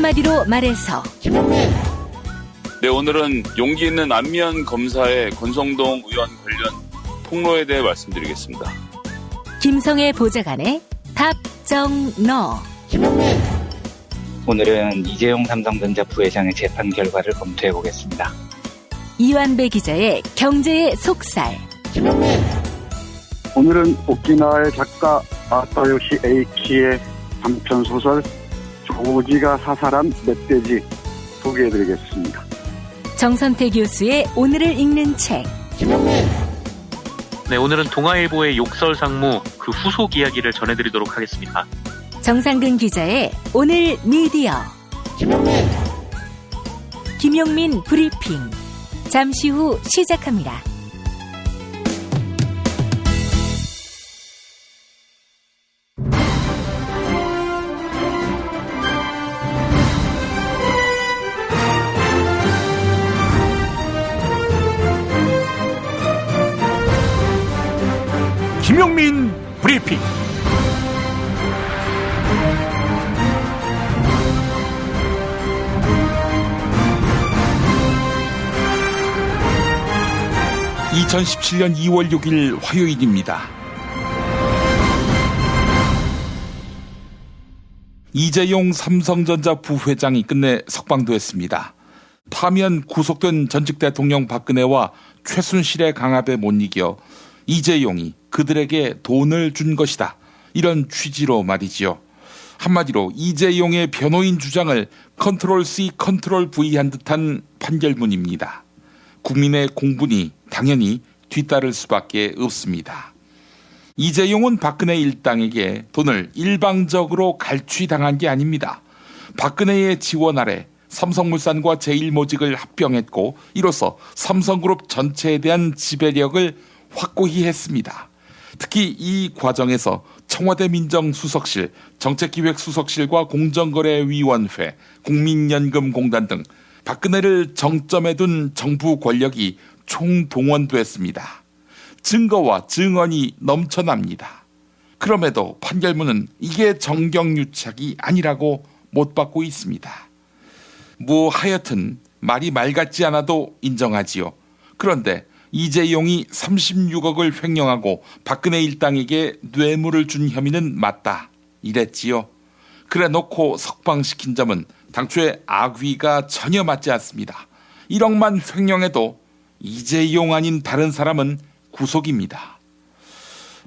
한마디로 말해서 네, 오늘은 용기 있는 안면 검사의 권성동 의원 관련 폭로에 대해 말씀드리겠습니다. 김성애 보좌관의 답정너. 오늘은 이재용 삼성전자 부회장의 재판 결과를 검토해 보겠습니다. 이완배 기자의 경제의 속살. 오늘은 오키나와의 작가 아타요시 에이키의 단편소설 조지가 사살한 멧돼지 소개해드리겠습니다. 정선태 교수의 오늘을 읽는 책. 네, 오늘은 동아일보의 욕설 상무 그 후속 이야기를 전해드리도록 하겠습니다. 정상근 기자의 오늘 미디어. 김용민 브리핑. 잠시 후 시작합니다. 김용민 브리핑. (2017년 2월 6일) 화요일입니다. 이재용 삼성전자 부회장이 끝내 석방됐습니다. 파면 구속된 전직 대통령 박근혜와 최순실의 강압에 못 이겨 이재용이 그들에게 돈을 준 것이다, 이런 취지로 말이지요. 한마디로 이재용의 변호인 주장을 컨트롤 C 컨트롤 V 한 듯한 판결문입니다. 국민의 공분이 당연히 뒤따를 수밖에 없습니다. 이재용은 박근혜 일당에게 돈을 일방적으로 갈취당한 게 아닙니다. 박근혜의 지원 아래 삼성물산과 제일모직을 합병했고, 이로써 삼성그룹 전체에 대한 지배력을 확고히 했습니다. 특히 이 과정에서 청와대 민정수석실, 정책기획수석실과 공정거래위원회, 국민연금공단 등 박근혜를 정점에 둔 정부 권력이 총동원됐습니다. 증거와 증언이 넘쳐납니다. 그럼에도 판결문은 이게 정경유착이 아니라고 못 받고 있습니다. 뭐 하여튼 말이 말 같지 않아도 인정하지요. 그런데 이재용이 36억을 횡령하고 박근혜 일당에게 뇌물을 준 혐의는 맞다, 이랬지요. 그래 놓고 석방시킨 점은 당초에 악의가 전혀 맞지 않습니다. 1억만 횡령해도 이재용 아닌 다른 사람은 구속입니다.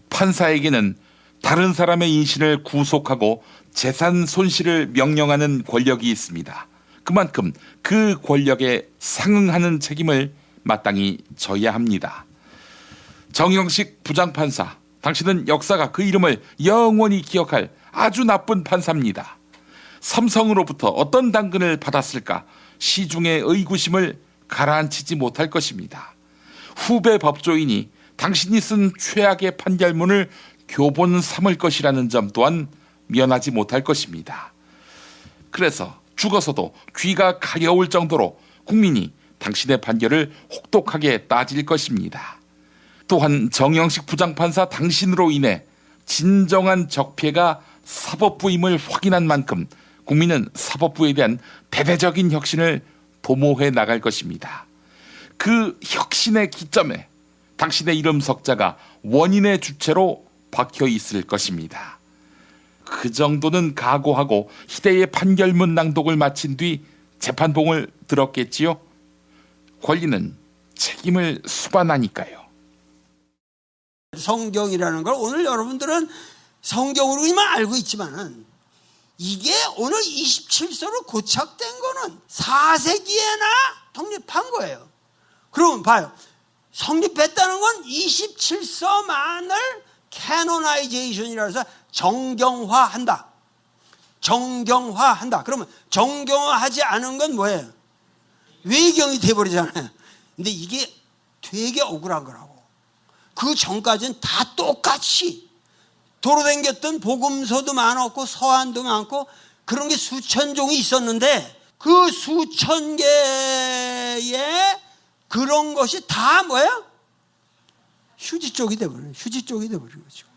판사에게는 다른 사람의 인신을 구속하고 재산 손실을 명령하는 권력이 있습니다. 그만큼 그 권력에 상응하는 책임을 마땅히 져야 합니다. 정영식 부장판사, 당신은 역사가 그 이름을 영원히 기억할 아주 나쁜 판사입니다. 삼성으로부터 어떤 당근을 받았을까 시중의 의구심을 가라앉히지 못할 것입니다. 후배 법조인이 당신이 쓴 최악의 판결문을 교본 삼을 것이라는 점 또한 면하지 못할 것입니다. 그래서 죽어서도 귀가 가려울 정도로 국민이 당신의 판결을 혹독하게 따질 것입니다. 또한 정영식 부장판사 당신으로 인해 진정한 적폐가 사법부임을 확인한 만큼 국민은 사법부에 대한 대대적인 혁신을 도모해 나갈 것입니다. 그 혁신의 기점에 당신의 이름 석자가 원인의 주체로 박혀 있을 것입니다. 그 정도는 각오하고 희대의 판결문 낭독을 마친 뒤 재판봉을 들었겠지요. 권리는 책임을 수반하니까요. 성경이라는 걸 오늘 여러분들은 성경으로 이만 알고 있지만은 이게 오늘 27서로 고착된 거는 4세기에나 성립한 거예요. 그러면 봐요. 성립했다는 건 27서만을 캐노나이제이션이라 해서 정경화한다. 정경화한다. 그러면 정경화하지 않은 건 뭐예요? 외경이 돼버리잖아요. 근데 이게 되게 억울한 거라고. 그 전까지는 다 똑같이 도로댕겼던 복음서도 많았고 서한도 많고 그런 게 수천 종이 있었는데 그 수천 개의 그런 것이 다 뭐야? 휴지 쪽이 돼버려요. 휴지 쪽이 돼버린 거죠.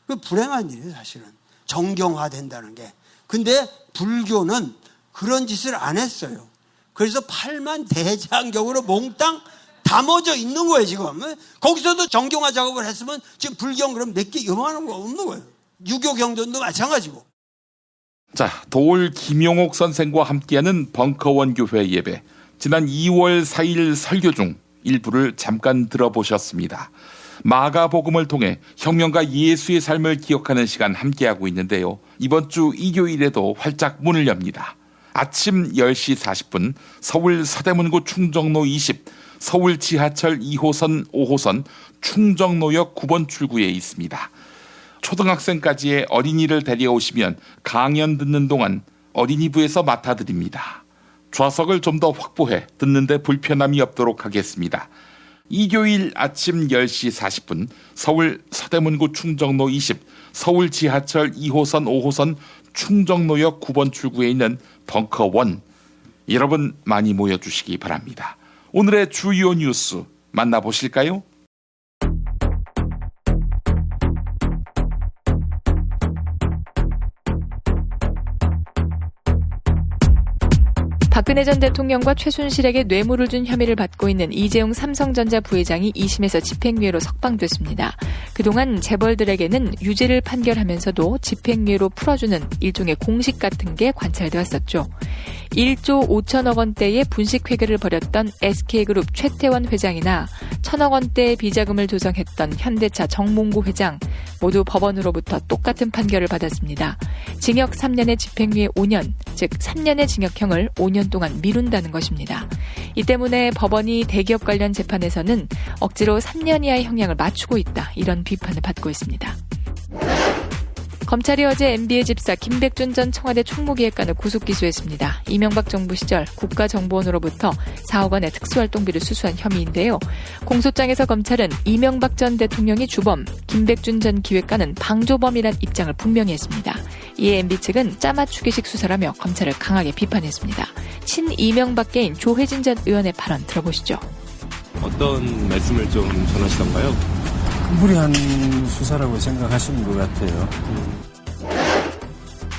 그 불행한 일이에요, 사실은. 정경화된다는 게. 근데 불교는 그런 짓을 안 했어요. 그래서 팔만 대장경으로 몽땅 담아져 있는 거예요, 지금. 거기서도 정경화 작업을 했으면 지금 불경 그럼 몇 개 요만한 거 없는 거예요. 유교 경전도 마찬가지고. 자, 도올 김용옥 선생과 함께하는 벙커원교회 예배. 지난 2월 4일 설교 중 일부를 잠깐 들어보셨습니다. 마가복음을 통해 혁명가 예수의 삶을 기억하는 시간 함께하고 있는데요. 이번 주 일요일에도 활짝 문을 엽니다. 아침 10시 40분 서울 서대문구 충정로 20, 서울 지하철 2호선 5호선 충정로역 9번 출구에 있습니다. 초등학생까지의 어린이를 데려오시면 강연 듣는 동안 어린이부에서 맡아드립니다. 좌석을 좀 더 확보해 듣는데 불편함이 없도록 하겠습니다. 일요일 아침 10시 40분 서울 서대문구 충정로 20, 서울 지하철 2호선 5호선 충정로역 9번 출구에 있는 벙커원. 여러분 많이 모여주시기 바랍니다. 오늘의 주요 뉴스 만나보실까요? 박근혜 전 대통령과 최순실에게 뇌물을 준 혐의를 받고 있는 이재용 삼성전자 부회장이 2심에서 집행유예로 석방됐습니다. 그동안 재벌들에게는 유죄를 판결하면서도 집행유예로 풀어주는 일종의 공식 같은 게 관찰돼 왔었죠. 1조 5천억 원대의 분식회계를 벌였던 SK그룹 최태원 회장이나 1,000억 원대의 비자금을 조성했던 현대차 정몽구 회장 모두 법원으로부터 똑같은 판결을 받았습니다. 징역 3년에 집행유예 5년, 즉 3년의 징역형을 5년 동안 미룬다는 것입니다. 이 때문에 법원이 대기업 관련 재판에서는 억지로 3년 이하의 형량을 맞추고 있다, 이런 비판을 받고 있습니다. 검찰이 어제 MB의 집사 김백준 전 청와대 총무기획관을 구속 기소했습니다. 이명박 정부 시절 국가정보원으로부터 4억 원의 특수활동비를 수수한 혐의인데요. 공소장에서 검찰은 이명박 전 대통령이 주범, 김백준 전 기획관은 방조범이란 입장을 분명히 했습니다. 이에 MB 측은 짜맞추기식 수사라며 검찰을 강하게 비판했습니다. 친이명박계인 조혜진 전 의원의 발언 들어보시죠. 어떤 말씀을 좀 전하시던가요? 무리한 수사라고 생각하시는 것 같아요.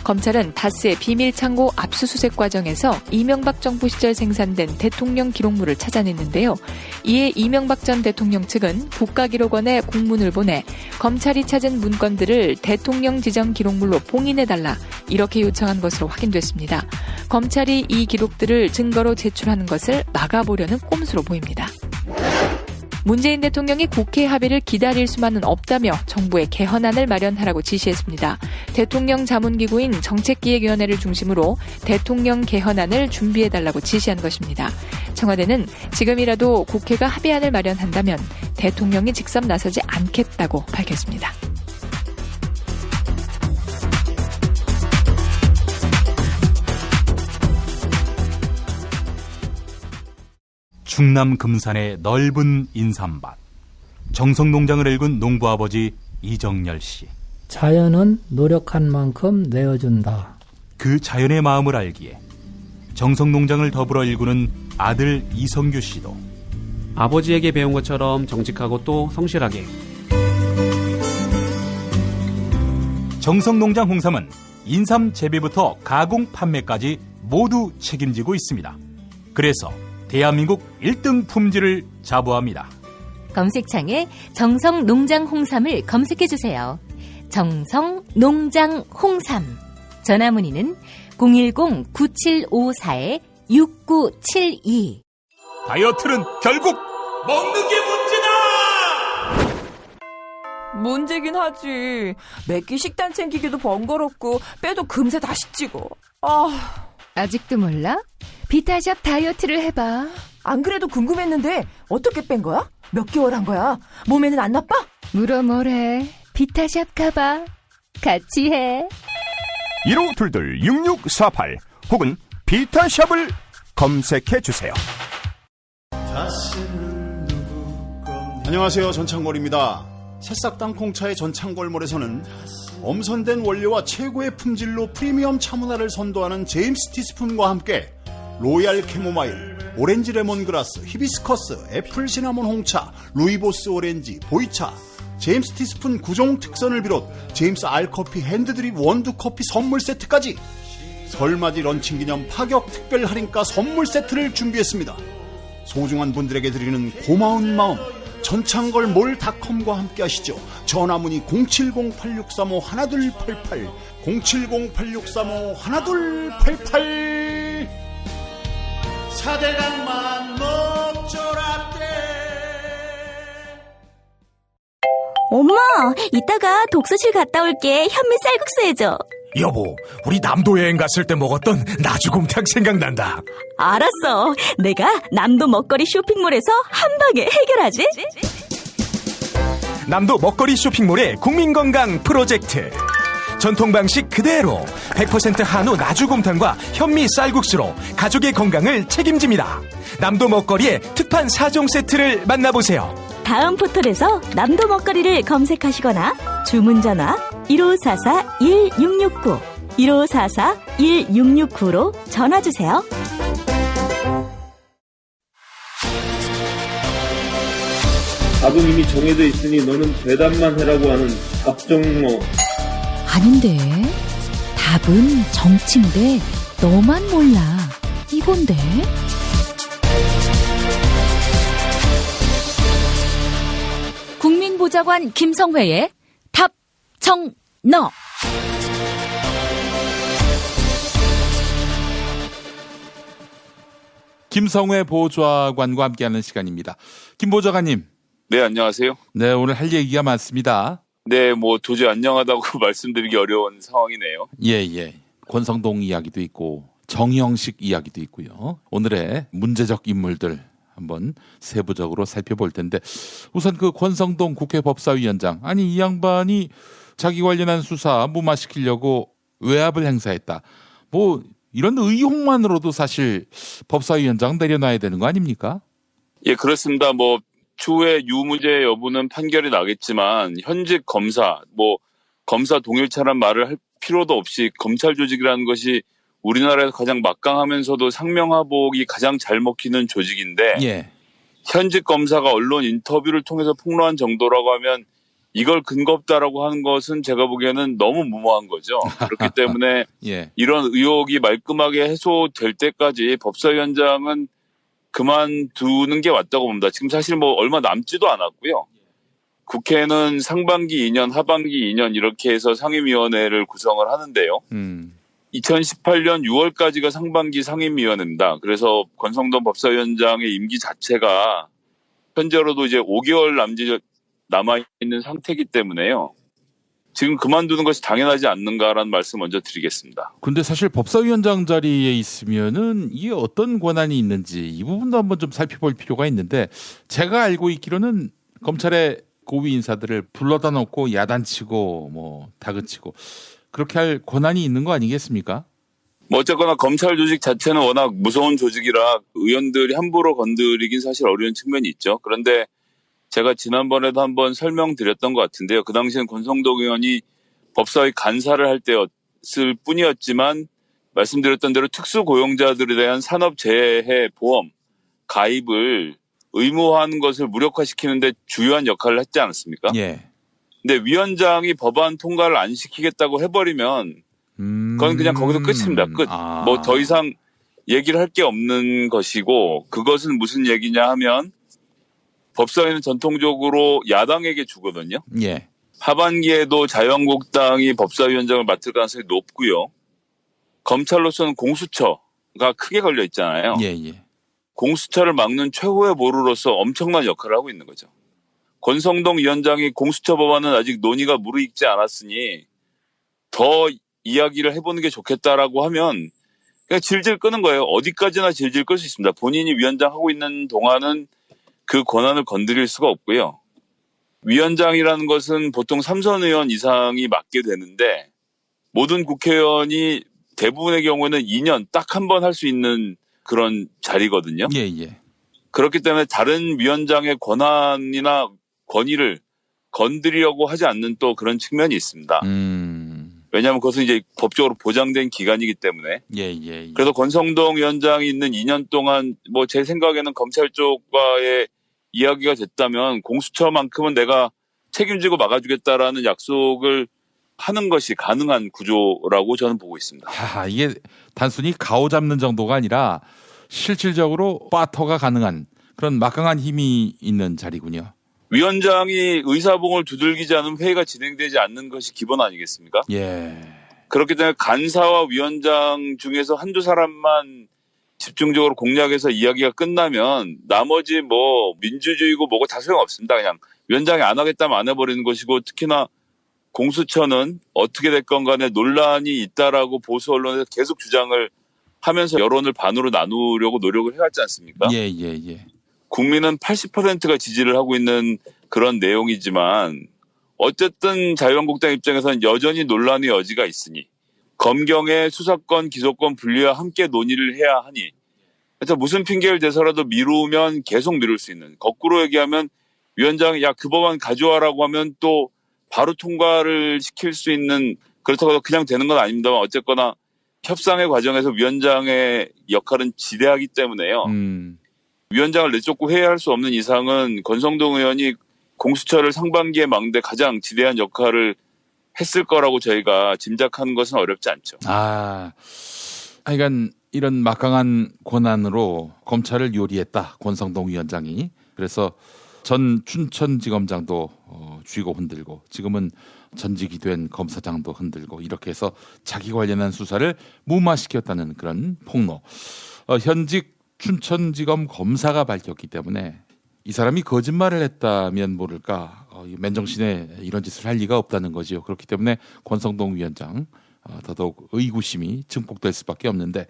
검찰은 다스의 비밀창고 압수수색 과정에서 이명박 정부 시절 생산된 대통령 기록물을 찾아냈는데요. 이에 이명박 전 대통령 측은 국가기록원에 공문을 보내 검찰이 찾은 문건들을 대통령 지정 기록물로 봉인해달라, 이렇게 요청한 것으로 확인됐습니다. 검찰이 이 기록들을 증거로 제출하는 것을 막아보려는 꼼수로 보입니다. 문재인 대통령이 국회 합의를 기다릴 수만은 없다며 정부에 개헌안을 마련하라고 지시했습니다. 대통령 자문기구인 정책기획위원회를 중심으로 대통령 개헌안을 준비해달라고 지시한 것입니다. 청와대는 지금이라도 국회가 합의안을 마련한다면 대통령이 직접 나서지 않겠다고 밝혔습니다. 충남 금산의 넓은 인삼밭, 정성농장을 일군 농부아버지 이정열 씨. 자연은 노력한 만큼 내어준다. 그 자연의 마음을 알기에 정성농장을 더불어 일구는 아들 이성규 씨도 아버지에게 배운 것처럼 정직하고 또 성실하게. 정성농장 홍삼은 인삼 재배부터 가공 판매까지 모두 책임지고 있습니다. 그래서 대한민국 1등 품질을 자부합니다. 검색창에 정성농장 홍삼을 검색해주세요. 정성농장 홍삼. 전화문의는 010-9754-6972. 다이어트는 결국 먹는 게 문제다! 문제긴 하지. 매끼 식단 챙기기도 번거롭고 빼도 금세 다시 찌고. 아직도 몰라? 비타샵 다이어트를 해봐. 안 그래도 궁금했는데 어떻게 뺀 거야? 몇 개월 한 거야? 몸에는 안 나빠? 물어 뭐래. 비타샵 가봐. 같이 해. 1522-6648 혹은 비타샵을 검색해주세요. 안녕하세요, 전창걸입니다. 새싹 땅콩차의 전창걸몰에서는 엄선된 원료와 최고의 품질로 프리미엄 차문화를 선도하는 제임스 티스푼과 함께 로얄 캐모마일, 오렌지 레몬그라스, 히비스커스, 애플 시나몬 홍차, 루이보스 오렌지, 보이차, 제임스 티스푼 9종 특선을 비롯 제임스 알커피 핸드드립 원두 커피 선물 세트까지 설맞이 런칭 기념 파격 특별 할인가 선물 세트를 준비했습니다. 소중한 분들에게 드리는 고마운 마음, 전창걸 몰닷컴과 함께 하시죠. 전화문의 070-8635-1288 070-8635-1288 4대강만 먹조라 때. 엄마, 이따가 독서실 갔다 올게. 현미 쌀국수 해줘. 여보, 우리 남도 여행 갔을 때 먹었던 나주곰탕 생각난다. 알았어. 내가 남도 먹거리 쇼핑몰에서 한 방에 해결하지. 남도 먹거리 쇼핑몰의 국민건강 프로젝트. 전통 방식 그대로 100% 한우 나주곰탕과 현미 쌀국수로 가족의 건강을 책임집니다. 남도 먹거리의 특판 4종 세트를 만나보세요. 다음 포털에서 남도 먹거리를 검색하시거나 주문 전화 1544-1669 1544-1669로 전화주세요. 답은 이미 정해져 있으니 너는 대답만 해라고 하는 답정모. 아닌데, 답은 정치인데 너만 몰라. 이건데. 국민보좌관 김성회의 답정너. 김성회 보좌관과 함께하는 시간입니다. 김 보좌관님. 네, 안녕하세요. 네, 오늘 할 얘기가 많습니다. 네, 뭐 도저히 안녕하다고 말씀드리기 어려운 상황이네요. 예. 권성동 이야기도 있고 정영식 이야기도 있고요. 오늘의 문제적 인물들 한번 세부적으로 살펴볼 텐데, 우선 그 권성동 국회 법사위원장, 아니 이 양반이 자기 관련한 수사 무마시키려고 외압을 행사했다. 뭐 이런 의혹만으로도 사실 법사위원장 내려놔야 되는 거 아닙니까? 예, 그렇습니다. 뭐 추후에 유무죄 여부는 판결이 나겠지만 현직 검사, 뭐 검사 동일차란 말을 할 필요도 없이 검찰 조직이라는 것이 우리나라에서 가장 막강하면서도 상명하복이 가장 잘 먹히는 조직인데, 예. 현직 검사가 언론 인터뷰를 통해서 폭로한 정도라고 하면 이걸 근거 없다라고 하는 것은 제가 보기에는 너무 무모한 거죠. 그렇기 때문에 예. 이런 의혹이 말끔하게 해소될 때까지 법사위원장은 그만두는 게 맞다고 봅니다. 지금 사실 뭐 얼마 남지도 않았고요. 국회는 상반기 2년, 하반기 2년 이렇게 해서 상임위원회를 구성을 하는데요. 2018년 6월까지가 상반기 상임위원회입니다. 그래서 권성동 법사위원장의 임기 자체가 현재로도 이제 5개월 남짓 남아있는 상태이기 때문에요. 지금 그만두는 것이 당연하지 않는가라는 말씀 먼저 드리겠습니다. 근데 사실 법사위원장 자리에 있으면은 이게 어떤 권한이 있는지 이 부분도 한번 좀 살펴볼 필요가 있는데, 제가 알고 있기로는 검찰의 고위 인사들을 불러다 놓고 야단치고 뭐 다그치고 그렇게 할 권한이 있는 거 아니겠습니까? 뭐 어쨌거나 검찰 조직 자체는 워낙 무서운 조직이라 의원들이 함부로 건드리긴 사실 어려운 측면이 있죠. 그런데 제가 지난번에도 한번 설명드렸던 것 같은데요. 그 당시엔 권성동 의원이 법사위 간사를 할 때였을 뿐이었지만 말씀드렸던 대로 특수고용자들에 대한 산업재해 보험 가입을 의무화하는 것을 무력화시키는데 주요한 역할을 했지 않았습니까? 예. 근데 위원장이 법안 통과를 안 시키겠다고 해버리면 그건 그냥 거기서 끝입니다. 끝. 뭐 더 이상 얘기를 할 게 없는 것이고, 그것은 무슨 얘기냐 하면 법사위는 전통적으로 야당에게 주거든요. 예. 하반기에도 자유한국당이 법사위원장을 맡을 가능성이 높고요. 검찰로서는 공수처가 크게 걸려 있잖아요. 예. 공수처를 막는 최후의 보루로서 엄청난 역할을 하고 있는 거죠. 권성동 위원장이 공수처 법안은 아직 논의가 무르익지 않았으니 더 이야기를 해보는 게 좋겠다라고 하면 그냥 질질 끄는 거예요. 어디까지나 질질 끌 수 있습니다. 본인이 위원장 하고 있는 동안은 그 권한을 건드릴 수가 없고요. 위원장이라는 것은 보통 3선 의원 이상이 맡게 되는데, 모든 국회의원이 대부분의 경우에는 2년 딱 한 번 할 수 있는 그런 자리거든요. 예. 그렇기 때문에 다른 위원장의 권한이나 권위를 건드리려고 하지 않는 또 그런 측면이 있습니다. 왜냐하면 그것은 이제 법적으로 보장된 기간이기 때문에. 예. 그래서 권성동 위원장이 있는 2년 동안 뭐 제 생각에는 검찰 쪽과의 이야기가 됐다면 공수처만큼은 내가 책임지고 막아주겠다라는 약속을 하는 것이 가능한 구조라고 저는 보고 있습니다. 이게 단순히 가오 잡는 정도가 아니라 실질적으로 빠터가 가능한 그런 막강한 힘이 있는 자리군요. 위원장이 의사봉을 두들기지 않으면 회의가 진행되지 않는 것이 기본 아니겠습니까? 예. 그렇기 때문에 간사와 위원장 중에서 한두 사람만 집중적으로 공략해서 이야기가 끝나면 나머지 뭐 민주주의고 뭐고 다 소용없습니다. 그냥 위원장이 안 하겠다면 안 해버리는 것이고, 특히나 공수처는 어떻게 됐건 간에 논란이 있다라고 보수 언론에서 계속 주장을 하면서 여론을 반으로 나누려고 노력을 해왔지 않습니까? 예. 국민은 80%가 지지를 하고 있는 그런 내용이지만 어쨌든 자유한국당 입장에서는 여전히 논란의 여지가 있으니 검경의 수사권, 기소권 분리와 함께 논의를 해야 하니, 그래서 무슨 핑계를 대서라도 미루면 계속 미룰 수 있는, 거꾸로 얘기하면 위원장이 그 법안 가져와라고 하면 또 바로 통과를 시킬 수 있는, 그렇다고 해서 그냥 되는 건 아닙니다만 어쨌거나 협상의 과정에서 위원장의 역할은 지대하기 때문에요. 위원장을 내쫓고 회의할 수 없는 이상은 권성동 의원이 공수처를 상반기에 막는데 가장 지대한 역할을 했을 거라고 저희가 짐작하는 것은 어렵지 않죠. 하여간 이런 막강한 권한으로 검찰을 요리했다, 권성동 위원장이. 그래서 전 춘천지검장도 쥐고 흔들고, 지금은 전직이 된 검사장도 흔들고, 이렇게 해서 자기 관련한 수사를 무마시켰다는 그런 폭로. 현직 춘천지검 검사가 밝혔기 때문에 이 사람이 거짓말을 했다면 모를까, 맨정신에 이런 짓을 할 리가 없다는 거죠. 그렇기 때문에 권성동 위원장 더더욱 의구심이 증폭될 수밖에 없는데,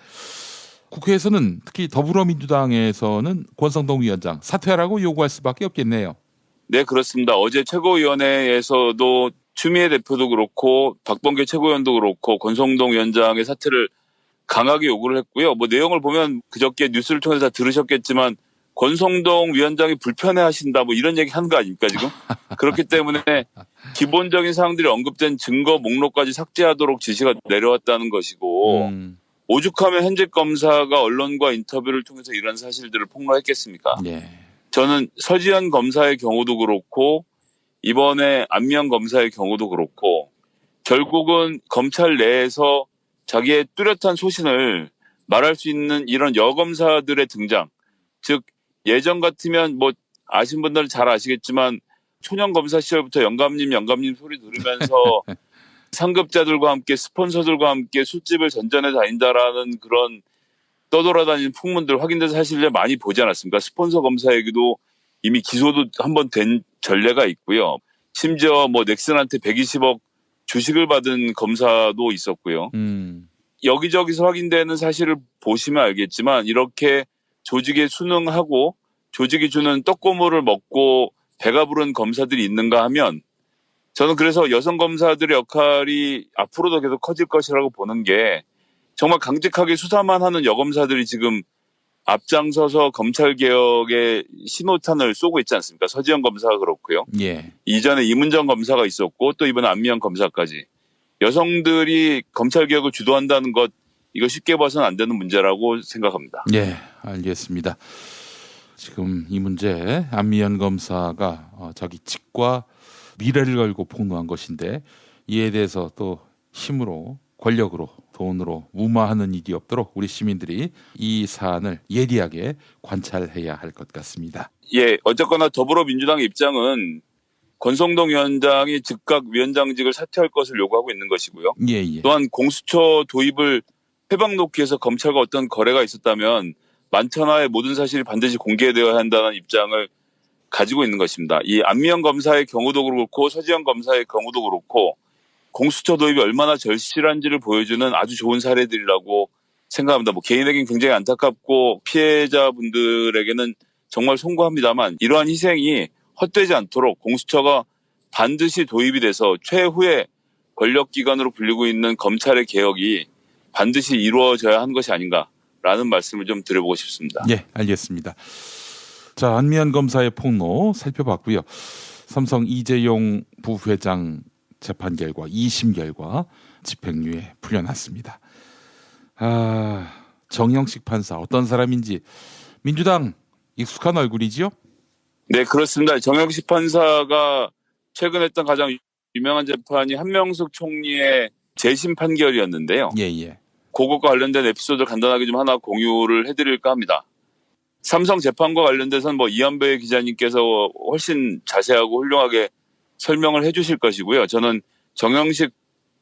국회에서는 특히 더불어민주당에서는 권성동 위원장 사퇴하라고 요구할 수밖에 없겠네요. 네, 그렇습니다. 어제 최고위원회에서도 추미애 대표도 그렇고 박범계 최고위원도 그렇고 권성동 위원장의 사퇴를 강하게 요구를 했고요. 뭐 내용을 보면 그저께 뉴스를 통해서 다 들으셨겠지만 권성동 위원장이 불편해하신다 뭐 이런 얘기 하는 거 아닙니까 지금? 그렇기 때문에 기본적인 사항들이 언급된 증거 목록까지 삭제하도록 지시가 내려왔다는 것이고, 오죽하면 현직 검사가 언론과 인터뷰를 통해서 이런 사실들을 폭로했겠습니까? 저는 서지현 검사의 경우도 그렇고 이번에 안미영 검사의 경우도 그렇고 결국은 검찰 내에서 자기의 뚜렷한 소신을 말할 수 있는 이런 여검사들의 등장, 즉 예전 같으면 뭐 아신 분들은 잘 아시겠지만 초년 검사 시절부터 영감님 소리 들으면서 상급자들과 함께 스폰서들과 함께 술집을 전전해 다닌다라는 그런 떠돌아다니는 풍문들 확인된 사실을 많이 보지 않았습니까? 스폰서 검사에게도 이미 기소도 한번 된 전례가 있고요. 심지어 뭐 넥슨한테 120억 주식을 받은 검사도 있었고요. 여기저기서 확인되는 사실을 보시면 알겠지만 이렇게 조직에 순응하고 조직이 주는 떡고물을 먹고 배가 부른 검사들이 있는가 하면, 저는 그래서 여성 검사들의 역할이 앞으로도 계속 커질 것이라고 보는 게, 정말 강직하게 수사만 하는 여검사들이 지금 앞장서서 검찰개혁의 신호탄을 쏘고 있지 않습니까? 서지현 검사가 그렇고요. 이전에 이문정 검사가 있었고 또 이번에 안미영 검사까지. 여성들이 검찰개혁을 주도한다는 것, 이거 쉽게 봐서는 안 되는 문제라고 생각합니다. 네, 알겠습니다. 지금 이 문제, 안미연 검사가 자기 직과 미래를 걸고 폭로한 것인데, 이에 대해서 또 힘으로, 권력으로, 돈으로 무마하는 일이 없도록 우리 시민들이 이 사안을 예리하게 관찰해야 할 것 같습니다. 예, 어쨌거나 더불어민주당의 입장은 권성동 위원장이 즉각 위원장직을 사퇴할 것을 요구하고 있는 것이고요. 또한 공수처 도입을 회방 놓기에서 검찰과 어떤 거래가 있었다면 만천하의 모든 사실이 반드시 공개되어야 한다는 입장을 가지고 있는 것입니다. 이 안미영 검사의 경우도 그렇고 서지현 검사의 경우도 그렇고 공수처 도입이 얼마나 절실한지를 보여주는 아주 좋은 사례들이라고 생각합니다. 뭐 개인에겐 굉장히 안타깝고 피해자분들에게는 정말 송구합니다만, 이러한 희생이 헛되지 않도록 공수처가 반드시 도입이 돼서 최후의 권력기관으로 불리고 있는 검찰의 개혁이 반드시 이루어져야 하는 것이 아닌가라는 말씀을 좀 드려보고 싶습니다. 예, 알겠습니다. 자, 안미연 검사의 폭로 살펴봤고요. 삼성 이재용 부회장 재판 결과, 2심 결과 집행유예 풀려났습니다. 정영식 판사 어떤 사람인지 민주당 익숙한 얼굴이지요? 네, 그렇습니다. 정영식 판사가 최근 했던 가장 유명한 재판이 한명숙 총리의 재심 판결이었는데요. 예. 그것과 관련된 에피소드를 간단하게 좀 하나 공유를 해드릴까 합니다. 삼성 재판과 관련돼서는 이한배 기자님께서 훨씬 자세하고 훌륭하게 설명을 해주실 것이고요. 저는 정영식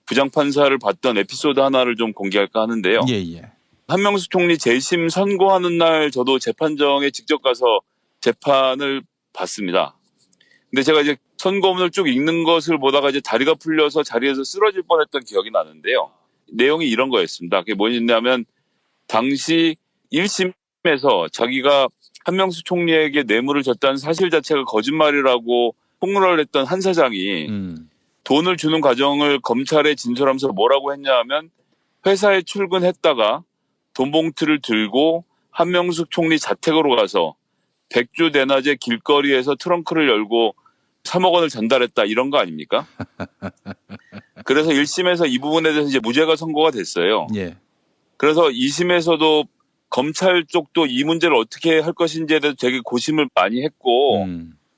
부장판사를 봤던 에피소드 하나를 좀 공개할까 하는데요. 예. 한명숙 총리 재심 선고하는 날 저도 재판정에 직접 가서 재판을 봤습니다. 근데 제가 이제 선고문을 쭉 읽는 것을 보다가 이제 다리가 풀려서 자리에서 쓰러질 뻔했던 기억이 나는데요. 내용이 이런 거였습니다. 그게 뭐냐면 당시 1심에서 자기가 한명숙 총리에게 뇌물을 줬다는 사실 자체가 거짓말이라고 폭로를 했던 한 사장이 돈을 주는 과정을 검찰에 진술하면서 뭐라고 했냐 하면 회사에 출근했다가 돈 봉투를 들고 한명숙 총리 자택으로 가서 백주 대낮에 길거리에서 트렁크를 열고 3억 원을 전달했다 이런 거 아닙니까? 그래서 1심에서 이 부분에 대해서 이제 무죄가 선고가 됐어요. 예. 그래서 2심에서도 검찰 쪽도 이 문제를 어떻게 할 것인지에 대해서 되게 고심을 많이 했고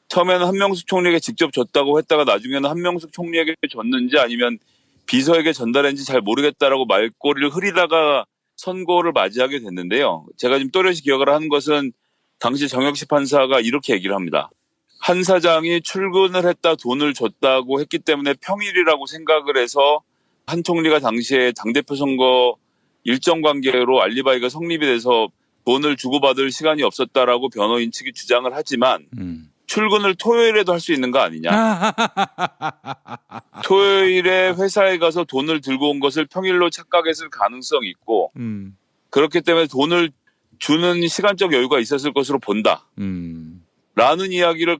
처음에는 한명숙 총리에게 직접 줬다고 했다가 나중에는 한명숙 총리에게 줬는지 아니면 비서에게 전달했는지 잘 모르겠다라고 말꼬리를 흐리다가 선고를 맞이하게 됐는데요. 제가 지금 또렷이 기억을 하는 것은 당시 정영식 판사가 이렇게 얘기를 합니다. 한 사장이 출근을 했다 돈을 줬다고 했기 때문에 평일이라고 생각을 해서 한 총리가 당시에 당대표 선거 일정 관계로 알리바이가 성립이 돼서 돈을 주고받을 시간이 없었다라고 변호인 측이 주장을 하지만 출근을 토요일에도 할 수 있는 거 아니냐. 토요일에 회사에 가서 돈을 들고 온 것을 평일로 착각했을 가능성이 있고 그렇기 때문에 돈을 주는 시간적 여유가 있었을 것으로 본다. 라는 이야기를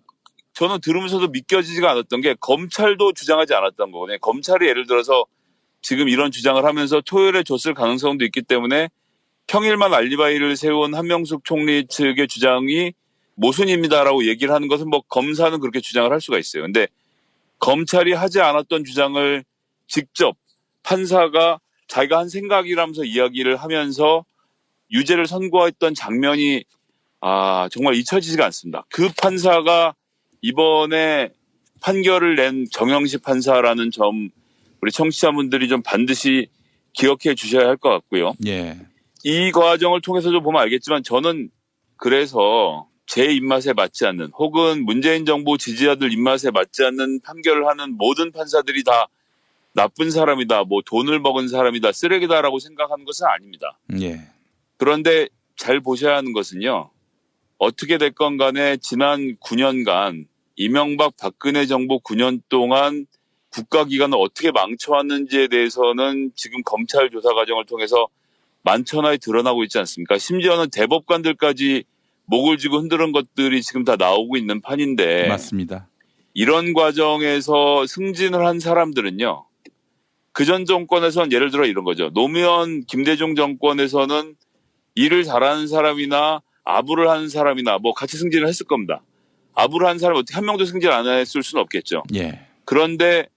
저는 들으면서도 믿겨지지가 않았던 게 검찰도 주장하지 않았던 거거든요. 검찰이 예를 들어서 지금 이런 주장을 하면서 토요일에 줬을 가능성도 있기 때문에 평일만 알리바이를 세운 한명숙 총리 측의 주장이 모순입니다라고 얘기를 하는 것은 검사는 그렇게 주장을 할 수가 있어요. 근데 검찰이 하지 않았던 주장을 직접 판사가 자기가 한 생각이라면서 이야기를 하면서 유죄를 선고했던 장면이 정말 잊혀지지가 않습니다. 그 판사가 이번에 판결을 낸 정영식 판사라는 점 우리 청취자분들이 좀 반드시 기억해 주셔야 할 것 같고요. 예. 이 과정을 통해서도 보면 알겠지만 저는 그래서 제 입맛에 맞지 않는 혹은 문재인 정부 지지자들 입맛에 맞지 않는 판결을 하는 모든 판사들이 다 나쁜 사람이다, 돈을 먹은 사람이다, 쓰레기다라고 생각하는 것은 아닙니다. 예. 그런데 잘 보셔야 하는 것은요. 어떻게 됐건 간에 지난 9년간 이명박 박근혜 정부 9년 동안 국가기관을 어떻게 망쳐왔는지에 대해서는 지금 검찰 조사 과정을 통해서 만천하에 드러나고 있지 않습니까? 심지어는 대법관들까지 목을 쥐고 흔드는 것들이 지금 다 나오고 있는 판인데 맞습니다. 이런 과정에서 승진을 한 사람들은요. 그전 정권에서는 예를 들어 이런 거죠. 노무현 김대중 정권에서는 일을 잘하는 사람이나 아부를 하는 사람이나 같이 승진을 했을 겁니다. 아부를 하는 사람이 어떻게 한 명도 승진 안 했을 수는 없겠죠. 예. 그런데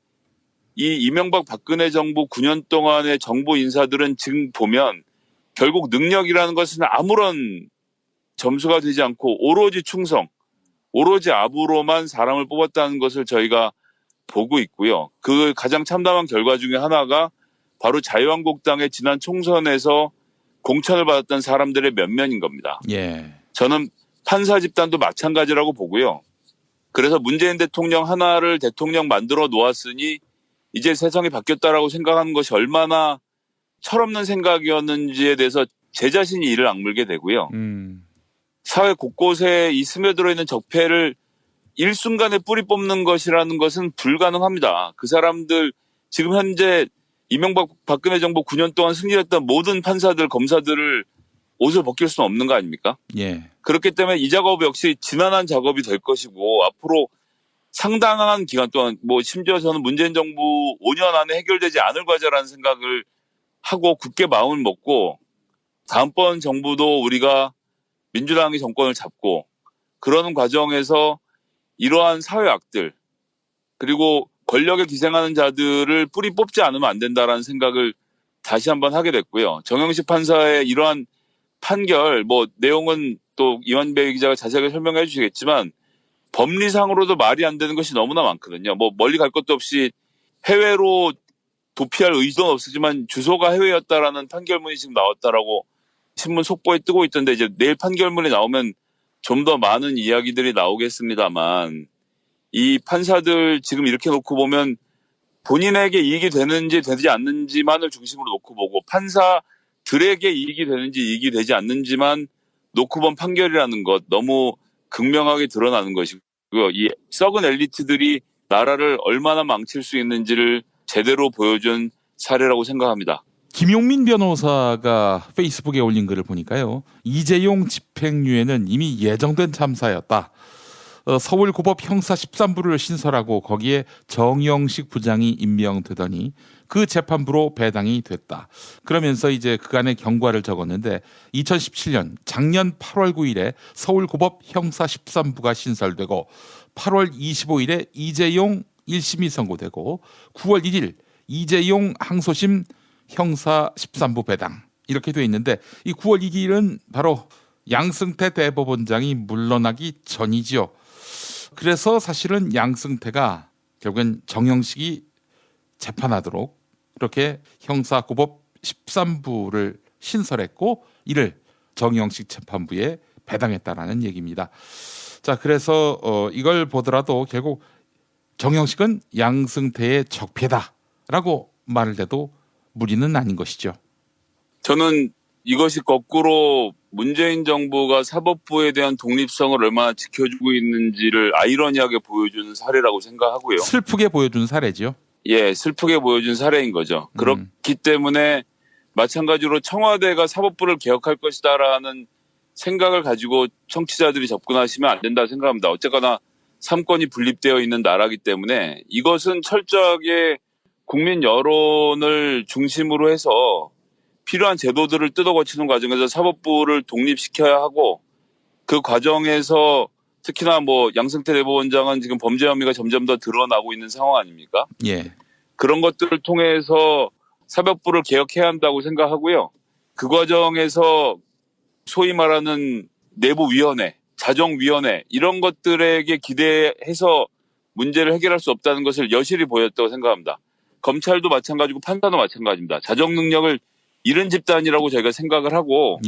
이 이명박 박근혜 정부 9년 동안의 정부 인사들은 지금 보면 결국 능력이라는 것은 아무런 점수가 되지 않고 오로지 충성, 오로지 아부로만 사람을 뽑았다는 것을 저희가 보고 있고요. 그 가장 참담한 결과 중에 하나가 바로 자유한국당의 지난 총선에서 공천을 받았던 사람들의 면면인 겁니다. 예. 저는 판사 집단도 마찬가지라고 보고요. 그래서 문재인 대통령 하나를 대통령 만들어 놓았으니 이제 세상이 바뀌었다라고 생각하는 것이 얼마나 철없는 생각이었는지에 대해서 제 자신이 이를 악물게 되고요. 사회 곳곳에 이 스며들어 있는 적폐를 일순간에 뿌리 뽑는 것이라는 것은 불가능합니다. 그 사람들 지금 현재 이명박 박근혜 정부 9년 동안 승진했던 모든 판사들, 검사들을 옷을 벗길 수는 없는 거 아닙니까? 예. 그렇기 때문에 이 작업 역시 지난한 작업이 될 것이고 앞으로 상당한 기간 동안 심지어 저는 문재인 정부 5년 안에 해결되지 않을 과제라는 생각을 하고 굳게 마음을 먹고 다음번 정부도 우리가 민주당이 정권을 잡고 그러는 과정에서 이러한 사회악들 그리고 권력에 기생하는 자들을 뿌리 뽑지 않으면 안 된다라는 생각을 다시 한번 하게 됐고요. 정영식 판사의 이러한 판결 내용은 또 이완배 기자가 자세하게 설명해 주시겠지만 법리상으로도 말이 안 되는 것이 너무나 많거든요. 멀리 갈 것도 없이 해외로 도피할 의도는 없었지만 주소가 해외였다라는 판결문이 지금 나왔다라고 신문 속보에 뜨고 있던데 이제 내일 판결문이 나오면 좀 더 많은 이야기들이 나오겠습니다만 이 판사들 지금 이렇게 놓고 보면 본인에게 이익이 되는지 되지 않는지만을 중심으로 놓고 보고 판사들에게 이익이 되는지 이익이 되지 않는지만 놓고 본 판결이라는 것 너무 극명하게 드러나는 것이고 이 썩은 엘리트들이 나라를 얼마나 망칠 수 있는지를 제대로 보여준 사례라고 생각합니다. 김용민 변호사가 페이스북에 올린 글을 보니까요. 이재용 집행유예는 이미 예정된 참사였다. 서울고법 형사 13부를 신설하고 거기에 정영식 부장이 임명되더니 그 재판부로 배당이 됐다. 그러면서 이제 그간의 경과를 적었는데 2017년 작년 8월 9일에 서울고법 형사 13부가 신설되고 8월 25일에 이재용 1심이 선고되고 9월 1일 이재용 항소심 형사 13부 배당 이렇게 돼 있는데 이 9월 1일은 바로 양승태 대법원장이 물러나기 전이지요. 그래서 사실은 양승태가 결국엔 정영식이 재판하도록 그렇게 형사고법 13부를 신설했고 이를 정영식 재판부에 배당했다라는 얘기입니다. 자, 그래서 이걸 보더라도 결국 정영식은 양승태의 적폐다라고 말을 해도 무리는 아닌 것이죠. 저는 이것이 거꾸로 문재인 정부가 사법부에 대한 독립성을 얼마나 지켜주고 있는지를 아이러니하게 보여주는 사례라고 생각하고요. 슬프게 보여준 사례죠. 예, 슬프게 보여준 사례인 거죠. 그렇기 때문에 마찬가지로 청와대가 사법부를 개혁할 것이다라는 생각을 가지고 청취자들이 접근하시면 안 된다 생각합니다. 어쨌거나 삼권이 분립되어 있는 나라이기 때문에 이것은 철저하게 국민 여론을 중심으로 해서 필요한 제도들을 뜯어고치는 과정에서 사법부를 독립시켜야 하고 그 과정에서 특히나 뭐 양승태 대법원장은 지금 범죄 혐의가 점점 더 드러나고 있는 상황 아닙니까? 예. 그런 것들을 통해서 사법부를 개혁해야 한다고 생각하고요. 그 과정에서 소위 말하는 내부위원회, 자정위원회 이런 것들에게 기대해서 문제를 해결할 수 없다는 것을 여실히 보였다고 생각합니다. 검찰도 마찬가지고 판사도 마찬가지입니다. 자정 능력을 잃은 집단이라고 저희가 생각을 하고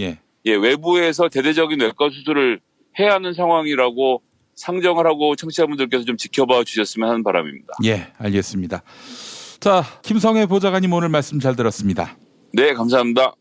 외부에서 대대적인 외과 수술을 해야 하는 상황이라고 상정을 하고 청취자분들께서 좀 지켜봐 주셨으면 하는 바람입니다. 예, 알겠습니다. 자, 김성회 보좌관님 오늘 말씀 잘 들었습니다. 네, 감사합니다.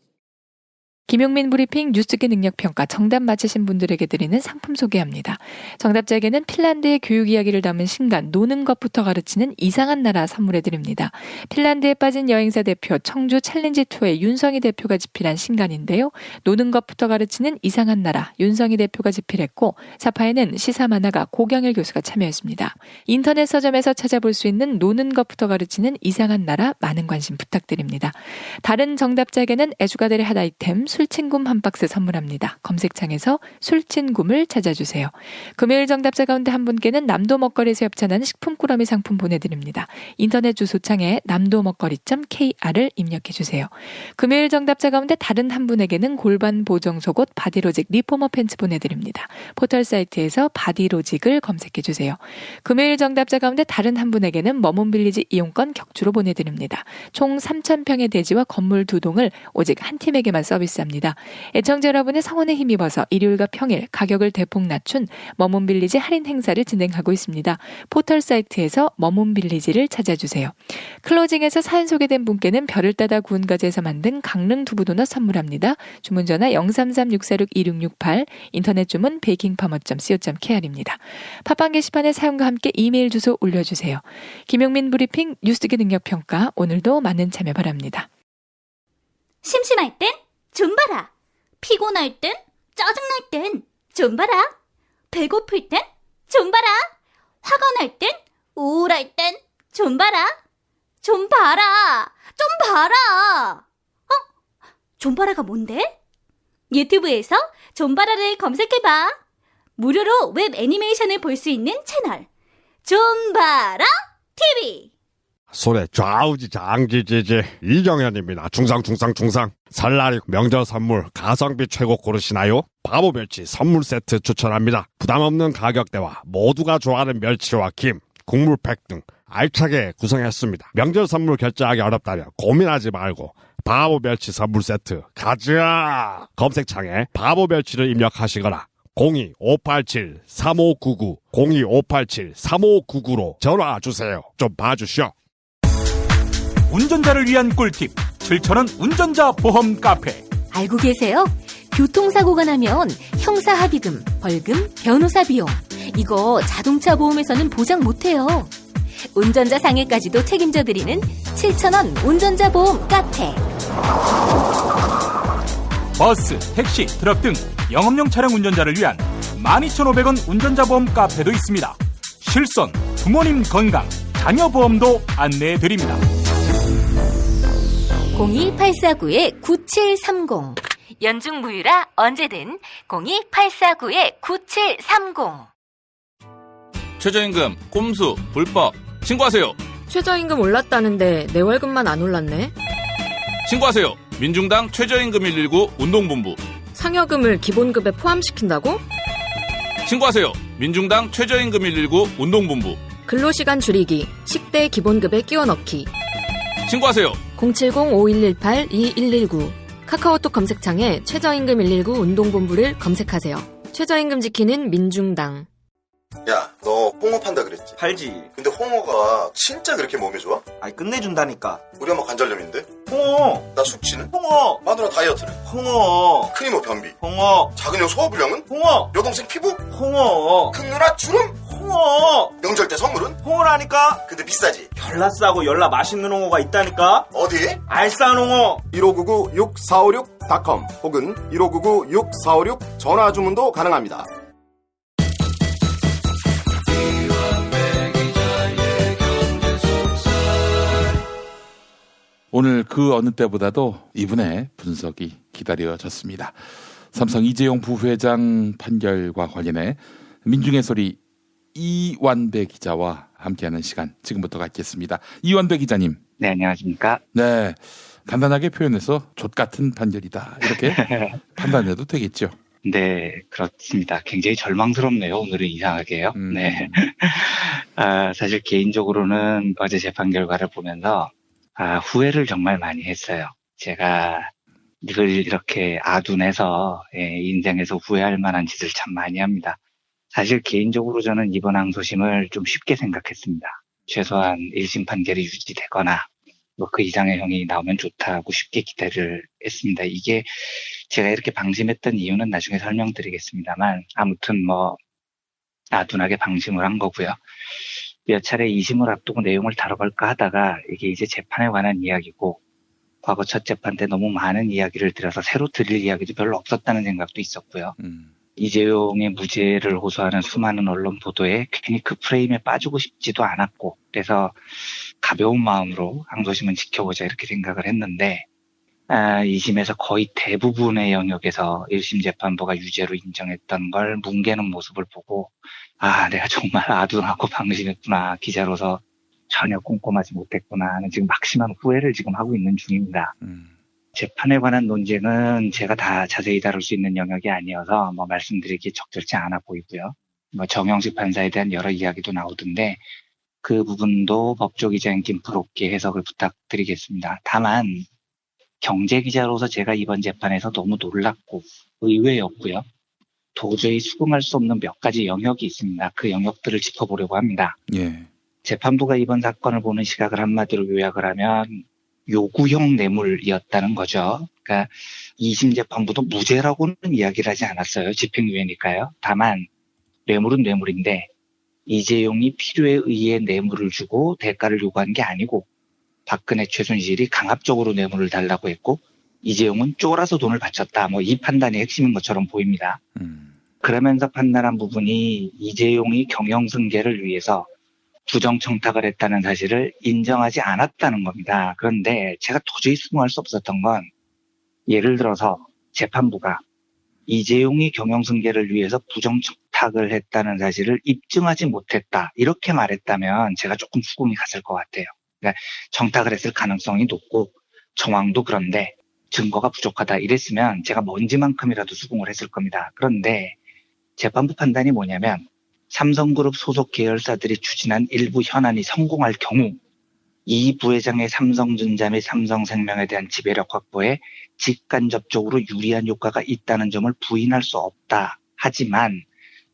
김용민 브리핑 뉴스기 능력평가 정답 맞히신 분들에게 드리는 상품 소개합니다. 정답자에게는 핀란드의 교육 이야기를 담은 신간 노는 것부터 가르치는 이상한 나라 선물해드립니다. 핀란드에 빠진 여행사 대표 청주 챌린지 투어의 윤성희 대표가 집필한 신간인데요. 노는 것부터 가르치는 이상한 나라 윤성희 대표가 집필했고 사파에는 시사 만화가 고경일 교수가 참여했습니다. 인터넷 서점에서 찾아볼 수 있는 노는 것부터 가르치는 이상한 나라 많은 관심 부탁드립니다. 다른 정답자에게는 애주가들의 핫 아이템 술친굼 한 박스 선물합니다. 검색창에서 술친굼을 찾아주세요. 금요일 정답자 가운데 한 분께는 남도 먹거리에서 협찬하는 식품 꾸러미 상품 보내드립니다. 인터넷 주소창에 남도먹거리.kr을 입력해주세요. 금요일 정답자 가운데 다른 한 분에게는 골반 보정 속옷 바디로직 리포머 팬츠 보내드립니다. 포털 사이트에서 바디로직을 검색해주세요. 금요일 정답자 가운데 다른 한 분에게는 머문빌리지 이용권 격주로 보내드립니다. 총 3,000평의 대지와 건물 2동을 오직 한 팀에게만 서비스합니다. 애청자 여러분의 성원에 힘입어서 일요일과 평일 가격을 대폭 낮춘 머문빌리지 할인 행사를 진행하고 있습니다. 포털 사이트에서 머문빌리지를 찾아주세요. 클로징에서 사연 소개된 분께는 별을 따다 구운 가지에서 만든 강릉 두부도넛 선물합니다. 주문 전화 033-646-2668 인터넷 주문 베이킹파머.co.kr입니다. 팟빵 게시판에 사연과 함께 이메일 주소 올려주세요. 김용민 브리핑 뉴스기 능력평가 오늘도 많은 참여 바랍니다. 심심할 땐 좀 봐라. 피곤할 땐, 짜증날 땐 좀 봐라. 배고플 땐 좀 봐라. 화가 날 땐, 우울할 땐 좀 봐라. 좀 봐라. 좀 봐라. 좀봐라가 뭔데? 유튜브에서 좀봐라를 검색해봐. 무료로 웹 애니메이션을 볼 수 있는 채널 좀봐라 TV. 손에 좌우지장지지지 이정현입니다. 중상 설날이 명절 선물 가성비 최고 고르시나요? 바보 멸치 선물 세트 추천합니다. 부담없는 가격대와 모두가 좋아하는 멸치와 김, 국물팩 등 알차게 구성했습니다. 명절 선물 결제하기 어렵다면 고민하지 말고 바보 멸치 선물 세트 가자. 검색창에 바보 멸치를 입력하시거나 02-587-3599 02-587-3599로 전화주세요. 좀 봐주시오. 운전자를 위한 꿀팁 7,000원 운전자 보험 카페. 알고 계세요? 교통사고가 나면 형사합의금, 벌금, 변호사 비용 이거 자동차 보험에서는 보장 못해요. 운전자 상해까지도 책임져드리는 7,000원 운전자 보험 카페. 버스, 택시, 트럭 등 영업용 차량 운전자를 위한 12,500원 운전자 보험 카페도 있습니다. 실손, 부모님 건강, 자녀 보험도 안내해드립니다. 02849-9730 연중 무휴라 언제든 02849-9730. 최저임금, 꼼수, 불법 신고하세요. 최저임금 올랐다는데 내 월급만 안 올랐네. 신고하세요. 민중당 최저임금 119 운동본부. 상여금을 기본급에 포함시킨다고? 신고하세요. 민중당 최저임금 119 운동본부. 근로시간 줄이기, 식대 기본급에 끼워 넣기. 신고하세요. 070-5118-2119 카카오톡 검색창에 최저임금 119 운동본부를 검색하세요. 최저임금 지키는 민중당. 야, 너 홍어 판다 그랬지? 팔지. 근데 홍어가 진짜 그렇게 몸에 좋아? 아니 끝내준다니까. 우리 엄마 관절염인데? 홍어. 나 숙취는? 홍어. 마누라 다이어트는? 홍어. 큰이 뭐 변비? 홍어. 작은 형 소화불량은? 홍어. 여동생 피부? 홍어. 큰 누나 주름? 홍어. 명절 때 선물은? 홍어라니까. 근데 비싸지? 열라 싸고 열라 맛있는 홍어가 있다니까. 어디? 알싸한 홍어. 1599-6456.com 혹은 1599-6456 전화 주문도 가능합니다. 오늘 그 어느 때보다도 이분의 분석이 기다려졌습니다. 삼성 이재용 부회장 판결과 관련해 민중의 소리 이완배 기자와 함께하는 시간 지금부터 갖겠습니다. 이완배 기자님. 네, 안녕하십니까. 네, 간단하게 표현해서 족같은 판결이다 이렇게 판단해도 되겠죠. 네, 그렇습니다. 굉장히 절망스럽네요. 오늘은 이상하게요. 네. 사실 개인적으로는 어제 재판 결과를 보면서 후회를 정말 많이 했어요. 제가 늘 이렇게 아둔해서 인생에서 후회할 만한 짓을 참 많이 합니다. 사실 개인적으로 저는 이번 항소심을 좀 쉽게 생각했습니다. 최소한 1심 판결이 유지되거나 뭐 그 이상의 형이 나오면 좋다고 쉽게 기대를 했습니다. 이게 제가 이렇게 방심했던 이유는 나중에 설명드리겠습니다만 아무튼 뭐 아둔하게 방심을 한 거고요. 몇 차례 2심을 앞두고 내용을 다뤄볼까 하다가 이게 이제 재판에 관한 이야기고 과거 첫 재판 때 너무 많은 이야기를 들어서 새로 드릴 이야기도 별로 없었다는 생각도 있었고요. 이재용의 무죄를 호소하는 수많은 언론 보도에 괜히 그 프레임에 빠지고 싶지도 않았고 그래서 가벼운 마음으로 항소심은 지켜보자 이렇게 생각을 했는데 2심에서 거의 대부분의 영역에서 1심 재판부가 유죄로 인정했던 걸 뭉개는 모습을 보고 내가 정말 아둔하고 방심했구나. 기자로서 전혀 꼼꼼하지 못했구나 하는 지금 막심한 후회를 지금 하고 있는 중입니다. 재판에 관한 논쟁은 제가 다 자세히 다룰 수 있는 영역이 아니어서 뭐 말씀드리기 적절치 않아 보이고요. 뭐 정영식 판사에 대한 여러 이야기도 나오던데 그 부분도 법조기자인 김프로께 해석을 부탁드리겠습니다. 다만 경제기자로서 제가 이번 재판에서 너무 놀랍고 의외였고요. 도저히 수긍할 수 없는 몇 가지 영역이 있습니다. 그 영역들을 짚어보려고 합니다. 예. 재판부가 이번 사건을 보는 시각을 한마디로 요약을 하면 요구형 뇌물이었다는 거죠. 그러니까 2심 재판부도 무죄라고는 이야기를 하지 않았어요. 집행유예니까요. 다만 뇌물은 뇌물인데 이재용이 필요에 의해 뇌물을 주고 대가를 요구한 게 아니고 박근혜 최순실이 강압적으로 뇌물을 달라고 했고 이재용은 쫄아서 돈을 바쳤다. 뭐 이 판단이 핵심인 것처럼 보입니다. 그러면서 판단한 부분이 이재용이 경영승계를 위해서 부정청탁을 했다는 사실을 인정하지 않았다는 겁니다. 그런데 제가 도저히 수긍할 수 없었던 건 예를 들어서 재판부가 이재용이 경영승계를 위해서 부정청탁을 했다는 사실을 입증하지 못했다. 이렇게 말했다면 제가 조금 수긍이 갔을 것 같아요. 그러니까 청탁을 했을 가능성이 높고 정황도 그런데 증거가 부족하다 이랬으면 제가 먼지만큼이라도 수긍을 했을 겁니다. 그런데 재판부 판단이 뭐냐면 삼성그룹 소속 계열사들이 추진한 일부 현안이 성공할 경우 이 부회장의 삼성전자 및 삼성생명에 대한 지배력 확보에 직간접적으로 유리한 효과가 있다는 점을 부인할 수 없다. 하지만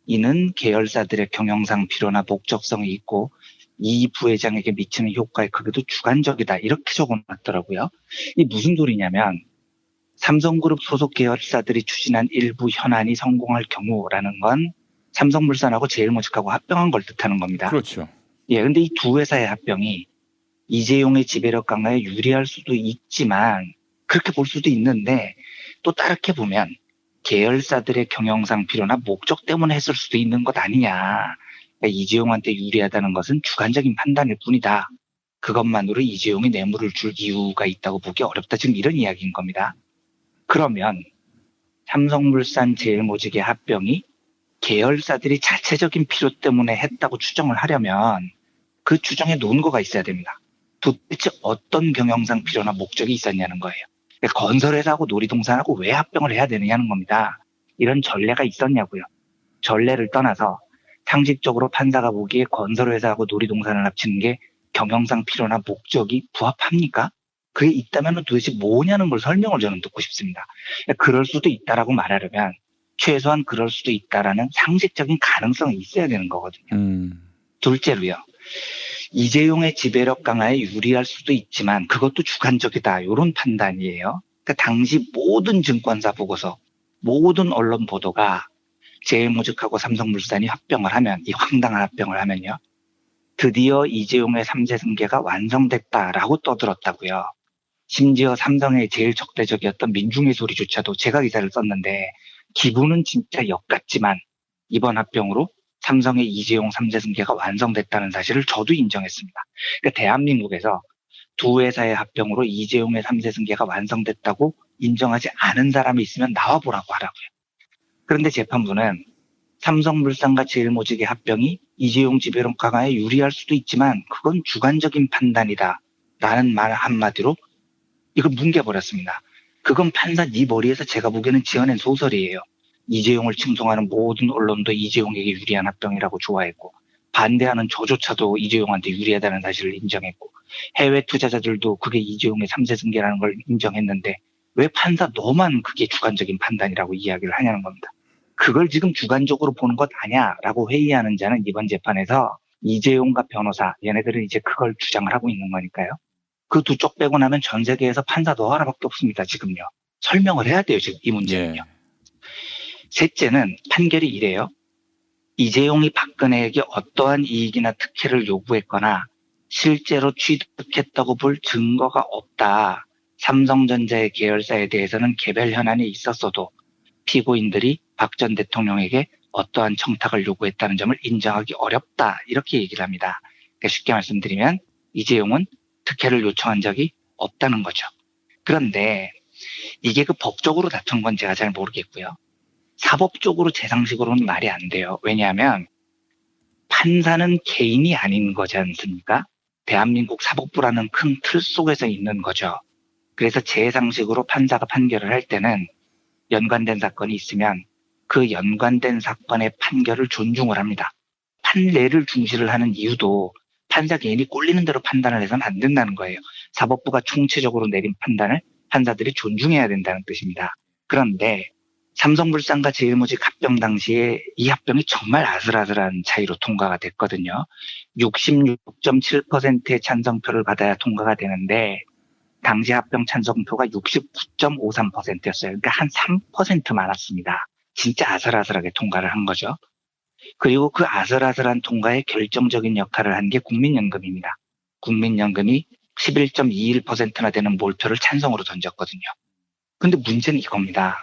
이는 계열사들의 경영상 필요나 목적성이 있고 이 부회장에게 미치는 효과의 크기도 주관적이다. 이렇게 적어놨더라고요. 이 무슨 소리냐면 삼성그룹 소속 계열사들이 추진한 일부 현안이 성공할 경우라는 건 삼성물산하고 제일모직하고 합병한 걸 뜻하는 겁니다. 그렇죠. 예, 근데 이 두 회사의 합병이 이재용의 지배력 강화에 유리할 수도 있지만 그렇게 볼 수도 있는데 또 다르게 보면 계열사들의 경영상 필요나 목적 때문에 했을 수도 있는 것 아니냐. 그러니까 이재용한테 유리하다는 것은 주관적인 판단일 뿐이다. 그것만으로 이재용이 뇌물을 줄 이유가 있다고 보기 어렵다. 지금 이런 이야기인 겁니다. 그러면 삼성물산 제일모직의 합병이 계열사들이 자체적인 필요 때문에 했다고 추정을 하려면 그 추정에 논거가 있어야 됩니다. 도대체 어떤 경영상 필요나 목적이 있었냐는 거예요. 그러니까 건설회사하고 놀이동산하고 왜 합병을 해야 되느냐는 겁니다. 이런 전례가 있었냐고요. 전례를 떠나서 상식적으로 판사가 보기에 건설회사하고 놀이동산을 합치는 게 경영상 필요나 목적이 부합합니까? 그게 있다면 도대체 뭐냐는 걸 설명을 저는 듣고 싶습니다. 그러니까 그럴 수도 있다라고 말하려면 최소한 그럴 수도 있다라는 상식적인 가능성이 있어야 되는 거거든요. 둘째로요. 이재용의 지배력 강화에 유리할 수도 있지만 그것도 주관적이다. 이런 판단이에요. 그러니까 당시 모든 증권사 보고서, 모든 언론 보도가 제일모직하고 삼성물산이 합병을 하면, 이 황당한 합병을 하면요. 드디어 이재용의 3세 승계가 완성됐다라고 떠들었다고요. 심지어 삼성의 제일 적대적이었던 민중의 소리조차도 제가 기사를 썼는데 기분은 진짜 역같지만 이번 합병으로 삼성의 이재용 3세 승계가 완성됐다는 사실을 저도 인정했습니다. 그러니까 대한민국에서 두 회사의 합병으로 이재용의 3세 승계가 완성됐다고 인정하지 않은 사람이 있으면 나와보라고 하라고요. 그런데 재판부는 삼성물산과 제일모직의 합병이 이재용 지배력 강화에 유리할 수도 있지만 그건 주관적인 판단이다 라는 말 한마디로 이걸 뭉개버렸습니다. 그건 판사 네 머리에서 제가 보기에는 지어낸 소설이에요. 이재용을 칭송하는 모든 언론도 이재용에게 유리한 합병이라고 좋아했고 반대하는 저조차도 이재용한테 유리하다는 사실을 인정했고 해외 투자자들도 그게 이재용의 3세 승계라는 걸 인정했는데 왜 판사 너만 그게 주관적인 판단이라고 이야기를 하냐는 겁니다. 그걸 지금 주관적으로 보는 것 아냐라고 회의하는 자는 이번 재판에서 이재용과 변호사, 얘네들은 이제 그걸 주장을 하고 있는 거니까요. 그 두 쪽 빼고 나면 전 세계에서 판사 너 하나밖에 없습니다. 지금요. 설명을 해야 돼요. 지금 이 문제는요. 셋째는 판결이 이래요. 이재용이 박근혜에게 어떠한 이익이나 특혜를 요구했거나 실제로 취득했다고 볼 증거가 없다. 삼성전자의 계열사에 대해서는 개별 현안이 있었어도 피고인들이 박 전 대통령에게 어떠한 청탁을 요구했다는 점을 인정하기 어렵다. 이렇게 얘기를 합니다. 그러니까 쉽게 말씀드리면 이재용은 특혜를 요청한 적이 없다는 거죠. 그런데 이게 그 법적으로 다툰 건 제가 잘 모르겠고요. 사법적으로 제 상식으로는 말이 안 돼요. 왜냐하면 판사는 개인이 아닌 거지 않습니까? 대한민국 사법부라는 큰 틀 속에서 있는 거죠. 그래서 제 상식으로 판사가 판결을 할 때는 연관된 사건이 있으면 그 연관된 사건의 판결을 존중을 합니다. 판례를 중시를 하는 이유도 판사 개인이 꼴리는 대로 판단을 해서는 안 된다는 거예요. 사법부가 총체적으로 내린 판단을 판사들이 존중해야 된다는 뜻입니다. 그런데 삼성물산과 제일모직 합병 당시에 이 합병이 정말 아슬아슬한 차이로 통과가 됐거든요. 66.7%의 찬성표를 받아야 통과가 되는데 당시 합병 찬성표가 69.53%였어요. 그러니까 한 3% 많았습니다. 진짜 아슬아슬하게 통과를 한 거죠. 그리고 그 아슬아슬한 통과에 결정적인 역할을 한 게 국민연금입니다. 국민연금이 11.21%나 되는 몰표를 찬성으로 던졌거든요. 근데 문제는 이겁니다.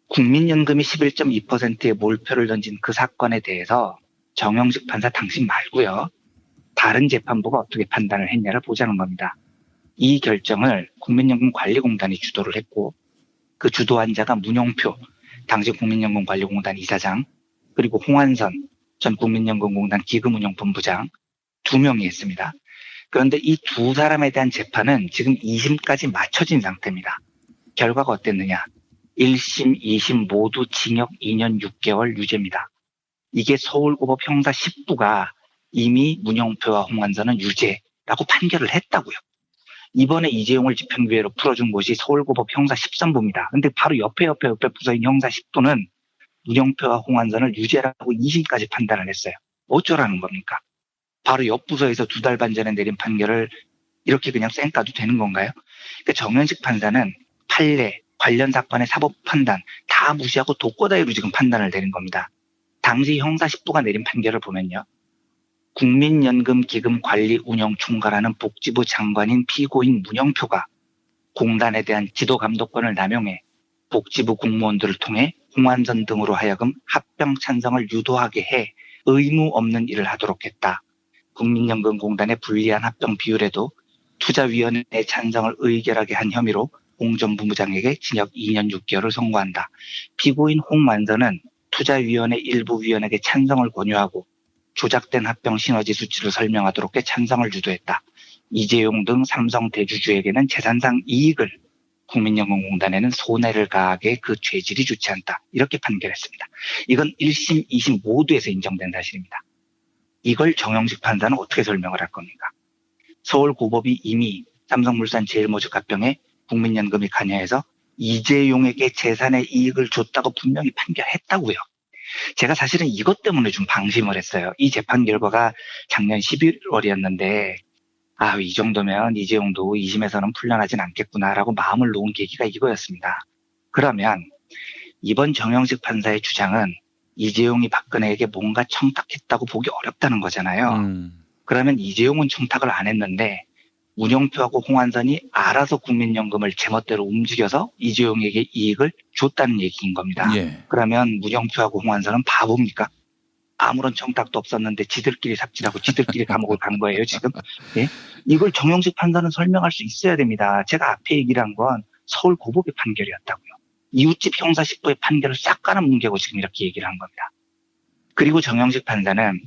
국민연금이 11.2%의 몰표를 던진 그 사건에 대해서 정영식 판사 당신 말고요. 다른 재판부가 어떻게 판단을 했냐를 보자는 겁니다. 이 결정을 국민연금관리공단이 주도를 했고 그 주도한 자가 문용표 당시 국민연금관리공단 이사장 그리고 홍한선 전 국민연금공단 기금운용본부장 2명이 했습니다. 그런데 이 두 사람에 대한 재판은 지금 2심까지 맞춰진 상태입니다. 결과가 어땠느냐. 1심, 2심 모두 징역 2년 6개월 유죄입니다. 이게 서울고법 형사 10부가 이미 문영표와 홍완선은 유죄라고 판결을 했다고요. 이번에 이재용을 집행유예로 풀어준 곳이 서울고법 형사 13부입니다. 근데 바로 옆에 부서인 형사 10부는 문영표와 홍완선을 유죄라고 2심까지 판단을 했어요. 어쩌라는 겁니까? 바로 옆 부서에서 2달 반 전에 내린 판결을 이렇게 그냥 쌩까도 되는 건가요? 그러니까 정현식 판사는 판례, 관련 사건의 사법 판단 다 무시하고 독거다이로 지금 판단을 내린 겁니다. 당시 형사 10부가 내린 판결을 보면요. 국민연금기금 관리 운영 총괄하는 복지부 장관인 피고인 문영표가 공단에 대한 지도 감독권을 남용해 복지부 공무원들을 통해 홍완선 등으로 하여금 합병 찬성을 유도하게 해 의무 없는 일을 하도록 했다. 국민연금공단의 불리한 합병 비율에도 투자위원회의 찬성을 의결하게 한 혐의로 홍 전 부부장에게 징역 2년 6개월을 선고한다. 피고인 홍완선은 투자위원회 일부 위원에게 찬성을 권유하고 조작된 합병 시너지 수치를 설명하도록 해 찬성을 유도했다. 이재용 등 삼성 대주주에게는 재산상 이익을, 국민연금공단에는 손해를 가하게 그 죄질이 좋지 않다. 이렇게 판결했습니다. 이건 1심, 2심 모두에서 인정된 사실입니다. 이걸 정영식 판사는 어떻게 설명을 할 겁니까? 서울고법이 이미 삼성물산 제일모직 합병에 국민연금이 관여해서 이재용에게 재산의 이익을 줬다고 분명히 판결했다고요. 제가 사실은 이것 때문에 좀 방심을 했어요. 이 재판 결과가 작년 11월이었는데 이 정도면 이재용도 2심에서는 풀려나진 않겠구나라고 마음을 놓은 계기가 이거였습니다. 그러면 이번 정영식 판사의 주장은 이재용이 박근혜에게 뭔가 청탁했다고 보기 어렵다는 거잖아요. 그러면 이재용은 청탁을 안 했는데 문영표하고 홍완선이 알아서 국민연금을 제멋대로 움직여서 이재용에게 이익을 줬다는 얘기인 겁니다. 예. 그러면 문영표하고 홍완선은 바보입니까? 아무런 청탁도 없었는데 지들끼리 삽질하고 지들끼리 감옥을 간 거예요, 지금? 예? 이걸 정영식 판사는 설명할 수 있어야 됩니다. 제가 앞에 얘기를 한 건 서울고법의 판결이었다고요. 이웃집 형사 10부의 판결을 싹 깔아뭉개고 지금 이렇게 얘기를 한 겁니다. 그리고 정영식 판사는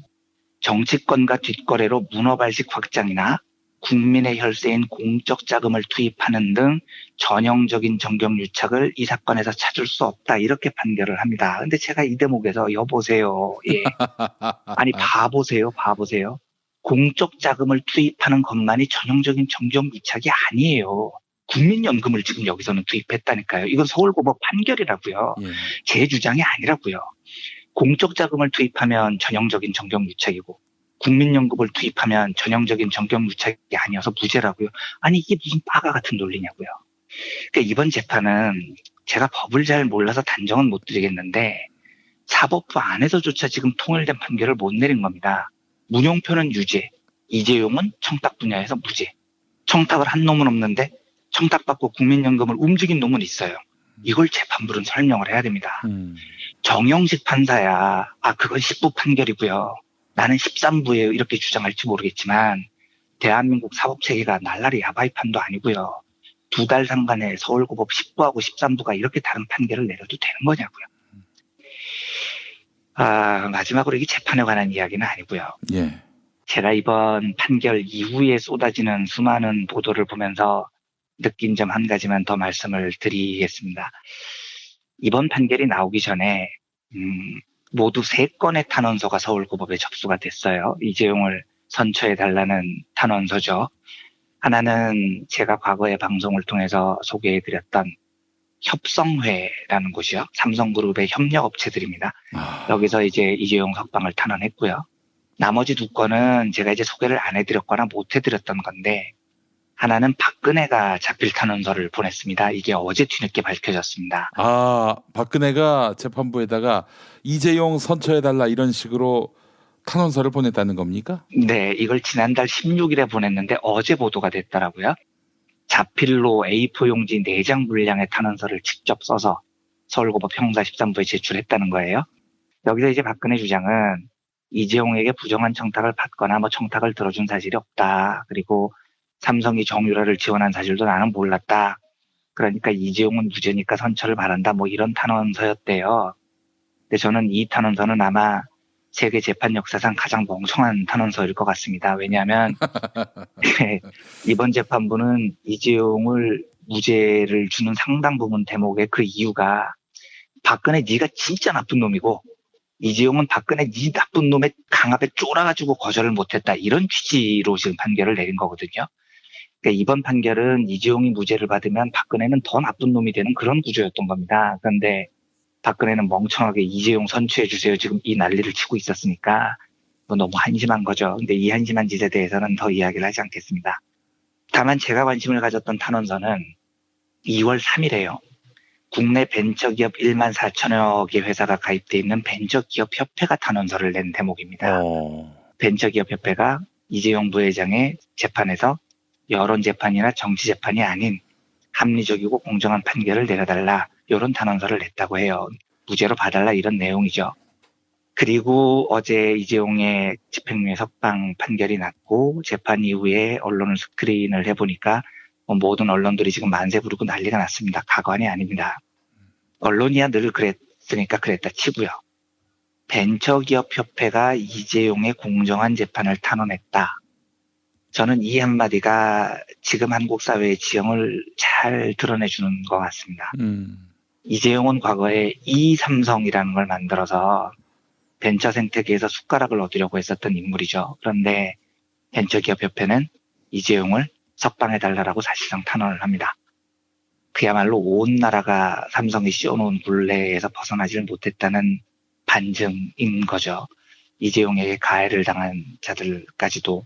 정치권과 뒷거래로 문어발식 확장이나 국민의 혈세인 공적 자금을 투입하는 등 전형적인 정경유착을 이 사건에서 찾을 수 없다 이렇게 판결을 합니다. 근데 제가 이 대목에서 여보세요. 예. 아니 봐보세요. 공적 자금을 투입하는 것만이 전형적인 정경유착이 아니에요. 국민연금을 지금 여기서는 투입했다니까요. 이건 서울고법 판결이라고요. 예. 제 주장이 아니라고요. 공적 자금을 투입하면 전형적인 정경유착이고 국민연금을 투입하면 전형적인 정경유착이 아니어서 무죄라고요. 아니 이게 무슨 빠가 같은 논리냐고요. 그러니까 이번 재판은 제가 법을 잘 몰라서 단정은 못 드리겠는데 사법부 안에서조차 지금 통일된 판결을 못 내린 겁니다. 문용표는 유죄, 이재용은 청탁 분야에서 무죄. 청탁을 한 놈은 없는데 청탁받고 국민연금을 움직인 놈은 있어요. 이걸 재판부는 설명을 해야 됩니다. 정영식 판사야. 그건 10부 판결이고요. 나는 13부에 이렇게 주장할지 모르겠지만 대한민국 사법체계가 날라리 야바이판도 아니고요. 2달 상간에 서울고법 10부하고 13부가 이렇게 다른 판결을 내려도 되는 거냐고요. 마지막으로 이게 재판에 관한 이야기는 아니고요. 예. 제가 이번 판결 이후에 쏟아지는 수많은 보도를 보면서 느낀 점 한 가지만 더 말씀을 드리겠습니다. 이번 판결이 나오기 전에 모두 3건의 탄원서가 서울고법에 접수가 됐어요. 이재용을 선처해달라는 탄원서죠. 하나는 제가 과거에 방송을 통해서 소개해드렸던 협성회라는 곳이요. 삼성그룹의 협력업체들입니다. 여기서 이제 이재용 석방을 탄원했고요. 나머지 2건은 제가 이제 소개를 안 해드렸거나 못 해드렸던 건데 하나는 박근혜가 자필 탄원서를 보냈습니다. 이게 어제 뒤늦게 밝혀졌습니다. 박근혜가 재판부에다가 이재용 선처해달라 이런 식으로 탄원서를 보냈다는 겁니까? 네, 이걸 지난달 16일에 보냈는데 어제 보도가 됐더라고요. 자필로 A4 용지 4장 분량의 탄원서를 직접 써서 서울고법 형사 13부에 제출했다는 거예요. 여기서 이제 박근혜 주장은 이재용에게 부정한 청탁을 받거나 청탁을 들어준 사실이 없다. 그리고 삼성이 정유라를 지원한 사실도 나는 몰랐다. 그러니까 이재용은 무죄니까 선처를 바란다. 이런 탄원서였대요. 근데 저는 이 탄원서는 아마 세계 재판 역사상 가장 멍청한 탄원서일 것 같습니다. 왜냐하면 이번 재판부는 이재용을 무죄를 주는 상당 부분 대목의 그 이유가 박근혜 네가 진짜 나쁜 놈이고 이재용은 박근혜 이 나쁜 놈의 강압에 쫄아가지고 거절을 못했다. 이런 취지로 지금 판결을 내린 거거든요. 그러니까 이번 판결은 이재용이 무죄를 받으면 박근혜는 더 나쁜 놈이 되는 그런 구조였던 겁니다. 그런데 박근혜는 멍청하게 이재용 선처해주세요. 지금 이 난리를 치고 있었으니까 뭐 너무 한심한 거죠. 근데 이 한심한 짓에 대해서는 더 이야기를 하지 않겠습니다. 다만 제가 관심을 가졌던 탄원서는 2월 3일에요. 국내 벤처기업 1만 4천여 개 회사가 가입돼 있는 벤처기업협회가 탄원서를 낸 대목입니다. 벤처기업협회가 이재용 부회장의 재판에서 여론재판이나 정치재판이 아닌 합리적이고 공정한 판결을 내려달라 이런 탄원서를 냈다고 해요. 무죄로 봐달라 이런 내용이죠. 그리고 어제 이재용의 집행유예 석방 판결이 났고 재판 이후에 언론을 스크린을 해보니까 모든 언론들이 지금 만세 부르고 난리가 났습니다. 가관이 아닙니다. 언론이야 늘 그랬으니까 그랬다 치고요. 벤처기업협회가 이재용의 공정한 재판을 탄원했다. 저는 이 한마디가 지금 한국 사회의 지형을 잘 드러내주는 것 같습니다. 이재용은 과거에 이삼성이라는 걸 만들어서 벤처 생태계에서 숟가락을 얻으려고 했었던 인물이죠. 그런데 벤처기업협회는 이재용을 석방해달라고 사실상 탄원을 합니다. 그야말로 온 나라가 삼성이 씌워놓은 굴레에서 벗어나지를 못했다는 반증인 거죠. 이재용에게 가해를 당한 자들까지도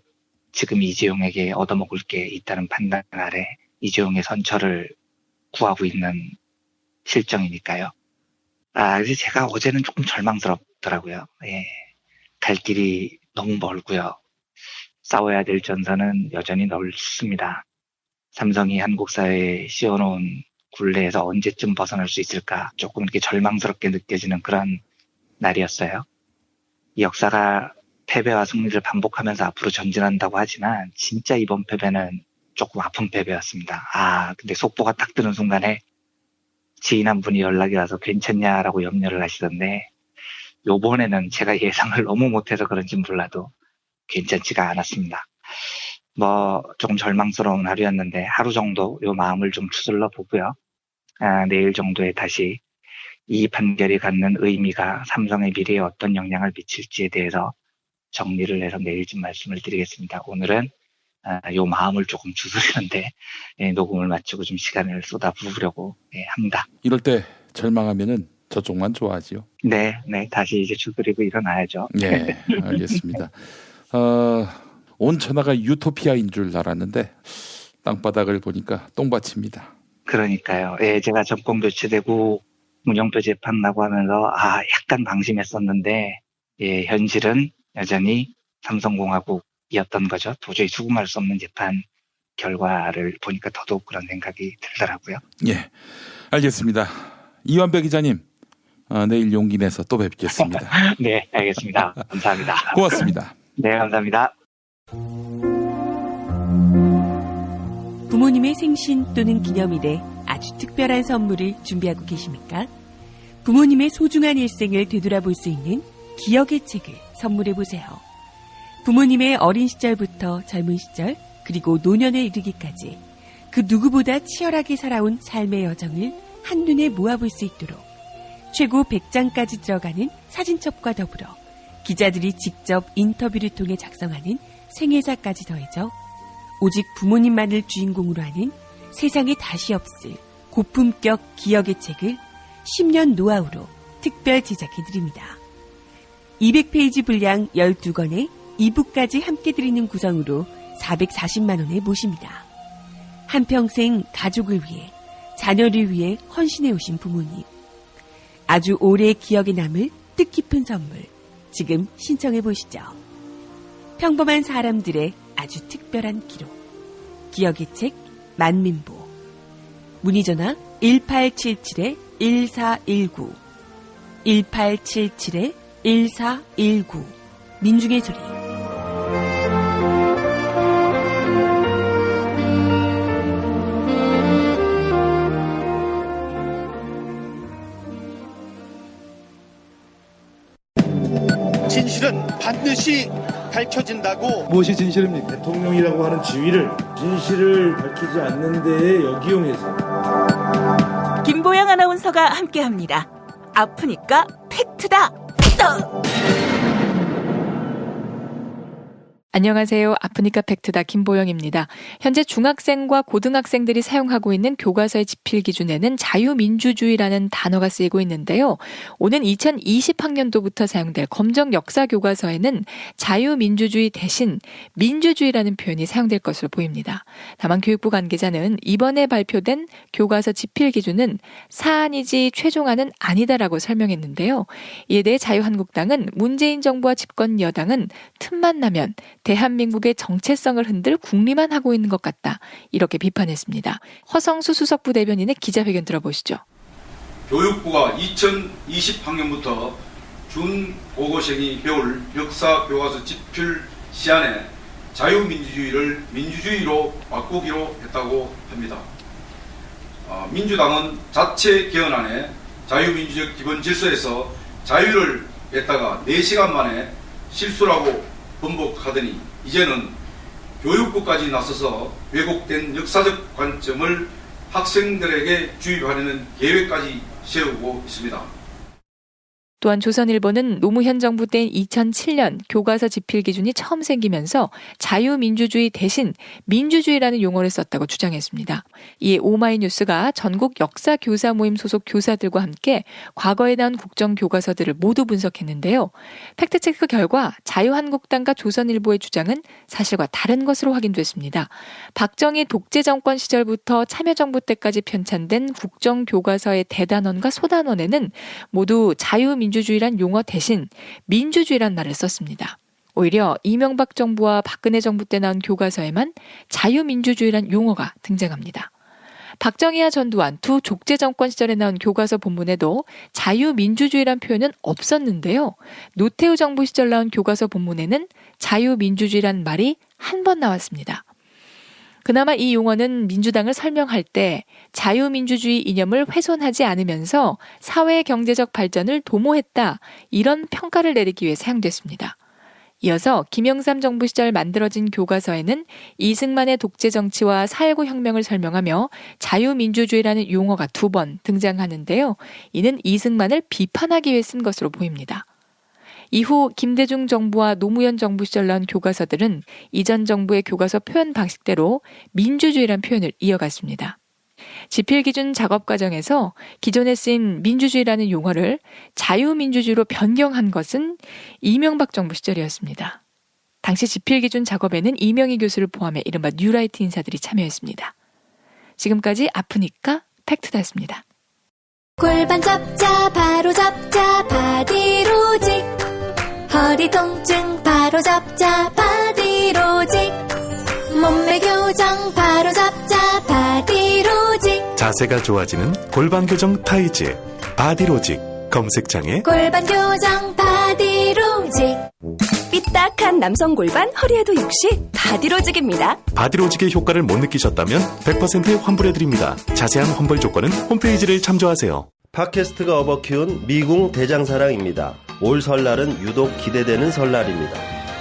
지금 이재용에게 얻어먹을 게 있다는 판단 아래 이재용의 선처를 구하고 있는 실정이니까요. 그래서 제가 어제는 조금 절망스럽더라고요. 예. 갈 길이 너무 멀고요. 싸워야 될 전선은 여전히 넓습니다. 삼성이 한국 사회에 씌워놓은 굴레에서 언제쯤 벗어날 수 있을까 조금 이렇게 절망스럽게 느껴지는 그런 날이었어요. 이 역사가 패배와 승리를 반복하면서 앞으로 전진한다고 하지만 진짜 이번 패배는 조금 아픈 패배였습니다. 근데 속보가 딱 뜨는 순간에 지인 한 분이 연락이 와서 괜찮냐라고 염려를 하시던데 요번에는 제가 예상을 너무 못해서 그런지 몰라도 괜찮지가 않았습니다. 조금 절망스러운 하루였는데 하루 정도 요 마음을 좀 추슬러 보고요. 내일 정도에 다시 이 판결이 갖는 의미가 삼성의 미래에 어떤 영향을 미칠지에 대해서 정리를 해서 내일쯤 말씀을 드리겠습니다. 오늘은 요 마음을 조금 추스리는데 녹음을 마치고 좀 시간을 쏟아부으려고 합니다. 이럴 때 절망하면은 저쪽만 좋아하지요. 네, 다시 이제 추스리고 일어나야죠. 네, 알겠습니다. 온 천하가 유토피아인 줄 알았는데 땅바닥을 보니까 똥밭입니다. 그러니까요. 제가 정권 교체되고 문영표 재판 나고 하면서 약간 방심했었는데 현실은 여전히 삼성공화국이었던 거죠. 도저히 수긍할 수 없는 재판 결과를 보니까 더더욱 그런 생각이 들더라고요. 예, 알겠습니다. 이완배 기자님, 내일 용기 내서 또 뵙겠습니다. 네, 알겠습니다. 감사합니다. 고맙습니다. 네, 감사합니다. 부모님의 생신 또는 기념일에 아주 특별한 선물을 준비하고 계십니까? 부모님의 소중한 일생을 되돌아볼 수 있는 기억의 책을 선물해보세요. 부모님의 어린 시절부터 젊은 시절 그리고 노년에 이르기까지 그 누구보다 치열하게 살아온 삶의 여정을 한눈에 모아볼 수 있도록 최고 100장까지 들어가는 사진첩과 더불어 기자들이 직접 인터뷰를 통해 작성하는 생애사까지 더해져 오직 부모님만을 주인공으로 하는 세상에 다시 없을 고품격 기억의 책을 10년 노하우로 특별 제작해드립니다. 200페이지 분량 12권에 2부까지 함께 드리는 구성으로 440만 원에 모십니다. 한평생 가족을 위해 자녀를 위해 헌신해 오신 부모님. 아주 오래 기억에 남을 뜻깊은 선물 지금 신청해 보시죠. 평범한 사람들의 아주 특별한 기록. 기억의 책 만민보. 문의전화 1877-1419 1877-1419 민중의 소리. 진실은 반드시 밝혀진다고. 무엇이 진실입니까? 대통령이라고 하는 지위를 진실을 밝히지 않는 데에 역이용해서. 김보영 아나운서가 함께합니다. 아프니까 팩트다. 팩트다. 안녕하세요. 아프니까 팩트다 김보영입니다. 현재 중학생과 고등학생들이 사용하고 있는 교과서의 집필 기준에는 자유민주주의라는 단어가 쓰이고 있는데요. 오는 2020학년도부터 사용될 검정 역사 교과서에는 자유민주주의 대신 민주주의라는 표현이 사용될 것으로 보입니다. 다만 교육부 관계자는 이번에 발표된 교과서 집필 기준은 사안이지 최종안은 아니다라고 설명했는데요. 이에 대해 자유한국당은 문재인 정부와 집권 여당은 틈만 나면 대한민국의 정체성을 흔들 궁리만 하고 있는 것 같다. 이렇게 비판했습니다. 허성수 수석부 대변인의 기자회견 들어보시죠. 교육부가 2020학년부터 중고고생이 배울 역사 교과서 집필 시안에 자유민주주의를 민주주의로 바꾸기로 했다고 합니다. 민주당은 자체 개헌안에 자유민주적 기본 질서에서 자유를 뺐다가 4시간 만에 실수라고 번복하더니 이제는 교육부까지 나서서 왜곡된 역사적 관점을 학생들에게 주입하려는 계획까지 세우고 있습니다. 또한 조선일보는 노무현 정부 때인 2007년 교과서 집필 기준이 처음 생기면서 자유민주주의 대신 민주주의라는 용어를 썼다고 주장했습니다. 이에 오마이뉴스가 전국 역사교사 모임 소속 교사들과 함께 과거에 나온 국정교과서들을 모두 분석했는데요. 팩트체크 결과 자유한국당과 조선일보의 주장은 사실과 다른 것으로 확인됐습니다. 박정희 독재정권 시절부터 참여정부 때까지 편찬된 국정교과서의 대단원과 소단원에는 모두 자유민주주의란 용어 대신 민주주의란 말을 썼습니다. 오히려 이명박 정부와 박근혜 정부 때 나온 교과서에만 자유민주주의란 용어가 등장합니다. 박정희와 전두환 두 족제정권 시절에 나온 교과서 본문에도 자유민주주의란 표현은 없었는데요. 노태우 정부 시절 나온 교과서 본문에는 자유민주주의란 말이 한 번 나왔습니다. 그나마 이 용어는 민주당을 설명할 때 자유민주주의 이념을 훼손하지 않으면서 사회 경제적 발전을 도모했다, 이런 평가를 내리기 위해 사용됐습니다. 이어서 김영삼 정부 시절 만들어진 교과서에는 이승만의 독재 정치와 4.19 혁명을 설명하며 자유민주주의라는 용어가 2번 등장하는데요. 이는 이승만을 비판하기 위해 쓴 것으로 보입니다. 이후 김대중 정부와 노무현 정부 시절 나온 교과서들은 이전 정부의 교과서 표현 방식대로 민주주의란 표현을 이어갔습니다. 집필기준 작업 과정에서 기존에 쓰인 민주주의라는 용어를 자유민주주의로 변경한 것은 이명박 정부 시절이었습니다. 당시 집필기준 작업에는 이명희 교수를 포함해 이른바 뉴라이트 인사들이 참여했습니다. 지금까지 아프니까 팩트다였습니다. 골반 잡자 바로 잡자 바디로직, 허리 통증 바로 잡자 바디로직, 몸매 교정 바로 잡자 바디로직, 자세가 좋아지는 골반 교정 타이즈 바디로직, 검색창에 골반 교정 바디로직. 삐딱한 남성 골반 허리에도 역시 바디로직입니다. 바디로직의 효과를 못 느끼셨다면 100% 환불해드립니다. 자세한 환불 조건은 홈페이지를 참조하세요. 팟캐스트가 업어키운 미궁 대장사랑입니다. 올 설날은 유독 기대되는 설날입니다.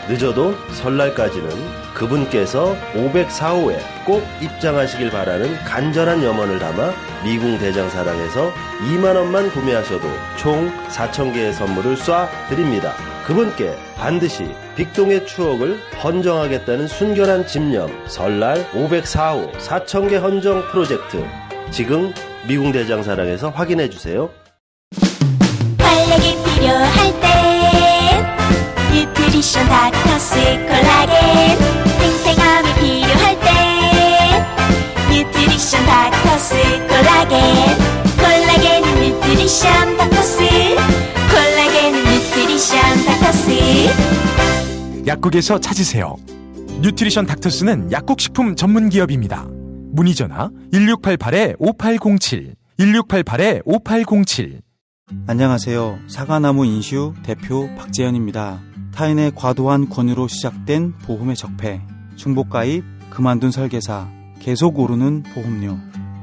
늦어도 설날까지는 그분께서 504호에 꼭 입장하시길 바라는 간절한 염원을 담아 미궁 대장사랑에서 2만원만 구매하셔도 총 4,000개의 선물을 쏴드립니다. 그분께 반드시 빅동의 추억을 헌정하겠다는 순결한 집념, 설날 504호 4,000개 헌정 프로젝트, 지금 미궁 대장사랑에서 확인해주세요. 활력이 필요할 땐 뉴트리션 닥터스 콜라겐, 탱탱함이 필요할 땐 뉴트리션 닥터스 콜라겐, 콜라겐은 뉴트리션 닥터스, 콜라겐은 뉴트리션 닥터스. 약국에서 찾으세요. 뉴트리션 닥터스는 약국식품 전문기업입니다. 문의전화 1688-5807, 1688-5807. 안녕하세요. 사과나무 인슈 대표 박재현입니다. 타인의 과도한 권유로 시작된 보험의 적폐, 중복가입, 그만둔 설계사, 계속 오르는 보험료.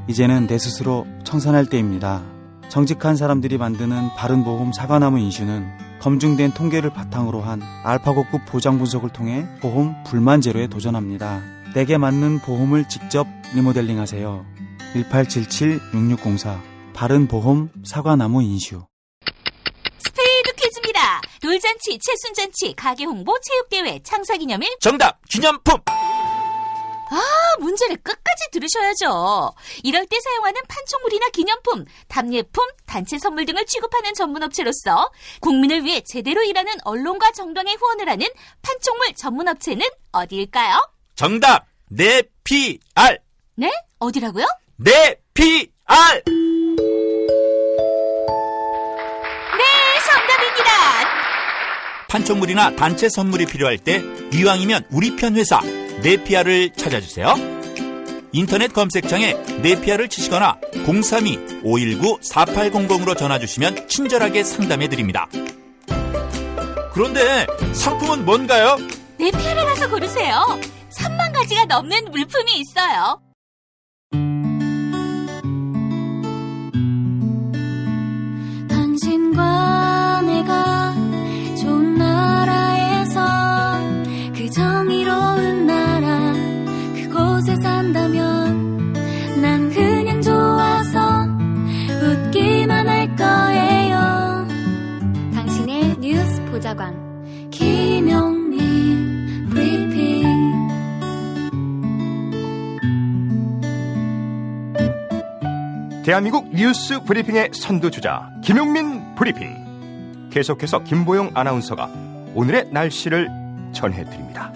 이제는 내 스스로 청산할 때입니다. 정직한 사람들이 만드는 바른보험 사과나무 인슈는 검증된 통계를 바탕으로 한 알파고급 보장 분석을 통해 보험 불만 제로에 도전합니다. 내게 맞는 보험을 직접 리모델링하세요. 1877-6604 바른보험 사과나무 인슈. 스페이드 퀴즈입니다. 돌잔치, 칠순잔치, 가게 홍보, 체육대회, 창사기념일. 정답! 기념품! 문제를 끝까지 들으셔야죠. 이럴 때 사용하는 판촉물이나 기념품, 답례품, 단체 선물 등을 취급하는 전문업체로서 국민을 위해 제대로 일하는 언론과 정당에 후원을 하는 판촉물 전문업체는 어디일까요? 정답! 네피알! 네? 어디라고요? 네피알! 네, 정답입니다. 판촉물이나 단체 선물이 필요할 때 이왕이면 우리 편 회사 네피알을 찾아주세요. 인터넷 검색창에 네피알을 치시거나 032-519-4800으로 전화주시면 친절하게 상담해드립니다. 그런데 상품은 뭔가요? 네피알에 가서 고르세요. 3만 가지가 넘는 물품이 있어요. 당신과 내가 좋은 나라에서 그 정의로운 나라 그곳에 산다면 난 그냥 좋아서 웃기만 할 거예요. 당신의 뉴스 보좌관 김용민 브리핑. 대한민국 뉴스 브리핑의 선두주자 김용민 브리핑. 계속해서 김보영 아나운서가 오늘의 날씨를 전해드립니다.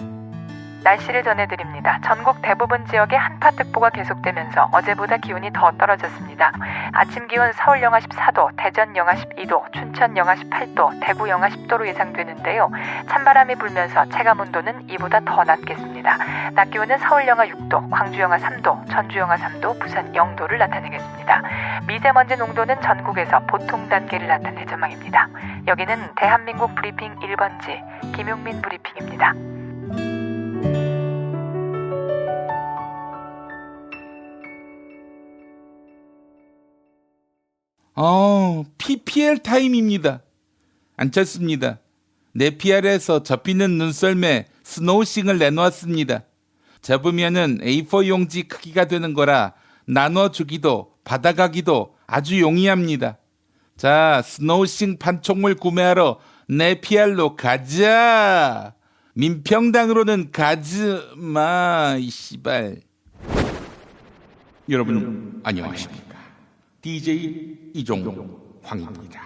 날씨를 전해드립니다. 전국 대부분 지역에 한파특보가 계속되면서 어제보다 기온이 더 떨어졌습니다. 아침 기온 서울 영하 14도, 대전 영하 12도, 춘천 영하 18도, 대구 영하 10도로 예상되는데요. 찬바람이 불면서 체감온도는 이보다 더 낮겠습니다. 낮 기온은 서울 영하 6도, 광주 영하 3도, 전주 영하 3도, 부산 0도를 나타내겠습니다. 미세먼지 농도는 전국에서 보통 단계를 나타낼 전망입니다. 여기는 대한민국 브리핑 1번지 김용민 브리핑입니다. PPL 타임입니다. 앉혔습니다. 네피알에서 접히는 눈썰매 스노우싱을 내놓았습니다. 접으면은 A4 용지 크기가 되는 거라 나눠주기도 받아가기도 아주 용이합니다. 자, 스노우싱 판촉물 구매하러 네피알로 가자. 민평당으로는 가지마, 이 씨발. 여러분 안녕하십니까? DJ 이종황입니다.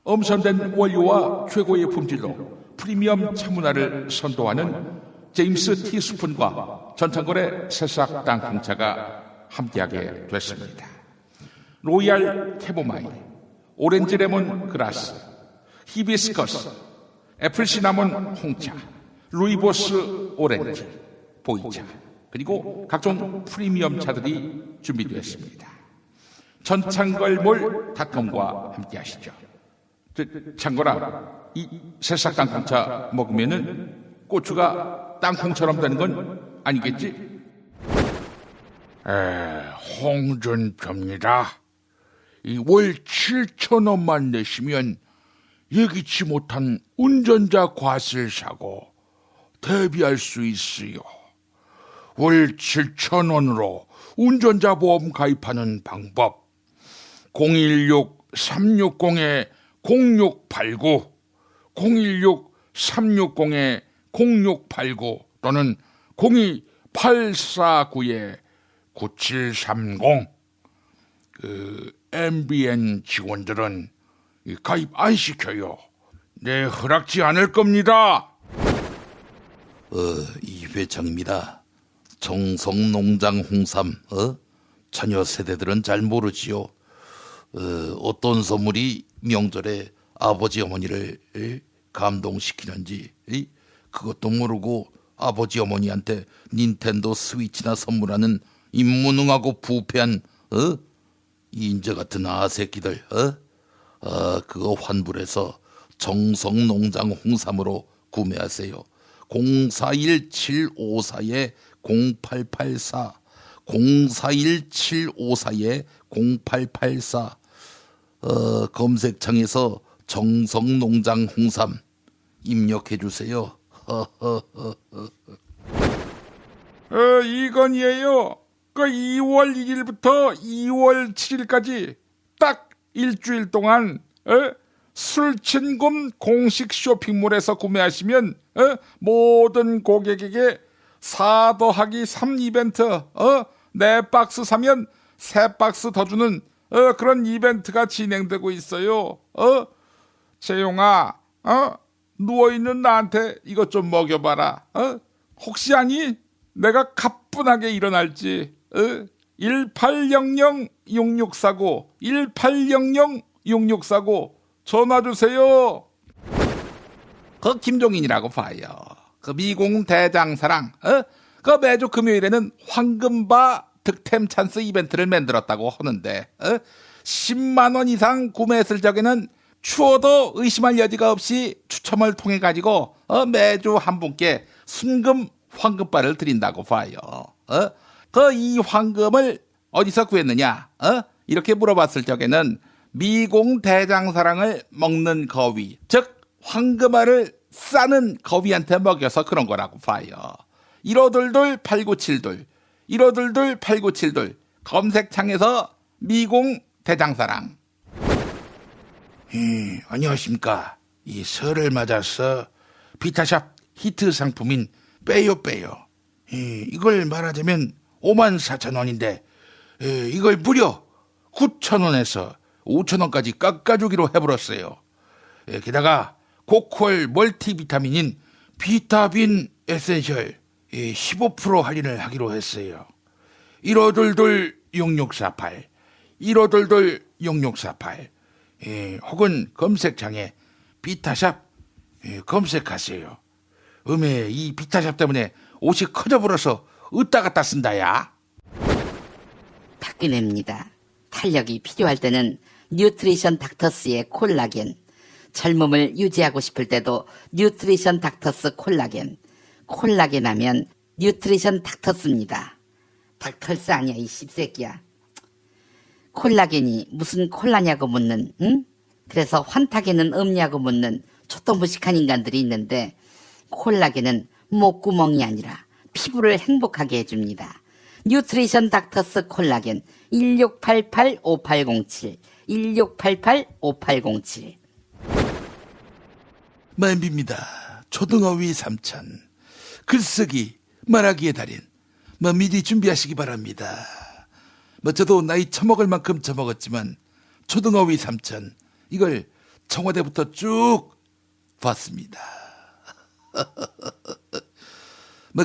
엄선된 원료와 최고의 품질로 프리미엄 차문화를 선도하는 제임스 티스푼과 전창걸의 새싹 땅콩차가 함께하게 됐습니다. 로얄 캐모마일, 오렌지 레몬 그라스, 히비스커스, 애플 시나몬 홍차, 루이보스 오렌지, 보이차, 그리고 각종 프리미엄 차들이 준비되었습니다. 전창걸몰닷컴과 함께 하시죠. 창걸아, 이 새싹 땅콩차 먹으면은 고추가 땅콩처럼 되는 건 아니겠지? 홍준표입니다. 월 7,000원만 내시면 예기치 못한 운전자 과실사고 대비할 수 있어요. 월 7,000원으로 운전자 보험 가입하는 방법 016-360-0689 016-360-0689 또는 02-849-9730 MBN 직원들은 가입 안 시켜요. 네, 허락지 않을 겁니다. 이 회장입니다. 정성농장 홍삼, 처녀 세대들은 잘 모르지요. 어떤 선물이 명절에 아버지 어머니를 감동시키는지 그것도 모르고 아버지 어머니한테 닌텐도 스위치나 선물하는 이 무능하고 부패한 이 인재 같은 아새끼들 그거 환불해서 정성농장 홍삼으로 구매하세요. 041754-0884 041754-0884 검색창에서 정성농장 홍삼 입력해주세요. 이건이에요. 그 2월 1일부터 2월 7일까지 딱 일주일 동안 술친금 공식 쇼핑몰에서 구매하시면 모든 고객에게 4더하기3 이벤트 4박스 사면 3박스 더 주는 그런 이벤트가 진행되고 있어요. 재용아 누워있는 나한테 이것 좀 먹여봐라. 혹시 아니 내가 가뿐하게 일어날지. 1800-6649 1800-6649 전화주세요. 그 김종인이라고 봐요. 그 미궁 대장사랑 그 매주 금요일에는 황금바 득템 찬스 이벤트를 만들었다고 하는데 10만 원 이상 구매했을 적에는 추워도 의심할 여지가 없이 추첨을 통해 가지고 매주 한 분께 순금 황금바를 드린다고 봐요. 그 이 황금을 어디서 구했느냐? 이렇게 물어봤을 적에는 미궁 대장사랑을 먹는 거위, 즉 황금알을 싸는 거위한테 먹여서 그런 거라고 봐요. 1522-8972 1522-8972 검색창에서 미궁 대장사랑. 안녕하십니까. 이 설을 맞아서 비타샵 히트 상품인 빼요. 이걸 말하자면 54,000원인데 이걸 무려 9,000원에서 5,000원까지 깎아주기로 해버렸어요. 게다가 고퀄 멀티비타민인 비타빈 에센셜 15% 할인을 하기로 했어요. 1522-6648 1522-6648 혹은 검색창에 비타샵 검색하세요. 이 비타샵 때문에 옷이 커져버려서 으따 갖다 쓴다야. 박근혜입니다. 탄력이 필요할 때는 뉴트리션 닥터스의 콜라겐, 젊음을 유지하고 싶을 때도 뉴트리션 닥터스 콜라겐, 콜라겐 하면 뉴트리션 닥터스입니다. 닥터스 아니야 이 씹새끼야. 콜라겐이 무슨 콜라냐고 묻는, 응? 그래서 환타겐은 없냐고 묻는 초토무식한 인간들이 있는데 콜라겐은 목구멍이 아니라 피부를 행복하게 해줍니다. 뉴트리션 닥터스 콜라겐 1688-5807 1688-5807 만비입니다. 초등어휘 3000 글쓰기 말하기의 달인 미리 준비하시기 바랍니다. 저도 나이 처먹을 만큼 처먹었지만 초등어휘 3000 이걸 청와대부터 쭉 봤습니다.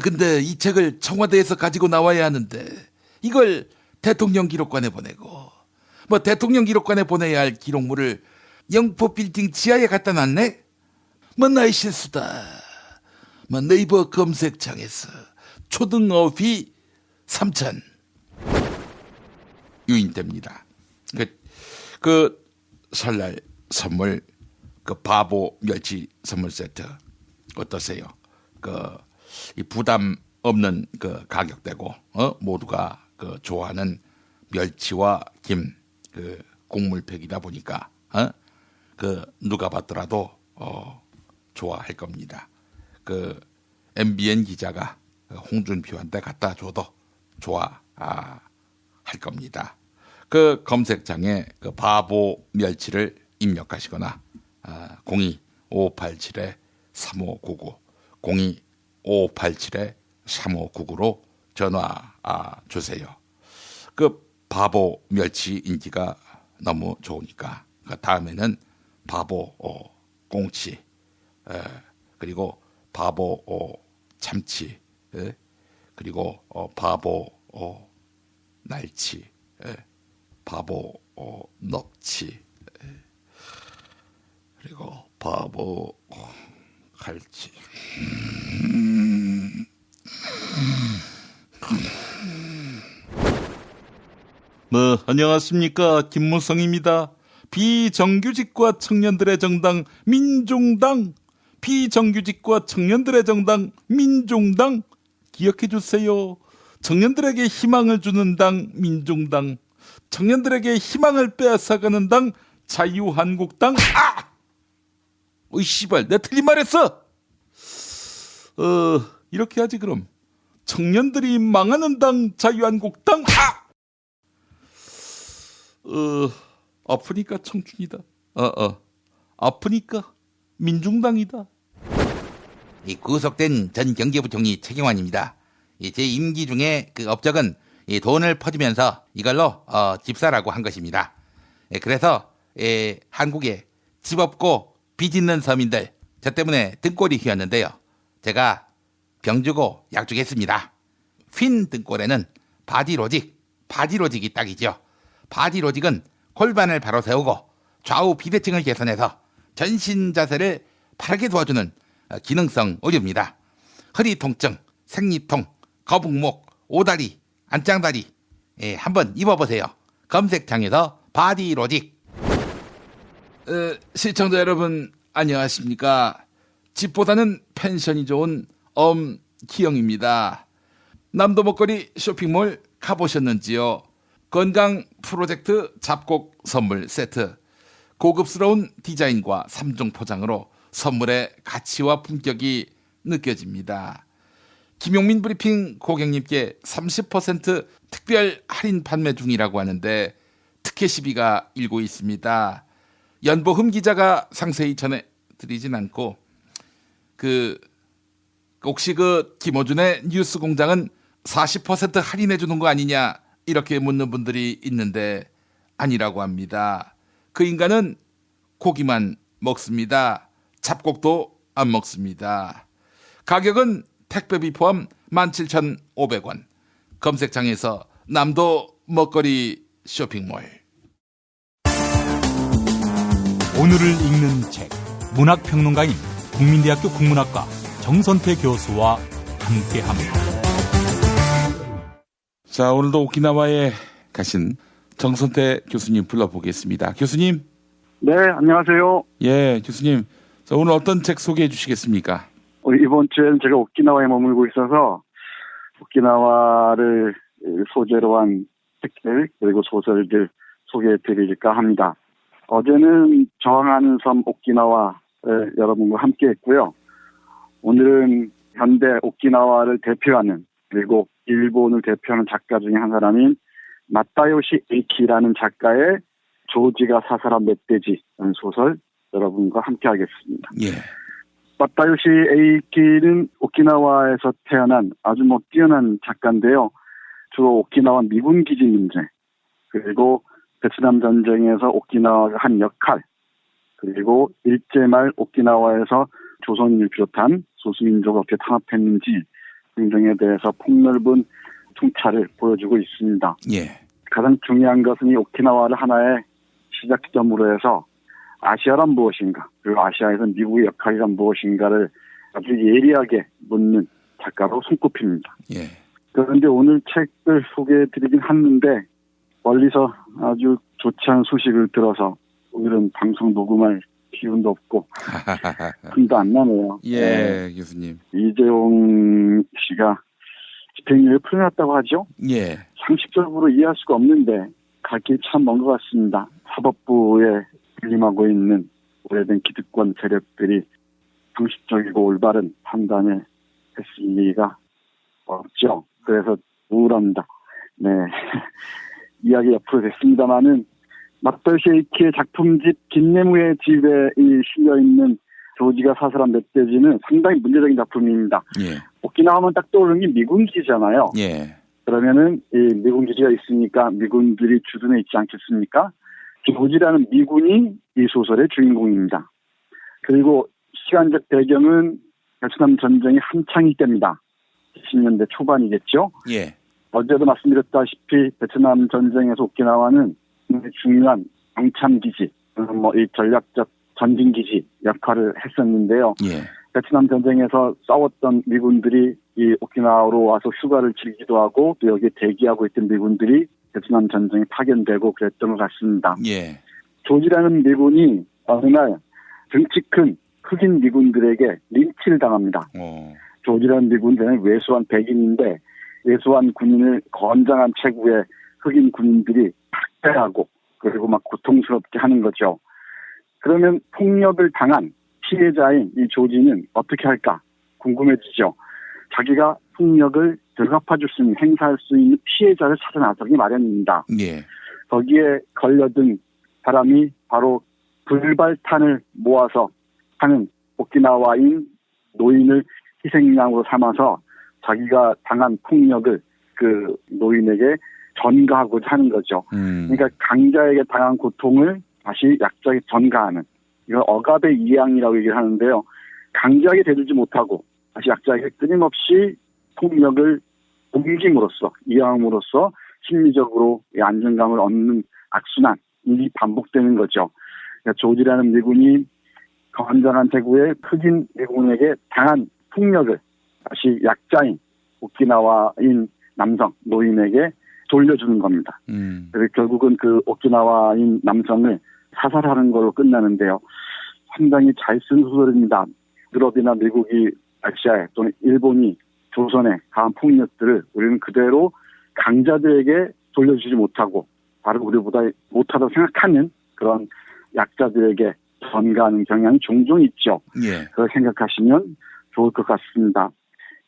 근데 이 책을 청와대에서 가지고 나와야 하는데 이걸 대통령 기록관에 보내고 대통령 기록관에 보내야 할 기록물을 영포 빌딩 지하에 갖다 놨네? 나의 실수다. 네이버 검색창에서 초등어휘 3000 유인됩니다. 그 설날 선물 그 바보 멸치 선물 세트 어떠세요? 이 부담 없는 그 가격대고 모두가 그 좋아하는 멸치와 김 그 국물팩이다 보니까 누가 봤더라도 좋아할 겁니다. 그 MBN 기자가 홍준표한테 갖다 줘도 좋아할 겁니다. 그 검색창에 그 바보 멸치를 입력하시거나 02-587-3599 02-587-3599로 전화 주세요. 그 바보 멸치 인기가 너무 좋으니까 다음에는 바보 꽁치 그리고 바보 참치 그리고 바보 날치 바보 넙치 그리고 바보 갈치 안녕하십니까. 김무성입니다. 비정규직과 청년들의 정당 민중당 비정규직과 청년들의 정당 민중당 기억해 주세요. 청년들에게 희망을 주는 당 민중당 청년들에게 희망을 빼앗아가는 당 자유한국당 씨발 내 틀린 말했어. 이렇게 하지 그럼. 청년들이 망하는 당 자유한국당 아프니까 청춘이다. 아프니까 민중당이다. 이 구속된 전 경제부총리 최경환입니다. 제 임기 중에 그 업적은 이 돈을 퍼주면서 이걸로 집사라고 한 것입니다. 그래서 한국에 집 없고 빚 있는 서민들 저 때문에 등골이 휘었는데요. 제가 병 주고 약 주겠습니다. 휜 등골에는 바디로직이 딱이죠. 바디로직은 골반을 바로 세우고 좌우 비대칭을 개선해서 전신 자세를 바르게 도와주는 기능성 의료입니다. 허리 통증, 생리통, 거북목, 오다리, 안짱다리 한번 입어보세요. 검색창에서 바디로직. 시청자 여러분 안녕하십니까. 집보다는 펜션이 좋은 엄기영입니다. 남도 먹거리 쇼핑몰 가보셨는지요? 건강 프로젝트 잡곡 선물 세트, 고급스러운 디자인과 3종 포장으로 선물의 가치와 품격이 느껴집니다. 김용민 브리핑 고객님께 30% 특별 할인 판매 중이라고 하는데 특혜 시비가 일고 있습니다. 연보흠 기자가 상세히 전해드리진 않고 혹시 김어준의 뉴스 공장은 40% 할인해 주는 거 아니냐 이렇게 묻는 분들이 있는데 아니라고 합니다. 그 인간은 고기만 먹습니다. 잡곡도 안 먹습니다. 가격은 택배비 포함 17,500원. 검색창에서 남도 먹거리 쇼핑몰. 오늘을 읽는 책, 문학평론가인 국민대학교 국문학과 정선태 교수와 함께합니다. 자, 오늘도 오키나와에 가신 정선태 교수님 불러보겠습니다. 교수님. 네, 안녕하세요. 예, 교수님. 자, 오늘 어떤 책 소개해 주시겠습니까? 이번 주에는 제가 오키나와에 머물고 있어서 오키나와를 소재로 한 책들 그리고 소설들 소개해 드릴까 합니다. 어제는 저항하는 섬 오키나와를 여러분과 함께 했고요. 오늘은 현대 오키나와를 대표하는 그리고 일본을 대표하는 작가 중에 한 사람인 마타요시 에이키라는 작가의 조지가 사살한 멧돼지라는 소설 여러분과 함께 하겠습니다. 예. 마타요시 에이키는 오키나와에서 태어난 아주 뛰어난 작가인데요. 주로 오키나와 미군 기지 문제, 그리고 베트남 전쟁에서 오키나와가 한 역할, 그리고 일제말 오키나와에서 조선인을 비롯한 소수민족이 어떻게 탄압했는지 등등에 대해서 폭넓은 통찰을 보여주고 있습니다. 예. 가장 중요한 것은 이 오키나와를 하나의 시작점으로 해서 아시아란 무엇인가, 그리고 아시아에서 미국의 역할이란 무엇인가를 아주 예리하게 묻는 작가로 손꼽힙니다. 예. 그런데 오늘 책을 소개해드리긴 했는데 멀리서 아주 좋지 않은 소식을 들어서 오늘은 방송 녹음할 기운도 없고 힘도 안 나네요. 예, 교수님. 이재용 씨가 집행유예 풀려났다고 하죠? 예. 상식적으로 이해할 수가 없는데 갈 길이 참 먼 것 같습니다. 사법부에 군림하고 있는 오래된 기득권 세력들이 상식적이고 올바른 판단을 했을 리가 없죠. 그래서 우울합니다. 네. 이야기 옆으로 됐습니다만은 마타요시 에이키의 작품집 긴네무의 집에 실려있는 조지가 사살한 멧돼지는 상당히 문제적인 작품입니다. 예. 오키나와만 딱 떠오르는 게 미군 기지잖아요. 예. 그러면은 이 미군 기지가 있으니까 미군들이 주둔해 있지 않겠습니까? 조지라는 미군이 이 소설의 주인공입니다. 그리고 시간적 배경은 베트남 전쟁이 한창일 때입니다. 70년대 초반이겠죠. 예. 어제도 말씀드렸다시피 베트남 전쟁에서 오키나와는 중요한 방참기지, 이 전략적 전진기지 역할을 했었는데요. 예. 베트남 전쟁에서 싸웠던 미군들이 이 오키나와로 와서 휴가를 즐기기도 하고 또 여기에 대기하고 있던 미군들이 베트남 전쟁에 파견되고 그랬던 것 같습니다. 예. 조지라는 미군이 어느 날 등치 큰 흑인 미군들에게 린치를 당합니다. 조지라는 미군들은 왜소한 백인인데 왜소한 군인을 건장한 체구의 흑인 군인들이 학대하고 그리고 막 고통스럽게 하는 거죠. 그러면 폭력을 당한 피해자인 이 조지는 어떻게 할까 궁금해지죠. 자기가 폭력을 되갚아줄 수 있는, 행사할 수 있는 피해자를 찾아 나서기 마련입니다. 예. 거기에 걸려든 사람이 바로 불발탄을 모아서 하는 오키나와인 노인을 희생양으로 삼아서 자기가 당한 폭력을 그 노인에게 전가하고자 하는 거죠. 그러니까 강자에게 당한 고통을 다시 약자에게 전가하는, 이걸 억압의 이양이라고 얘기를 하는데요. 강자에게 대들지 못하고 다시 약자에게 끊임없이 폭력을 옮김으로써, 이양함으로써 심리적으로 안정감을 얻는 악순환이 반복되는 거죠. 그러니까 조지라는 미군이 건장한 대구의 흑인 미군에게 당한 폭력을 다시 약자인 오키나와인 남성, 노인에게 돌려주는 겁니다. 그래서 결국은 그 오키나와인 남성을 사살하는 걸로 끝나는데요. 상당히 잘 쓴 소설입니다. 유럽이나 미국이 러시아에 또는 일본이 조선에 가한 폭력들을 우리는 그대로 강자들에게 돌려주지 못하고 바로 우리보다 못하다고 생각하는 그런 약자들에게 전가하는 경향이 종종 있죠. 예. 그걸 생각하시면 좋을 것 같습니다.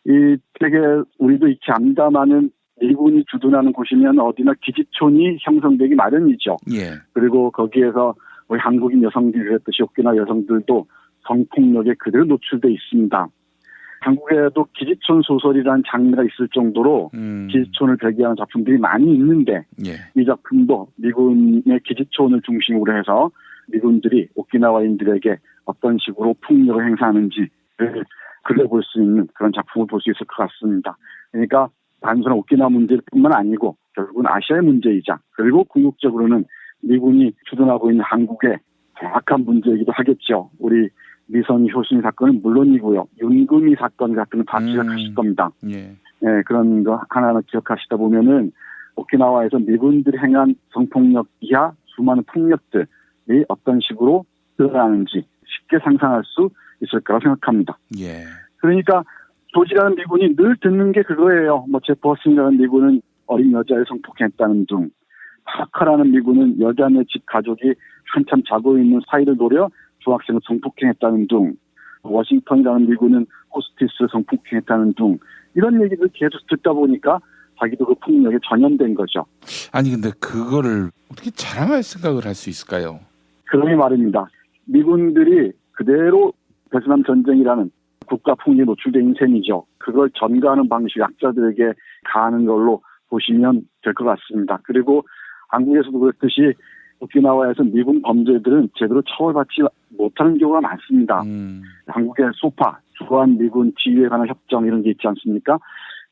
이 책에 우리도 익히 압니다마는 미군이 주둔하는 곳이면 어디나 기지촌이 형성되기 마련이죠. 예. 그리고 거기에서 우리 한국인 여성들이 그랬듯이 오키나와 여성들도 성폭력에 그대로 노출돼 있습니다. 한국에도 기지촌 소설이라는 장르가 있을 정도로 기지촌을 배경하는 작품들이 많이 있는데 예. 이 작품도 미군의 기지촌을 중심으로 해서 미군들이 오키나와인들에게 어떤 식으로 폭력을 행사하는지를 그려볼 수 있는 그런 작품을 볼 수 있을 것 같습니다. 그러니까 단순한 오키나와 문제뿐만 아니고 결국은 아시아의 문제이자 그리고 궁극적으로는 미군이 주둔하고 있는 한국의 정확한 문제이기도 하겠죠. 우리 미선이 효순이 사건은 물론이고요. 윤금이 사건 같은 건 다 기억하실 겁니다. 예. 네, 그런 거 하나하나 기억하시다 보면은 오키나와에서 미군들이 행한 성폭력 이하 수많은 폭력들이 어떤 식으로 드러나는지 쉽게 상상할 수 있을 거라고 생각합니다. 예. 그러니까 조지라는 미군이 늘 듣는 게 그거예요. 뭐 제퍼슨이라는 미군은 어린 여자를 성폭행했다는 둥, 파커라는 미군은 여자네 집 가족이 한참 자고 있는 사이를 노려 중학생을 성폭행했다는 둥, 워싱턴이라는 미군은 호스티스를 성폭행했다는 둥, 이런 얘기를 계속 듣다 보니까 자기도 그 폭력에 전염된 거죠. 아니 근데 그거를 어떻게 자랑할 생각을 할 수 있을까요? 그러니 말입니다. 미군들이 그대로 베트남 전쟁이라는 국가 폭력에 노출된 셈이죠. 그걸 전가하는 방식 약자들에게 가하는 걸로 보시면 될 것 같습니다. 그리고 한국에서도 그렇듯이 오키나와에서 미군 범죄들은 제대로 처벌받지 못하는 경우가 많습니다. 한국의 소파, 주한 미군 지휘에 관한 협정 이런 게 있지 않습니까?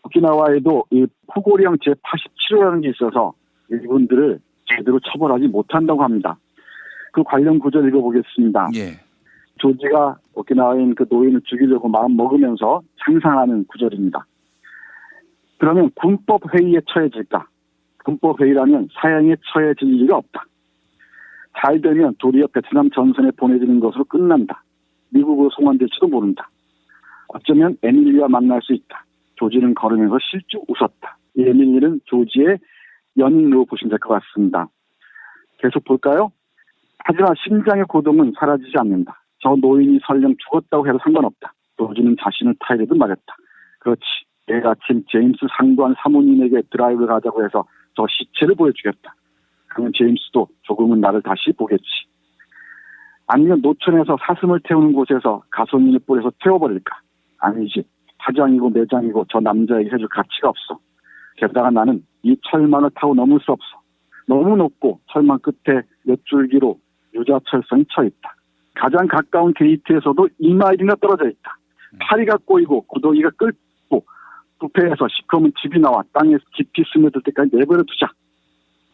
오키나와에도 이 후고령 제87호라는 게 있어서 미군들을 제대로 처벌하지 못한다고 합니다. 그 관련 구절 읽어보겠습니다. 예. 조지가 오키나와인 그 노인을 죽이려고 마음 먹으면서 상상하는 구절입니다. 그러면 군법회의에 처해질까? 군법회의라면 사형에 처해질 리가 없다. 잘 되면 도리어 베트남 전선에 보내지는 것으로 끝난다. 미국으로 송환될지도 모른다. 어쩌면 에밀리와 만날 수 있다. 조지는 걸으면서 실쭉 웃었다. 이 에밀리는 조지의 연인으로 보시면 될 것 같습니다. 계속 볼까요? 하지만 심장의 고통은 사라지지 않는다. 저 노인이 설령 죽었다고 해도 상관없다. 조지는 자신을 타이레도 말했다. 그렇지. 내일 아침 제임스 상관 사모님에게 드라이브를 가자고 해서 저 시체를 보여주겠다. 그러면 제임스도 조금은 나를 다시 보겠지. 아니면 노천에서 사슴을 태우는 곳에서 가솔린을 뿌려서 태워버릴까? 아니지. 화장이고 매장이고 저 남자에게 해줄 가치가 없어. 게다가 나는 이 철망을 타고 넘을 수 없어. 너무 높고 철망 끝에 몇 줄기로 유자철선이 쳐있다. 가장 가까운 게이트에서도 2마일이나 떨어져 있다. 파리가 꼬이고 구더기가 끓고 부패에서 시커먼 집이 나와 땅에 깊이 스며들 때까지 내버려 두자.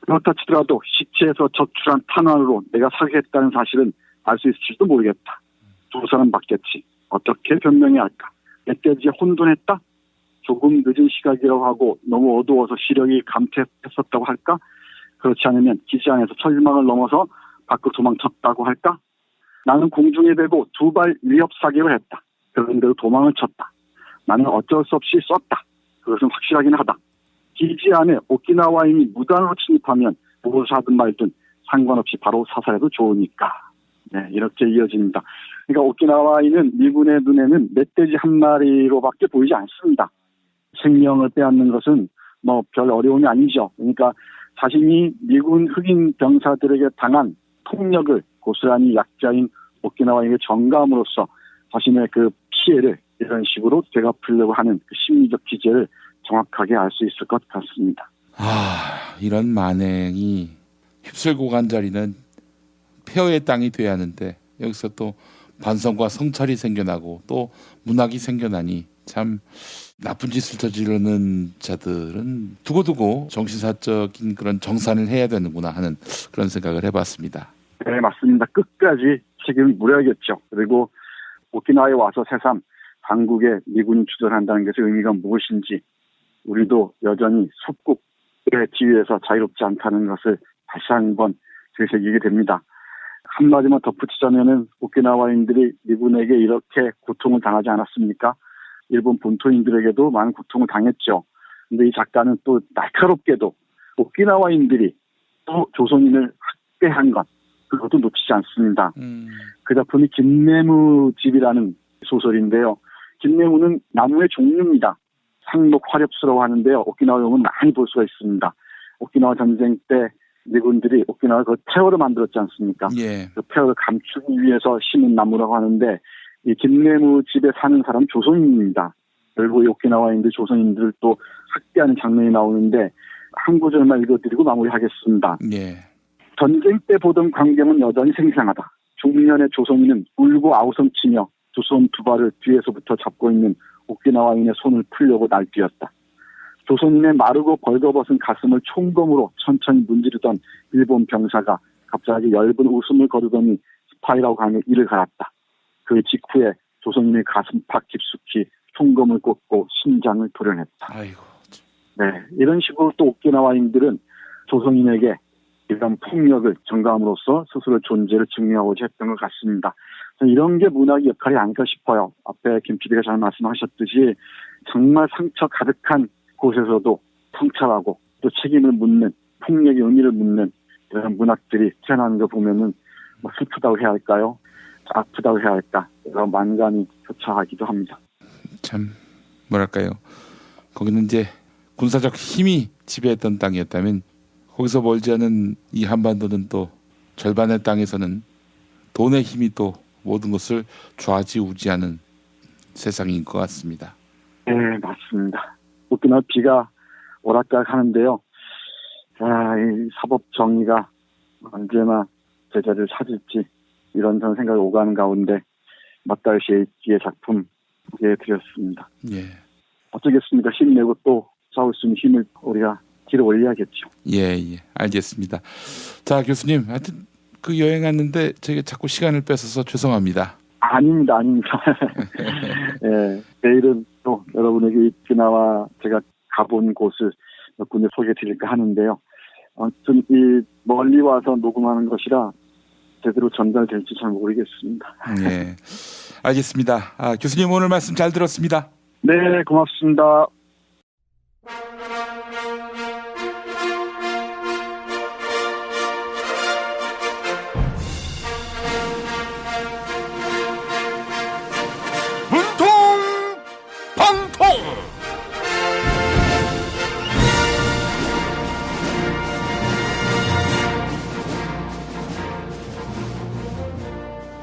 그렇다 치더라도 시체에서 저출한 탄환으로 내가 사기했다는 사실은 알 수 있을지도 모르겠다. 두 사람 받겠지. 어떻게 변명해야 할까? 멧돼지에 혼돈했다? 조금 늦은 시각이라고 하고 너무 어두워서 시력이 감퇴했었다고 할까? 그렇지 않으면 기지안에서 철망을 넘어서 밖으로 도망쳤다고 할까? 나는 공중에 대고 두 발 위협 사격을 했다. 그런데도 도망을 쳤다. 나는 어쩔 수 없이 쐈다. 그것은 확실하긴 하다. 기지 안에 오키나와인이 무단으로 침입하면 무엇을 하든 말든 상관없이 바로 사살해도 좋으니까. 네, 이렇게 이어집니다. 그러니까 오키나와인은 미군의 눈에는 멧돼지 한 마리로밖에 보이지 않습니다. 생명을 빼앗는 것은 뭐 별 어려움이 아니죠. 그러니까 자신이 미군 흑인 병사들에게 당한 폭력을 고스란히 약자인 오키나와인에게 전가함으로써 자신의 그 피해를 이런 식으로 되갚으려고 하는 그 심리적 기제를 정확하게 알 수 있을 것 같습니다. 이런 만행이 휩쓸고 간 자리는 폐허의 땅이 돼야 하는데 여기서 또 반성과 성찰이 생겨나고 또 문학이 생겨나니 참 나쁜 짓을 저지르는 자들은 두고두고 정신사적인 그런 정산을 해야 되는구나 하는 그런 생각을 해봤습니다. 네, 맞습니다. 끝까지 책임을 물어야겠죠. 그리고 오키나와에 와서 새삼 당국에 미군이 주둔한다는 것의 의미가 무엇인지, 우리도 여전히 속국의 지위에서 자유롭지 않다는 것을 다시 한번 되새기게 됩니다. 한마디만 덧붙이자면은 오키나와인들이 미군에게 이렇게 고통을 당하지 않았습니까? 일본 본토인들에게도 많은 고통을 당했죠. 근데 이 작가는 또 날카롭게도 오키나와인들이 또 조선인을 학대한 것, 그것도 놓치지 않습니다. 그 작품이 김내무 집이라는 소설인데요. 김내무는 나무의 종류입니다. 상록 화렵스러워 하는데요. 오키나와 용은 많이 볼 수가 있습니다. 오키나와 전쟁 때 미군들이 오키나와 그 폐허를 만들었지 않습니까? 예. 그 폐허를 감추기 위해서 심은 나무라고 하는데, 이 김내무 집에 사는 사람은 조선인입니다. 결국 오키나와인들, 조선인들을 또 학대하는 장면이 나오는데, 한 구절만 읽어드리고 마무리하겠습니다. 예. 전쟁 때 보던 광경은 여전히 생생하다. 중년의 조선인은 울고 아우성치며 두 손 두 발을 뒤에서부터 잡고 있는 오키나와인의 손을 풀려고 날뛰었다. 조선인의 마르고 벌거벗은 가슴을 총검으로 천천히 문지르던 일본 병사가 갑자기 엷은 웃음을 거두더니 스파이라고 하며 이를 갈았다. 그 직후에 조선인의 가슴팍 깊숙이 총검을 꽂고 심장을 도려냈다. 아이고. 네, 이런 식으로 또 오키나와인들은 조선인에게 이런 폭력을 전가함으로써 스스로의 존재를 증명하고자 했던 것 같습니다. 이런 게 문학의 역할이 아닐까 싶어요. 앞에 김 PD가 잘 말씀하셨듯이 정말 상처 가득한 곳에서도 성찰하고 또 책임을 묻는, 폭력의 의미를 묻는 이런 문학들이 태어나는 거 보면은 뭐 슬프다고 해야 할까요? 아프다고 해야 할까? 이런 만감이 교차하기도 합니다. 참 뭐랄까요? 거기는 이제 군사적 힘이 지배했던 땅이었다면 거기서 멀지 않은 이 한반도는 또 절반의 땅에서는 돈의 힘이 또 모든 것을 좌지우지하는 세상인 것 같습니다. 네, 맞습니다. 오키나와 비가 오락가락 하는데요. 이 사법 정의가 언제나 제자리를 찾을지 이런 생각이 오가는 가운데 마다요시 에이치의 작품 소개해드렸습니다. 예. 어쩌겠습니까? 힘내고 또 싸울 수 있는 힘을 우리가 길어 올려야겠죠. 예, 알겠습니다. 자, 교수님, 하여튼 그 여행 왔는데 제가 자꾸 시간을 뺏어서 죄송합니다. 아닙니다. 예, 내일은 또 여러분에게 오키나와 제가 가본 곳을 몇 군데 소개해 드릴까 하는데요. 아무튼 이 멀리 와서 녹음하는 것이라 제대로 전달될지 잘 모르겠습니다. 예, 알겠습니다. 교수님 오늘 말씀 잘 들었습니다. 네, 고맙습니다.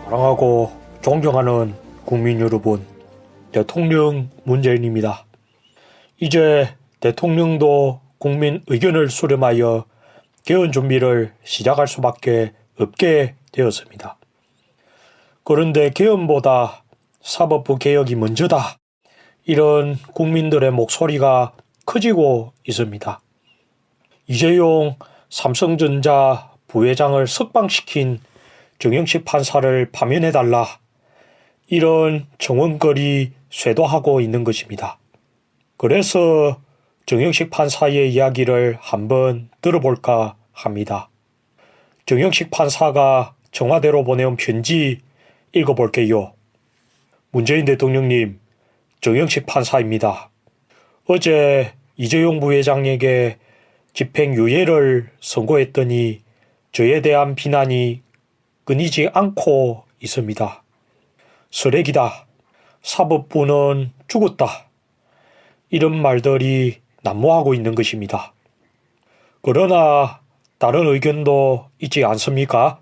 사랑하고 존경하는 국민 여러분, 대통령 문재인입니다. 이제 대통령도 국민 의견을 수렴하여 개헌 준비를 시작할 수밖에 없게 되었습니다. 그런데 개헌보다 사법부 개혁이 먼저다. 이런 국민들의 목소리가 커지고 있습니다. 이재용 삼성전자 부회장을 석방시킨 정영식 판사를 파면해달라. 이런 정원거리 쇄도하고 있는 것입니다. 그래서 정영식 판사의 이야기를 한번 들어볼까 합니다. 정영식 판사가 청와대로 보내온 편지 읽어볼게요. 문재인 대통령님, 정영식 판사입니다. 어제 이재용 부회장에게 집행유예를 선고했더니 저에 대한 비난이 끊이지 않고 있습니다. 쓰레기다. 사법부는 죽었다. 이런 말들이 난무하고 있는 것입니다. 그러나 다른 의견도 있지 않습니까?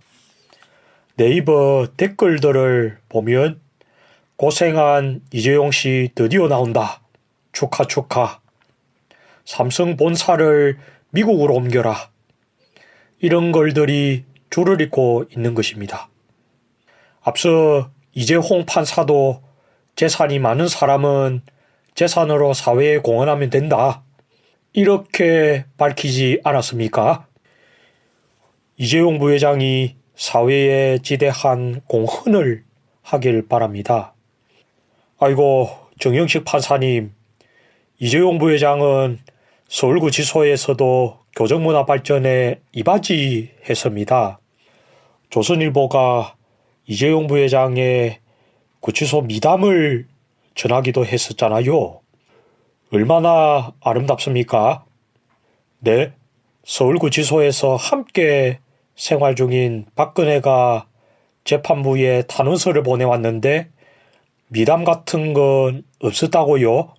네이버 댓글들을 보면 고생한 이재용 씨 드디어 나온다. 축하 축하. 삼성 본사를 미국으로 옮겨라. 이런 글들이 줄을 잇고 있는 것입니다. 앞서 이재홍 판사도 재산이 많은 사람은 재산으로 사회에 공헌하면 된다. 이렇게 밝히지 않았습니까? 이재용 부회장이 사회에 지대한 공헌을 하길 바랍니다. 아이고, 정영식 판사님, 이재용 부회장은 서울구치소에서도 교정문화 발전에 이바지했습니다. 조선일보가 이재용 부회장의 구치소 미담을 전하기도 했었잖아요. 얼마나 아름답습니까? 네, 서울구치소에서 함께 생활 중인 박근혜가 재판부에 탄원서를 보내왔는데 미담 같은 건 없었다고요?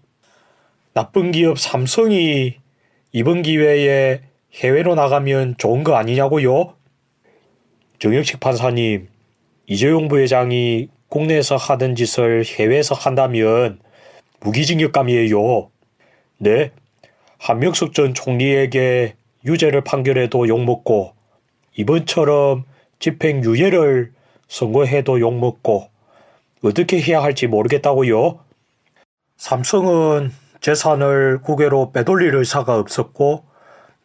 나쁜 기업 삼성이 이번 기회에 해외로 나가면 좋은 거 아니냐고요? 정영식 판사님, 이재용 부회장이 국내에서 하던 짓을 해외에서 한다면 무기징역감이에요. 네, 한명숙 전 총리에게 유죄를 판결해도 욕먹고 이번처럼 집행유예를 선고해도 욕먹고 어떻게 해야 할지 모르겠다고요? 삼성은 재산을 국외로 빼돌릴 의사가 없었고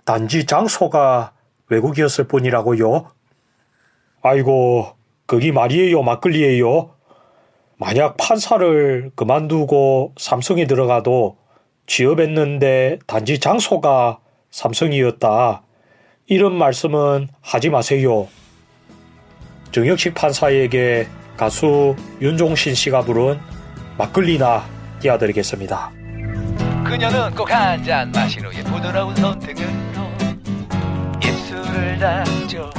단지 장소가 외국이었을 뿐이라고요? 아이고, 그게 말이에요, 막걸리예요? 만약 판사를 그만두고 삼성에 들어가도 취업했는데 단지 장소가 삼성이었다. 이런 말씀은 하지 마세요. 정영식 판사에게 가수 윤종신 씨가 부른 막걸리나 띄워드리겠습니다. 그녀는 꼭 한 잔 마신 후에 부드러운 손등으로 입술을 닦죠.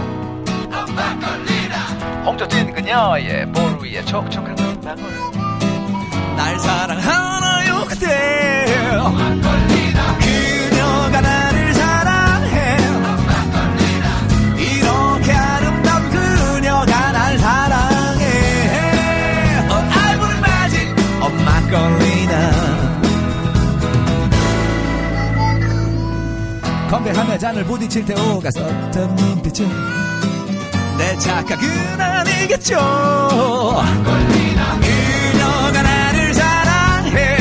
홍조 찐 그녀의 볼 위에 촉촉한 눈방울. 날 사랑하나요 그대. 그녀가 나를 사랑해. 이렇게 아름다운 그녀가 날 사랑해. 알고는 마직 막걸리나. 건배하며 잔을 부딪힐 때 오가섰던 눈빛은 내 착각은 아니겠죠. 그녀가 나를 사랑해.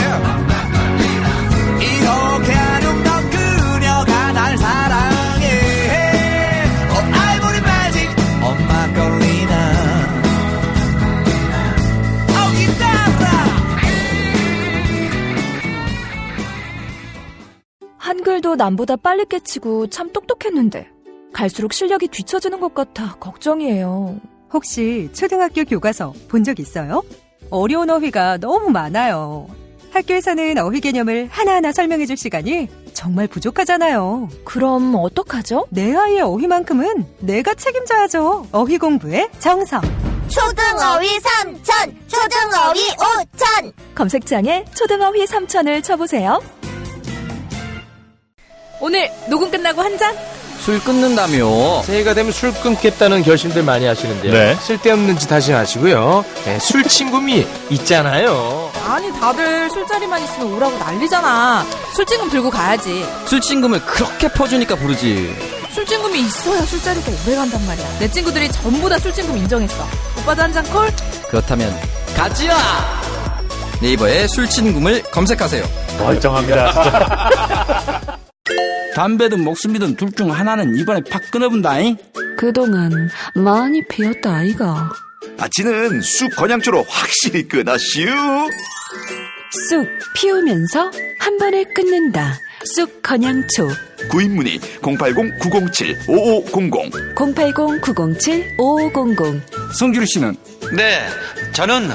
이렇게 아름다운 그녀가 날 사랑해. 알고는 마직 막걸리나. 한글도 남보다 빨리 깨치고 참 똑똑했는데 갈수록 실력이 뒤처지는 것 같아 걱정이에요. 혹시 초등학교 교과서 본 적 있어요? 어려운 어휘가 너무 많아요. 학교에서는 어휘 개념을 하나하나 설명해줄 시간이 정말 부족하잖아요. 그럼 어떡하죠? 내 아이의 어휘만큼은 내가 책임져야죠. 어휘 공부의 정성. 초등어휘 3000, 초등어휘 5000. 검색창에 초등어휘 3000을 쳐보세요. 오늘 녹음 끝나고 한 잔? 술 끊는다며. 새해가 되면 술 끊겠다는 결심들 많이 하시는데요. 네. 쓸데없는 짓 하지 마시고요. 네, 술 친구미 있잖아요. 아니 다들 술자리만 있으면 오라고 난리잖아. 술친금 들고 가야지. 술친금을 그렇게 퍼주니까 부르지. 술친금이 있어야 술자리가 오래 간단 말이야. 내 친구들이 전부 다 술친금 인정했어. 오빠도 한 잔 콜? 그렇다면 가지야. 네이버에 술친금을 검색하세요. 멀쩡합니다. 진짜. 담배든 목숨이든 둘 중 하나는 이번에 팍 끊어본다잉. 그동안 많이 피웠다 아이가. 아치는 쑥 건양초로 확실히 끊었슈. 쑥 피우면서 한 번에 끊는다. 쑥 건양초. 구입문의 080-907-5500 080-907-5500. 성주리 씨는? 네, 저는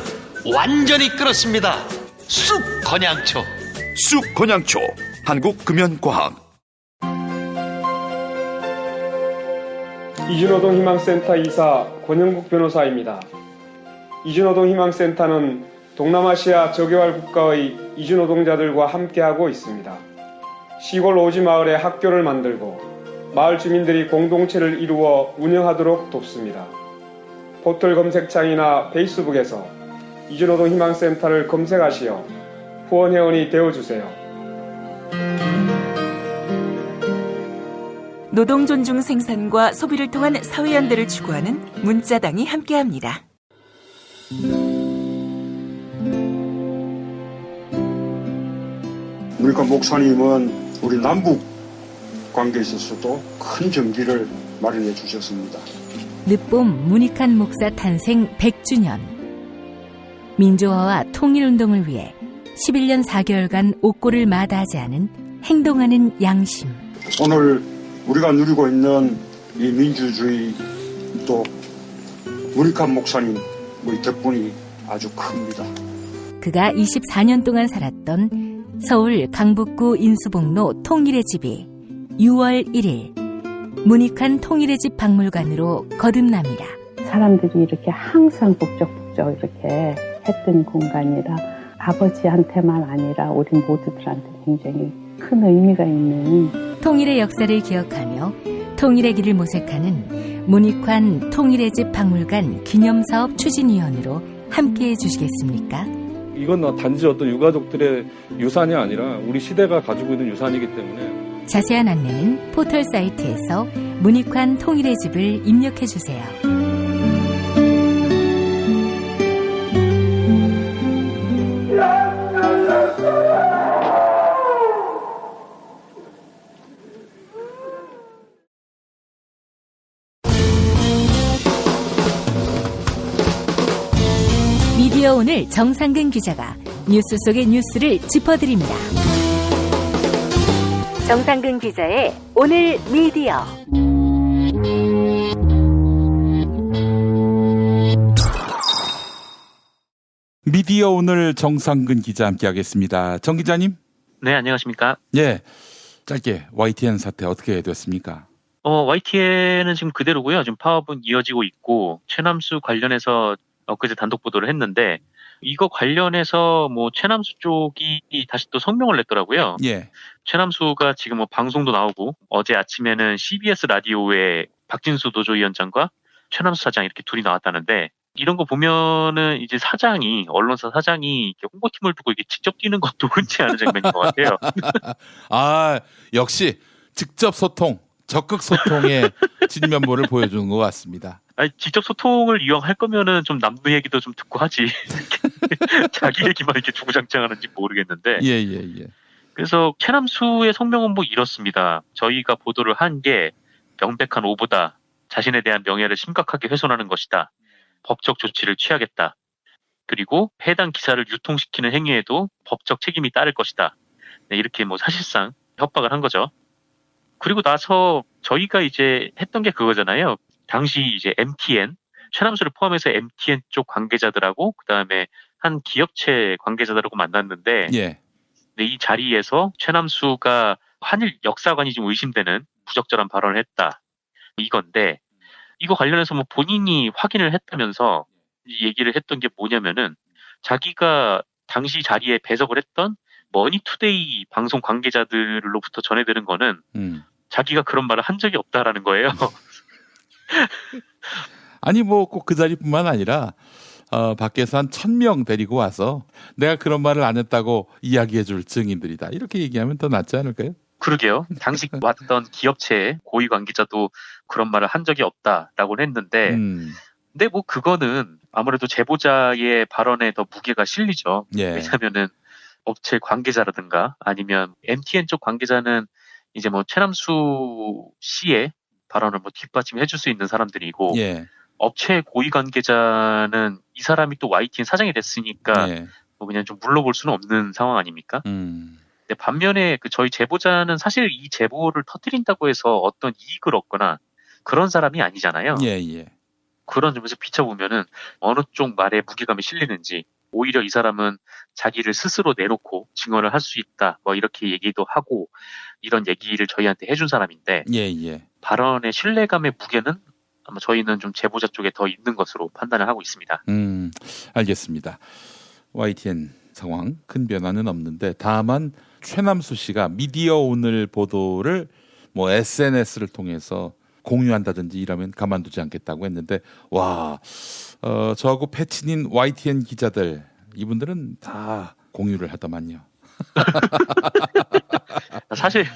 완전히 끊었습니다. 쑥 건양초. 쑥 건양초. 한국금연과학. 이주노동희망센터 이사 권영국 변호사입니다. 이주노동희망센터는 동남아시아 저개발 국가의 이주노동자들과 함께하고 있습니다. 시골 오지 마을에 학교를 만들고 마을 주민들이 공동체를 이루어 운영하도록 돕습니다. 포털 검색창이나 페이스북에서 이주노동 희망센터를 검색하시어 후원회원이 되어주세요. 노동 존중 생산과 소비를 통한 사회연대를 추구하는 문자당이 함께합니다. 우리가 목사님은 우리 남북 관계에 있어서도 큰 정기를 마련해 주셨습니다. 늦봄 문익환 목사 탄생 100주년. 민주화와 통일운동을 위해 11년 4개월간 옥고를 마다하지 않은 행동하는 양심. 오늘 우리가 누리고 있는 이 민주주의 또 문익환 목사님 덕분이 아주 큽니다. 그가 24년 동안 살았던 서울 강북구 인수복로 통일의 집이 6월 1일 문익환 통일의 집 박물관으로 거듭납니다. 사람들이 이렇게 항상 북적북적 이렇게 했던 공간이라 아버지한테만 아니라 우리 모두들한테 굉장히 큰 의미가 있는 통일의 역사를 기억하며 통일의 길을 모색하는 문익환 통일의 집 박물관 기념사업 추진위원으로 함께해 주시겠습니까? 이건 단지 어떤 유가족들의 유산이 아니라 우리 시대가 가지고 있는 유산이기 때문에 자세한 안내는 포털 사이트에서 문익환 통일의 집을 입력해 주세요. 미디어 오늘 정상근 기자가 뉴스 속의 뉴스를 짚어드립니다. 정상근 기자의 오늘 미디어. 미디어 오늘 정상근 기자 함께하겠습니다. 정 기자님. 네, 안녕하십니까. 예, 짧게 YTN 사태 어떻게 됐습니까? YTN은 지금 그대로고요. 지금 파업은 이어지고 있고 최남수 관련해서 엊그제 단독 보도를 했는데 이거 관련해서 최남수 쪽이 다시 또 성명을 냈더라고요. 예. 최남수가 지금 방송도 나오고 어제 아침에는 CBS 라디오에 박진수 노조위원장과 최남수 사장 이렇게 둘이 나왔다는데 이런 거 보면은 이제 언론사 사장이 이렇게 홍보팀을 두고 이게 직접 뛰는 것도 흔치 않은 장면인 것 같아요. 아, 역시 직접 소통, 적극 소통의 진면모를 보여주는 것 같습니다. 아니, 직접 소통을 이용할 거면은 좀 남의 얘기도 좀 듣고 하지. 자기 얘기만 이렇게 주구장창하는지 모르겠는데. 예. 그래서 최남수의 성명은 이렇습니다. 저희가 보도를 한 게 명백한 오보다. 자신에 대한 명예를 심각하게 훼손하는 것이다. 법적 조치를 취하겠다. 그리고 해당 기사를 유통시키는 행위에도 법적 책임이 따를 것이다. 네, 이렇게 사실상 협박을 한 거죠. 그리고 나서 저희가 이제 했던 게 그거잖아요. 당시 이제 MTN, 최남수를 포함해서 MTN 쪽 관계자들하고 그다음에 한 기업체 관계자들하고 만났는데 예. 네, 이 자리에서 최남수가 한일 역사관이 좀 의심되는 부적절한 발언을 했다. 이건데 이거 관련해서 본인이 확인을 했다면서 얘기를 했던 게 뭐냐면은 자기가 당시 자리에 배석을 했던 머니투데이 방송 관계자들로부터 전해들은 거는 자기가 그런 말을 한 적이 없다라는 거예요. 아니 꼭 그 자리뿐만 아니라 밖에서 한 1,000명 데리고 와서 내가 그런 말을 안 했다고 이야기해줄 증인들이다. 이렇게 얘기하면 더 낫지 않을까요? 그러게요. 당시 왔던 기업체 고위 관계자도 그런 말을 한 적이 없다라고 했는데 근데 그거는 아무래도 제보자의 발언에 더 무게가 실리죠. 예. 왜냐하면은 업체 관계자라든가 아니면 MTN 쪽 관계자는 이제 최남수 씨의 발언을 뒷받침해 줄 수 있는 사람들이고 예. 업체 고위 관계자는 이 사람이 또 YTN 사장이 됐으니까 예. 그냥 좀 물러볼 수는 없는 상황 아닙니까? 근데 반면에 저희 제보자는 사실 이 제보를 터뜨린다고 해서 어떤 이익을 얻거나 그런 사람이 아니잖아요. 예. 그런 점에서 비춰보면은 어느 쪽 말에 무게감이 실리는지 오히려 이 사람은 자기를 스스로 내놓고 증언을 할 수 있다. 이렇게 얘기도 하고 이런 얘기를 저희한테 해준 사람인데 예. 발언의 신뢰감의 무게는 아마 저희는 좀 제보자 쪽에 더 있는 것으로 판단을 하고 있습니다. 알겠습니다. YTN 상황 큰 변화는 없는데 다만 최남수 씨가 미디어 오늘 보도를 SNS를 통해서 공유한다든지 이러면 가만두지 않겠다고 했는데 와 저하고 패친인 YTN 기자들 이분들은 다 공유를 하더만요. 사실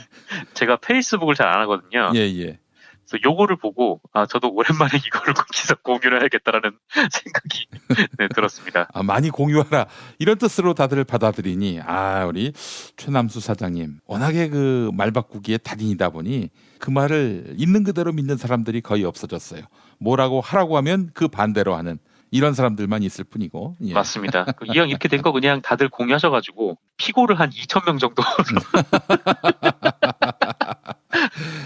제가 페이스북을 잘 안 하거든요. 예. 그래서 요거를 보고 저도 오랜만에 이거를 기사 공유를 해야겠다라는 생각이 들었습니다. 많이 공유하라 이런 뜻으로 다들 받아들이니 우리 최남수 사장님 워낙에 그 말 바꾸기에 달인이다 보니 그 말을 있는 그대로 믿는 사람들이 거의 없어졌어요. 뭐라고 하라고 하면 그 반대로 하는 이런 사람들만 있을 뿐이고. 예. 맞습니다. 이왕 이렇게 된 거 그냥 다들 공유하셔가지고 피고를 한 2,000명 정도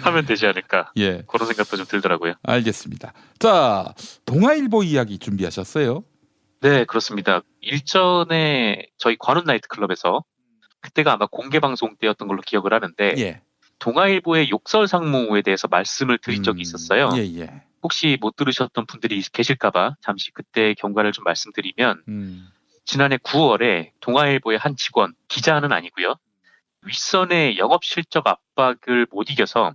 하면 되지 않을까. 예. 그런 생각도 좀 들더라고요. 알겠습니다. 자, 동아일보 이야기 준비하셨어요? 네, 그렇습니다. 일전에 저희 관훈 나이트클럽에서 그때가 아마 공개 방송 때였던 걸로 기억을 하는데 예. 동아일보의 욕설 상무에 대해서 말씀을 드린 적이 있었어요. 예. 혹시 못 들으셨던 분들이 계실까봐 잠시 그때 경과를 좀 말씀드리면 지난해 9월에 동아일보의 한 직원, 기자는 아니고요. 윗선의 영업 실적 압박을 못 이겨서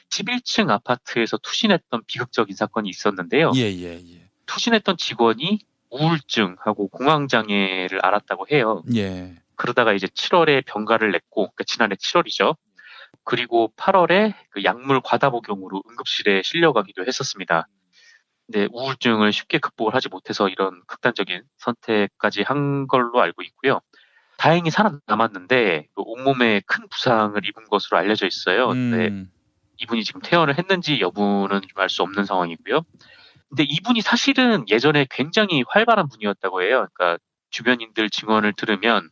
11층 아파트에서 투신했던 비극적인 사건이 있었는데요. 예. 투신했던 직원이 우울증하고 공황장애를 앓았다고 해요. 예. 그러다가 이제 7월에 병가를 냈고, 그러니까 지난해 7월이죠. 그리고 8월에 그 약물 과다 복용으로 응급실에 실려가기도 했었습니다. 근데 우울증을 쉽게 극복을 하지 못해서 이런 극단적인 선택까지 한 걸로 알고 있고요. 다행히 살아남았는데 온몸에 큰 부상을 입은 것으로 알려져 있어요. 근데 이분이 지금 퇴원을 했는지 여부는 좀 알 수 없는 상황이고요. 근데 이분이 사실은 예전에 굉장히 활발한 분이었다고 해요. 그러니까 주변인들 증언을 들으면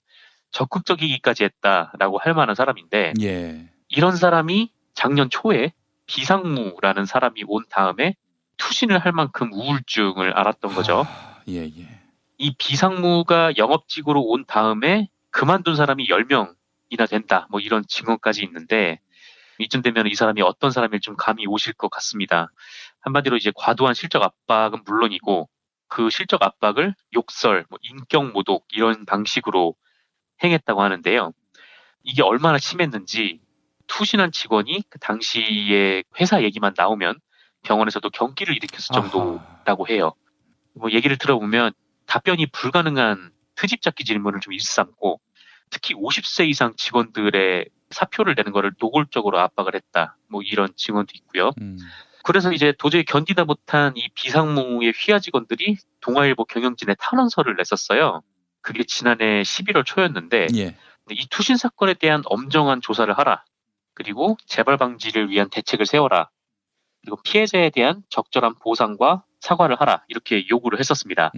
적극적이기까지 했다라고 할 만한 사람인데 예. 이런 사람이 작년 초에 비상무라는 사람이 온 다음에 투신을 할 만큼 우울증을 앓았던 거죠. 예. 이 비상무가 영업직으로 온 다음에 그만둔 사람이 10명이나 된다. 뭐 이런 증언까지 있는데 이쯤 되면 이 사람이 어떤 사람일지 좀 감이 오실 것 같습니다. 한마디로 이제 과도한 실적 압박은 물론이고 그 실적 압박을 욕설, 인격 모독 이런 방식으로 행했다고 하는데요. 이게 얼마나 심했는지 투신한 직원이 그 당시에 회사 얘기만 나오면 병원에서도 경기를 일으켰을 정도라고 해요. 뭐 얘기를 들어보면 답변이 불가능한 트집 잡기 질문을 좀 일삼고 특히 50세 이상 직원들의 사표를 내는 거를 노골적으로 압박을 했다. 뭐 이런 증언도 있고요. 그래서 이제 도저히 견디다 못한 이 비상무의 휘하 직원들이 동아일보 경영진에 탄원서를 냈었어요. 그게 지난해 11월 초였는데 이 투신 사건에 대한 엄정한 조사를 하라. 그리고 재발 방지를 위한 대책을 세워라. 그리고 피해자에 대한 적절한 보상과 사과를 하라. 이렇게 요구를 했었습니다.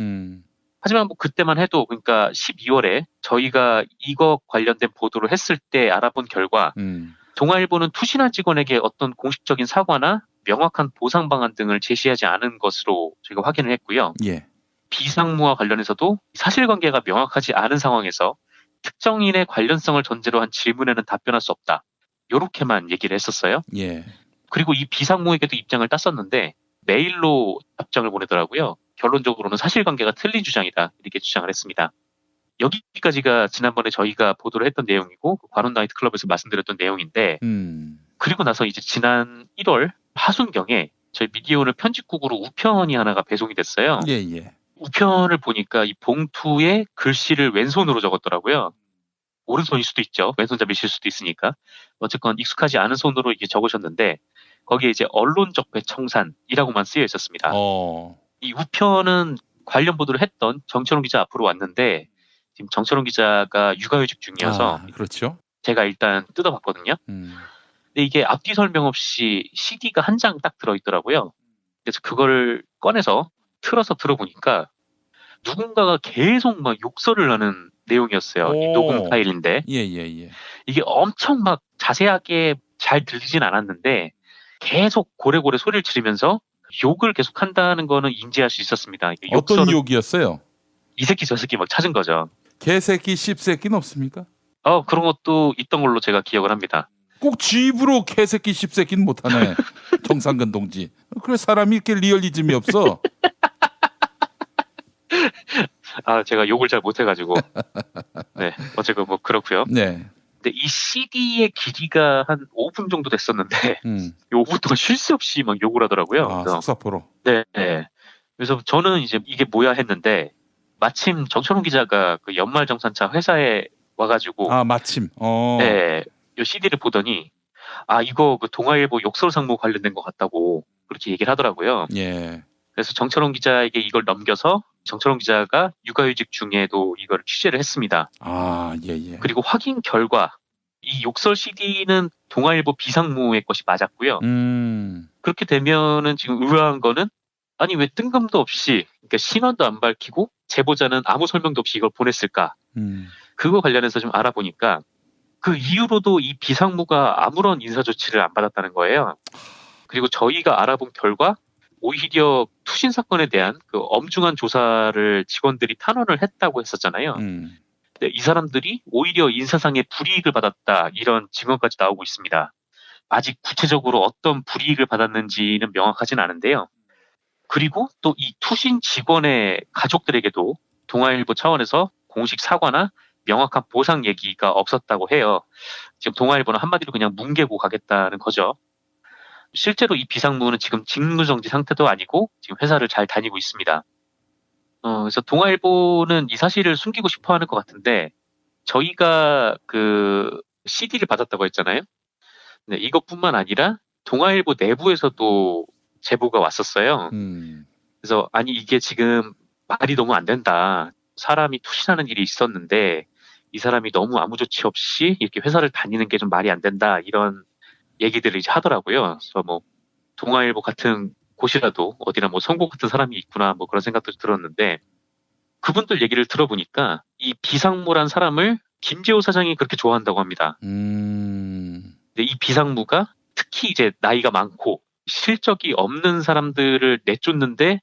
하지만 뭐 그때만 해도 그러니까 12월에 저희가 이거 관련된 보도를 했을 때 알아본 결과 동아일보는 투신한 직원에게 어떤 공식적인 사과나 명확한 보상 방안 등을 제시하지 않은 것으로 저희가 확인을 했고요. 예. 비상무와 관련해서도 사실관계가 명확하지 않은 상황에서 특정인의 관련성을 전제로 한 질문에는 답변할 수 없다. 요렇게만 얘기를 했었어요. 예. 그리고 이 비상무에게도 입장을 땄었는데 메일로 답장을 보내더라고요. 결론적으로는 사실관계가 틀린 주장이다. 이렇게 주장을 했습니다. 여기까지가 지난번에 저희가 보도를 했던 내용이고 관훈 나이트클럽에서 말씀드렸던 내용인데 그리고 나서 이제 지난 1월 하순경에 저희 미디어오늘 편집국으로 우편이 하나가 배송이 됐어요. 예. 우편을 보니까 이 봉투에 글씨를 왼손으로 적었더라고요. 오른손일 수도 있죠. 왼손잡이실 수도 있으니까. 어쨌건 익숙하지 않은 손으로 이게 적으셨는데 거기에 이제 언론적배 청산이라고만 쓰여 있었습니다. 이 우편은 관련 보도를 했던 정철원 기자 앞으로 왔는데 지금 정철원 기자가 육아휴직 중이어서 그렇죠. 제가 일단 뜯어봤거든요. 근데 이게 앞뒤 설명 없이 CD가 한 장 딱 들어있더라고요. 그래서 그걸 꺼내서 틀어서 들어보니까 누군가가 계속 막 욕설을 하는 내용이었어요. 이 녹음 파일인데 예. 이게 엄청 막 자세하게 잘 들리진 않았는데 계속 고래고래 소리를 지르면서 욕을 계속 한다는 거는 인지할 수 있었습니다. 어떤 욕이었어요? 이 새끼 저 새끼 막 찾은 거죠. 개새끼 씹새끼는 없습니까? 그런 것도 있던 걸로 제가 기억을 합니다. 꼭 지 입으로 개새끼 씹새끼는 못하네. 정상근 동지. 그래 사람이 이렇게 리얼리즘이 없어. 제가 욕을 잘 못해가지고. 네, 어쨌건 뭐 그렇고요. 네. 근데 이 CD의 길이가 한 5분 정도 됐었는데 이 5분 동안 쉴 새 없이 막 욕을 하더라고요. 아, 속사포로. 네. 그래서 저는 이제 이게 뭐야 했는데 마침 정철훈 기자가 그 연말정산차 회사에 와가지고 마침. 네, 이 CD를 보더니 이거 그 동아일보 욕설상무 관련된 것 같다고 그렇게 얘기를 하더라고요. 예. 그래서 정철훈 기자에게 이걸 넘겨서 정철훈 기자가 육아휴직 중에도 이걸 취재를 했습니다. 예. 그리고 확인 결과 이 욕설 CD는 동아일보 비상무의 것이 맞았고요. 그렇게 되면은 지금 의아한 거는 아니 왜 뜬금도 없이 그러니까 신원도 안 밝히고 제보자는 아무 설명도 없이 이걸 보냈을까? 그거 관련해서 좀 알아보니까 그 이후로도 이 비상무가 아무런 인사 조치를 안 받았다는 거예요. 그리고 저희가 알아본 결과 오히려 투신 사건에 대한 그 엄중한 조사를 직원들이 탄원을 했다고 했었잖아요. 근데 이 사람들이 오히려 인사상의 불이익을 받았다 이런 증언까지 나오고 있습니다. 아직 구체적으로 어떤 불이익을 받았는지는 명확하진 않은데요. 그리고 또 이 투신 직원의 가족들에게도 동아일보 차원에서 공식 사과나 명확한 보상 얘기가 없었다고 해요. 지금 동아일보는 한마디로 그냥 뭉개고 가겠다는 거죠. 실제로 이 비상무는 지금 직무정지 상태도 아니고 지금 회사를 잘 다니고 있습니다. 그래서 동아일보는 이 사실을 숨기고 싶어 하는 것 같은데 저희가 그 CD를 받았다고 했잖아요. 네, 이것뿐만 아니라 동아일보 내부에서도 제보가 왔었어요. 그래서 아니 이게 지금 말이 너무 안 된다. 사람이 투신하는 일이 있었는데 이 사람이 너무 아무 조치 없이 이렇게 회사를 다니는 게 좀 말이 안 된다. 이런 얘기들을 이제 하더라고요. 그래서 뭐 동아일보 같은 곳이라도 어디나 뭐 선고 같은 사람이 있구나 뭐 그런 생각도 들었는데 그분들 얘기를 들어보니까 이 비상무란 사람을 김재호 사장이 그렇게 좋아한다고 합니다. 근데 이 비상무가 특히 이제 나이가 많고 실적이 없는 사람들을 내쫓는데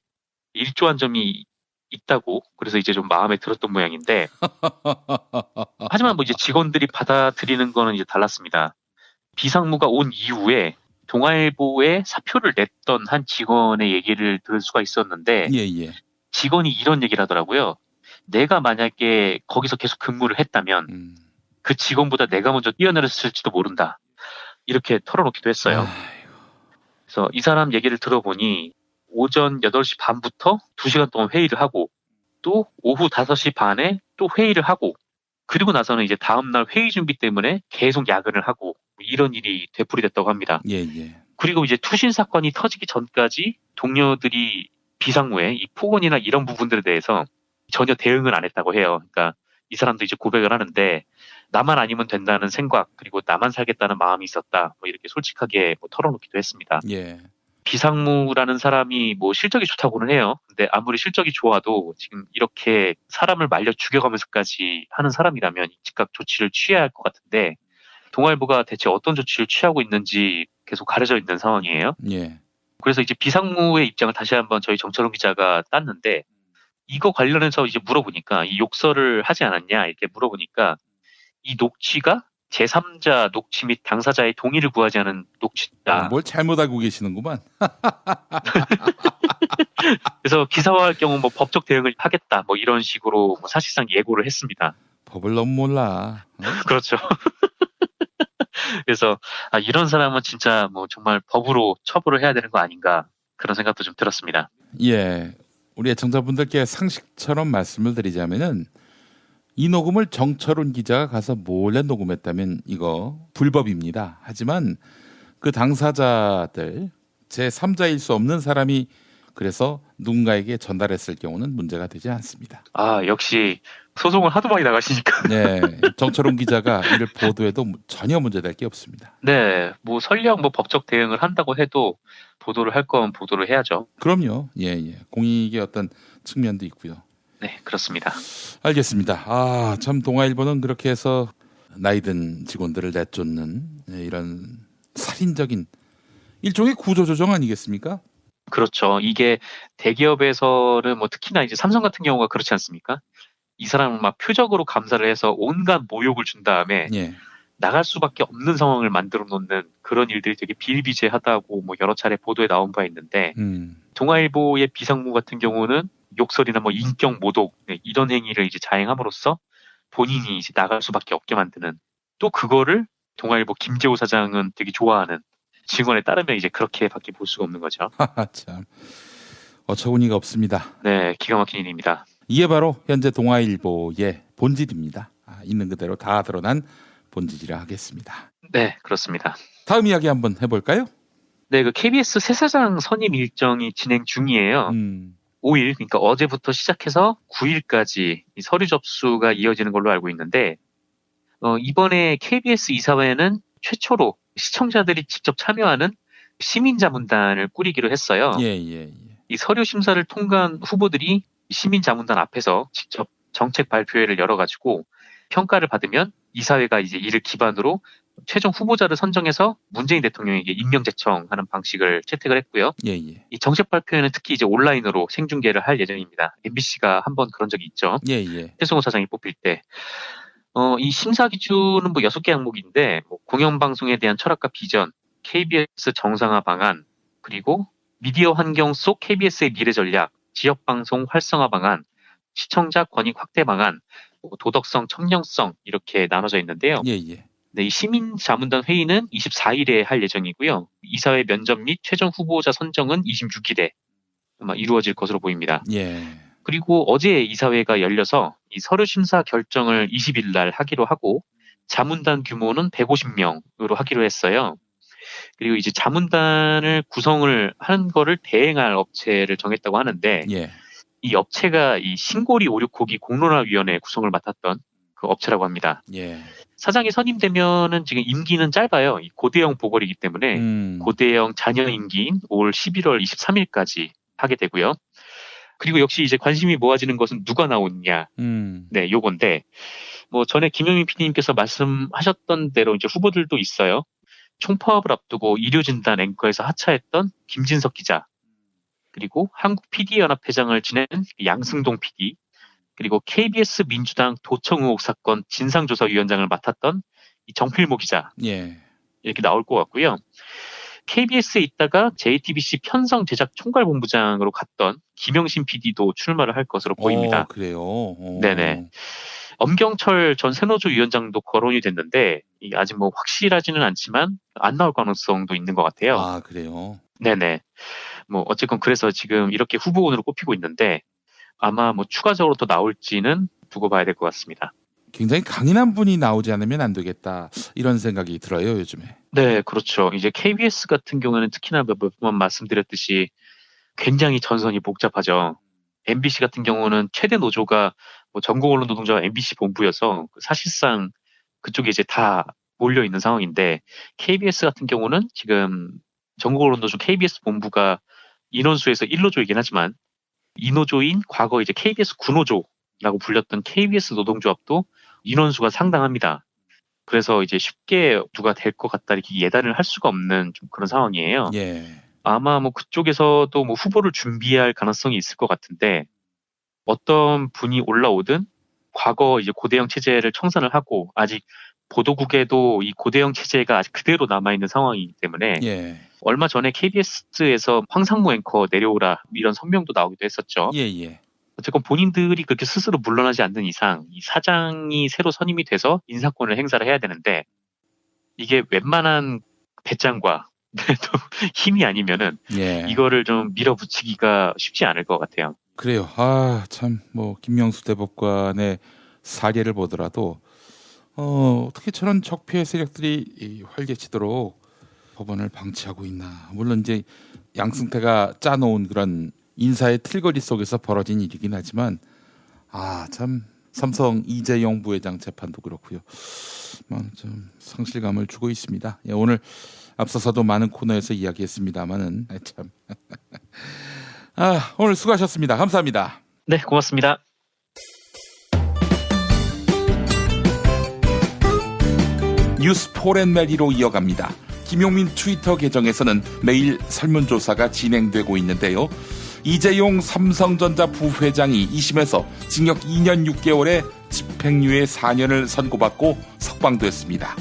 일조한 점이 있다고 그래서 이제 좀 마음에 들었던 모양인데 하지만 뭐 이제 직원들이 받아들이는 거는 이제 달랐습니다. 비상무가 온 이후에 동아일보에 사표를 냈던 한 직원의 얘기를 들을 수가 있었는데 직원이 이런 얘기를 하더라고요. 내가 만약에 거기서 계속 근무를 했다면 그 직원보다 내가 먼저 뛰어내렸을지도 모른다. 이렇게 털어놓기도 했어요. 그래서 이 사람 얘기를 들어보니 오전 8시 반부터 2시간 동안 회의를 하고 또 오후 5시 반에 또 회의를 하고 그리고 나서는 이제 다음날 회의 준비 때문에 계속 야근을 하고 이런 일이 되풀이됐다고 합니다. 그리고 이제 투신 사건이 터지기 전까지 동료들이 비상무에 이 폭언이나 이런 부분들에 대해서 전혀 대응을 안 했다고 해요. 그러니까 이 사람도 이제 고백을 하는데 나만 아니면 된다는 생각 그리고 나만 살겠다는 마음이 있었다. 뭐 이렇게 솔직하게 뭐 털어놓기도 했습니다. 비상무라는 사람이 뭐 실적이 좋다고는 해요. 근데 아무리 실적이 좋아도 지금 이렇게 사람을 말려 죽여가면서까지 하는 사람이라면 즉각 조치를 취해야 할 것 같은데 동아일보가 대체 어떤 조치를 취하고 있는지 계속 가려져 있는 상황이에요. 그래서 이제 비상무의 입장을 다시 한번 저희 정철훈 기자가 땄는데 이거 관련해서 이제 물어보니까 이 욕설을 하지 않았냐 이렇게 물어보니까 이 녹취가 제3자 녹취 및 당사자의 동의를 구하지 않은 녹취다. 뭘 잘못 알고 계시는구만. 그래서 기사화할 경우 뭐 법적 대응을 하겠다 뭐 이런 식으로 뭐 사실상 예고를 했습니다. 법을 너무 몰라. 그렇죠. 그래서 이런 사람은 진짜 뭐 정말 법으로 처벌을 해야 되는 거 아닌가 그런 생각도 좀 들었습니다. 예, 우리 애청자분들께 상식처럼 말씀을 드리자면은 이 녹음을 정철훈 기자가 가서 몰래 녹음했다면 이거 불법입니다. 하지만 그 당사자들 제3자일 수 없는 사람이 그래서 누군가에게 전달했을 경우는 문제가 되지 않습니다. 역시 소송을 하도 많이 나가시니까. 네, 정철훈 기자가 이를 보도해도 전혀 문제될 게 없습니다. 네, 뭐 설령 뭐 법적 대응을 한다고 해도 보도를 할 건 보도를 해야죠. 그럼요. 예. 공익의 어떤 측면도 있고요. 네, 그렇습니다. 알겠습니다. 참 동아일보는 그렇게 해서 나이든 직원들을 내쫓는 이런 살인적인 일종의 구조조정 아니겠습니까? 그렇죠. 이게 대기업에서는 뭐 특히나 이제 삼성 같은 경우가 그렇지 않습니까? 이 사람을 막 표적으로 감사를 해서 온갖 모욕을 준 다음에 나갈 수밖에 없는 상황을 만들어 놓는 그런 일들이 되게 비일비재하다고 뭐 여러 차례 보도에 나온 바 있는데 동아일보의 비상무 같은 경우는 욕설이나 뭐 인격 모독 이런 행위를 이제 자행함으로써 본인이 이제 나갈 수밖에 없게 만드는 또 그거를 동아일보 김재호 사장은 되게 좋아하는, 증언에 따르면 이제 그렇게밖에 볼 수가 없는 거죠. 참 어처구니가 없습니다. 네, 기가 막힌 일입니다. 이게 바로 현재 동아일보의 본질입니다. 있는 그대로 다 드러난 본질이라 하겠습니다. 네, 그렇습니다. 다음 이야기 한번 해볼까요? 네, 그 KBS 새 사장 선임 일정이 진행 중이에요. 5일, 그러니까 어제부터 시작해서 9일까지 이 서류 접수가 이어지는 걸로 알고 있는데, 이번에 KBS 이사회는 최초로 시청자들이 직접 참여하는 시민자문단을 꾸리기로 했어요. 이 서류 심사를 통과한 후보들이 시민자문단 앞에서 직접 정책 발표회를 열어가지고 평가를 받으면 이사회가 이제 이를 기반으로 최종 후보자를 선정해서 문재인 대통령에게 임명 제청하는 방식을 채택을 했고요. 이 정책 발표회는 특히 이제 온라인으로 생중계를 할 예정입니다. MBC가 한번 그런 적이 있죠. 최승호 사장이 뽑힐 때. 이 심사 기준은 뭐 6개 항목인데, 뭐 공영방송에 대한 철학과 비전, KBS 정상화 방안, 그리고 미디어 환경 속 KBS의 미래 전략, 지역방송 활성화 방안, 시청자 권익 확대 방안, 도덕성, 청렴성 이렇게 나눠져 있는데요. 네, 이 시민자문단 회의는 24일에 할 예정이고요. 이사회 면접 및 최종 후보자 선정은 26일에 아마 이루어질 것으로 보입니다. 그리고 어제 이사회가 열려서 이 서류 심사 결정을 20일 날 하기로 하고, 자문단 규모는 150명으로 하기로 했어요. 그리고 이제 자문단을 구성을 하는 거를 대행할 업체를 정했다고 하는데, 이 업체가 이 신고리 569기 공론화위원회 구성을 맡았던 그 업체라고 합니다. 사장이 선임되면은 지금 임기는 짧아요. 이 고대영 보궐이기 때문에 고대영 잔여 임기인 올 11월 23일까지 하게 되고요. 그리고 역시 이제 관심이 모아지는 것은 누가 나오느냐. 네, 요건데, 뭐 전에 김영민 PD님께서 말씀하셨던 대로 이제 후보들도 있어요. 총파업을 앞두고 의료진단 앵커에서 하차했던 김진석 기자, 그리고 한국 PD연합회장을 지낸 양승동 PD, 그리고 KBS 민주당 도청 의혹 사건 진상조사위원장을 맡았던 이 정필모 기자, 이렇게 나올 것 같고요. KBS에 있다가 JTBC 편성 제작 총괄본부장으로 갔던 김영신 PD도 출마를 할 것으로 보입니다. 그래요? 네네. 엄경철 전 새노조 위원장도 거론이 됐는데, 이게 아직 뭐 확실하지는 않지만 안 나올 가능성도 있는 것 같아요. 그래요? 네네. 뭐 어쨌건 그래서 지금 이렇게 후보군으로 꼽히고 있는데, 아마 뭐 추가적으로 또 나올지는 두고 봐야 될 것 같습니다. 굉장히 강인한 분이 나오지 않으면 안 되겠다, 이런 생각이 들어요, 요즘에. 네, 그렇죠. 이제 KBS 같은 경우에는 특히나 몇 번 말씀드렸듯이 굉장히 전선이 복잡하죠. MBC 같은 경우는 최대 노조가 뭐 전국언론노동자와 MBC 본부여서 사실상 그쪽에 이제 다 몰려 있는 상황인데, KBS 같은 경우는 지금 전국언론노조 KBS 본부가 인원수에서 1노조이긴 하지만, 2노조인 과거 이제 KBS 9노조라고 불렸던 KBS 노동조합도 인원수가 상당합니다. 그래서 이제 쉽게 누가 될 것 같다 이렇게 예단을 할 수가 없는 좀 그런 상황이에요. 아마 뭐 그쪽에서도 뭐 후보를 준비할 가능성이 있을 것 같은데, 어떤 분이 올라오든 과거 이제 고대형 체제를 청산을 하고, 아직 보도국에도 이 고대형 체제가 아직 그대로 남아있는 상황이기 때문에, 얼마 전에 KBS에서 황상무 앵커 내려오라 이런 성명도 나오기도 했었죠. 어쨌건 본인들이 그렇게 스스로 물러나지 않는 이상 이 사장이 새로 선임이 돼서 인사권을 행사를 해야 되는데, 이게 웬만한 배짱과 또 힘이 아니면은 이거를 좀 밀어붙이기가 쉽지 않을 것 같아요. 그래요. 참 뭐 김명수 대법관의 사례를 보더라도 어떻게 저런 적폐 세력들이 활개치도록 법원을 방치하고 있나. 물론 이제 양승태가 짜놓은 그런 인사의 틀거리 속에서 벌어진 일이긴 하지만, 참 삼성 이재용 부회장 재판도 그렇고요. 좀 상실감을 주고 있습니다. 오늘 앞서서도 많은 코너에서 이야기했습니다만은 참 오늘 수고하셨습니다. 감사합니다. 네, 고맙습니다. 뉴스 포렌메리로 이어갑니다. 김용민 트위터 계정에서는 매일 설문조사가 진행되고 있는데요. 이재용 삼성전자 부회장이 2심에서 징역 2년 6개월에 집행유예 4년을 선고받고 석방됐습니다.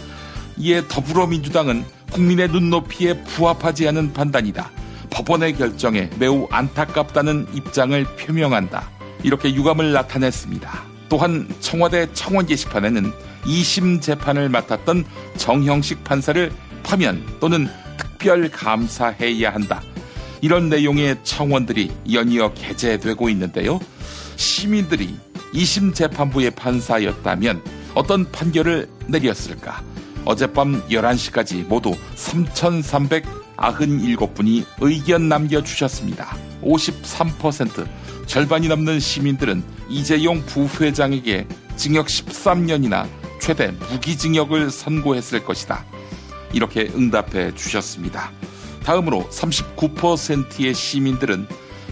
이에 더불어민주당은 국민의 눈높이에 부합하지 않은 판단이다, 법원의 결정에 매우 안타깝다는 입장을 표명한다, 이렇게 유감을 나타냈습니다. 또한 청와대 청원 게시판에는 2심 재판을 맡았던 정형식 판사를 파면 또는 특별 감사해야 한다. 이런 내용의 청원들이 연이어 게재되고 있는데요. 시민들이 2심 재판부의 판사였다면 어떤 판결을 내렸을까? 어젯밤 11시까지 모두 3,397분이 의견 남겨주셨습니다. 53%, 절반이 넘는 시민들은 이재용 부회장에게 징역 13년이나 최대 무기징역을 선고했을 것이다. 이렇게 응답해 주셨습니다. 다음으로 39%의 시민들은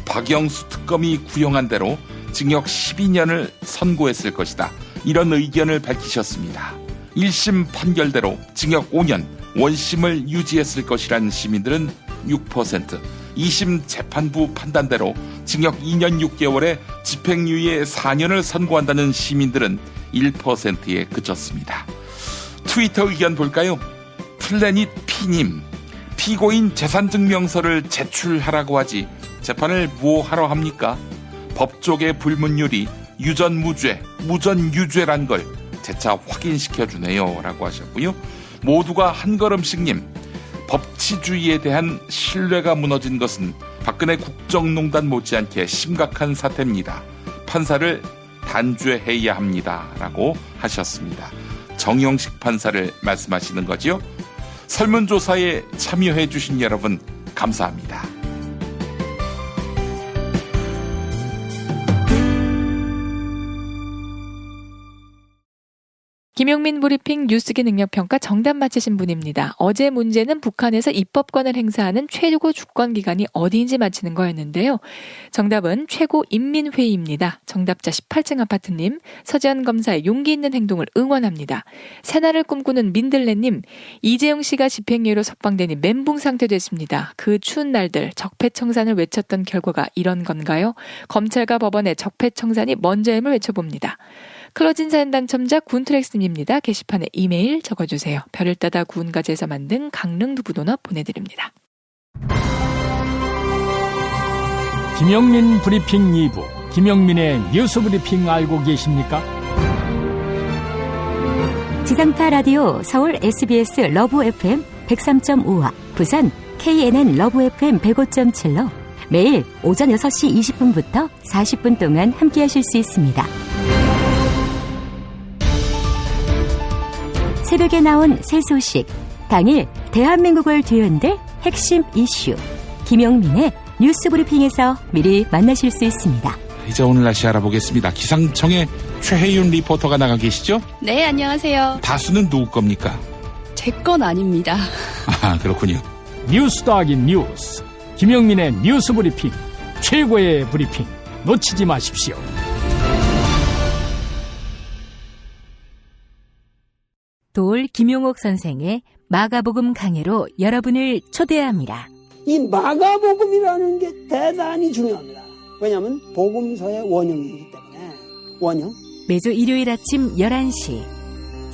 박영수 특검이 구형한 대로 징역 12년을 선고했을 것이다. 이런 의견을 밝히셨습니다. 1심 판결대로 징역 5년, 원심을 유지했을 것이란 시민들은 6%, 2심 재판부 판단대로 징역 2년 6개월에 집행유예 4년을 선고한다는 시민들은 1%에 그쳤습니다. 트위터 의견 볼까요? 플래닛 P님, 피고인 재산증명서를 제출하라고 하지 재판을 뭐하러 합니까? 법조계 불문율이 유전무죄, 무전유죄란 걸 재차 확인시켜주네요 라고 하셨고요. 모두가 한 걸음씩님, 법치주의에 대한 신뢰가 무너진 것은 박근혜 국정농단 못지않게 심각한 사태입니다. 판사를 단죄해야 합니다 라고 하셨습니다. 정형식 판사를 말씀하시는 거죠. 설문조사에 참여해 주신 여러분 감사합니다. 김용민 브리핑 뉴스기 능력평가 정답 맞히신 분입니다. 어제 문제는 북한에서 입법권을 행사하는 최고 주권기관이 어디인지 맞히는 거였는데요. 정답은 최고인민회의입니다. 정답자 18층 아파트님, 서지현 검사의 용기 있는 행동을 응원합니다. 새날을 꿈꾸는 민들레님, 이재용 씨가 집행유예로 석방되니 멘붕 상태 됐습니다. 그 추운 날들 적폐청산을 외쳤던 결과가 이런 건가요? 검찰과 법원의 적폐청산이 먼저임을 외쳐봅니다. 클로징 사연 당첨자 군트렉스님입니다. 게시판에 이메일 적어주세요. 별을 따다 구운 가지에서 만든 강릉 두부도넛 보내드립니다. 김용민 브리핑 2부, 김용민의 뉴스 브리핑 알고 계십니까? 지상파 라디오 서울 SBS 러브 FM 103.5와 부산 KNN 러브 FM 105.7로 매일 오전 6시 20분부터 40분 동안 함께하실 수 있습니다. 새벽에 나온 새 소식, 당일 대한민국을 뒤흔들 핵심 이슈, 김용민의 뉴스 브리핑에서 미리 만나실 수 있습니다. 이제 오늘 날씨 알아보겠습니다. 기상청에 최혜윤 리포터가 나가 계시죠? 네, 안녕하세요. 다수는 누구 겁니까? 제 건 아닙니다. 아, 그렇군요. 뉴스 더하기 뉴스, 김용민의 뉴스 브리핑, 최고의 브리핑, 놓치지 마십시오. 도올 김용옥 선생의 마가복음 강해로 여러분을 초대합니다. 이 마가복음이라는 게 대단히 중요합니다. 왜냐하면 복음서의 원형이기 때문에. 원형. 매주 일요일 아침 11시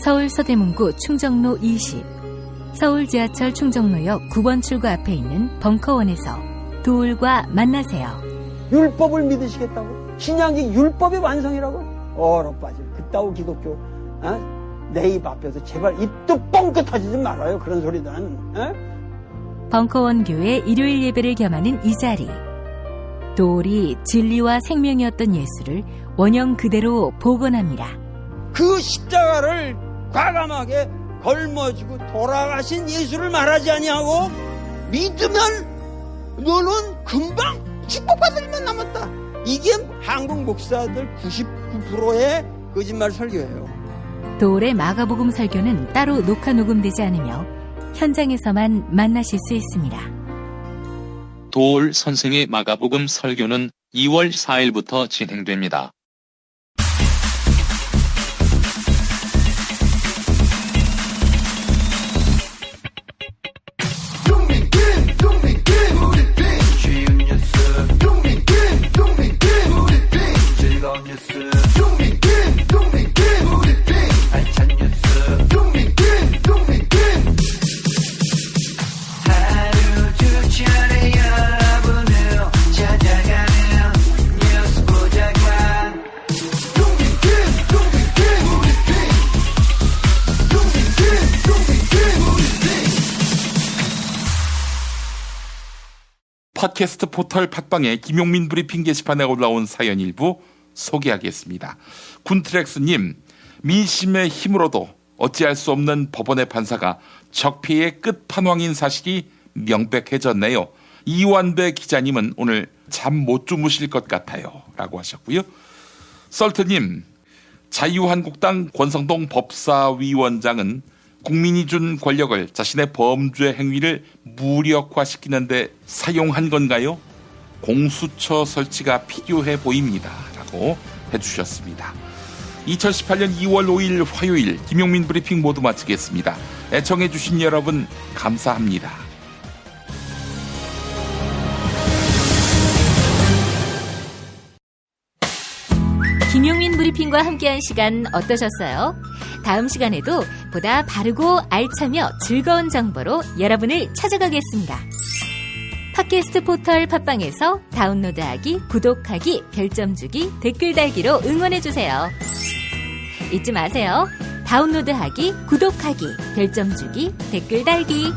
서울 서대문구 충정로 20, 서울 지하철 충정로역 9번 출구 앞에 있는 벙커원에서 도울과 만나세요. 율법을 믿으시겠다고? 신약이 율법의 완성이라고? 얼어빠질 그따구 기독교 내 입 앞에서 제발 입도 뻥끗 터지지 말아요. 그런 소리는. 벙커원 교회 일요일 예배를 겸하는 이 자리. 도울이 진리와 생명이었던 예수를 원형 그대로 복원합니다. 그 십자가를 과감하게 걸머지고 돌아가신 예수를 말하지 아니하고 믿으면 너는 금방 축복받을 일만 남았다. 이게 한국 목사들 99%의 거짓말 설교예요. 도울의 마가복음 설교는 따로 녹화 녹음되지 않으며 현장에서만 만나실 수 있습니다. 도울 선생의 마가복음 설교는 2월 4일부터 진행됩니다. 팟캐스트 포털 팟빵의 김용민 브리핑 게시판에 올라온 사연 일부 소개하겠습니다. 군트렉스님, 민심의 힘으로도 어찌할 수 없는 법원의 판사가 적폐의 끝판왕인 사실이 명백해졌네요. 이완배 기자님은 오늘 잠 못 주무실 것 같아요. 라고 하셨고요. 썰트님, 자유한국당 권성동 법사위원장은 국민이 준 권력을 자신의 범죄 행위를 무력화시키는데 사용한 건가요? 공수처 설치가 필요해 보입니다. 라고 해주셨습니다. 2018년 2월 5일 화요일 김용민 브리핑 모두 마치겠습니다. 애청해주신 여러분 감사합니다. 김용민 브리핑과 함께한 시간 어떠셨어요? 다음 시간에도 보다 바르고 알차며 즐거운 정보로 여러분을 찾아가겠습니다. 팟캐스트 포털 팟빵에서 다운로드하기, 구독하기, 별점 주기, 댓글 달기로 응원해주세요. 잊지 마세요. 다운로드하기, 구독하기, 별점 주기, 댓글 달기.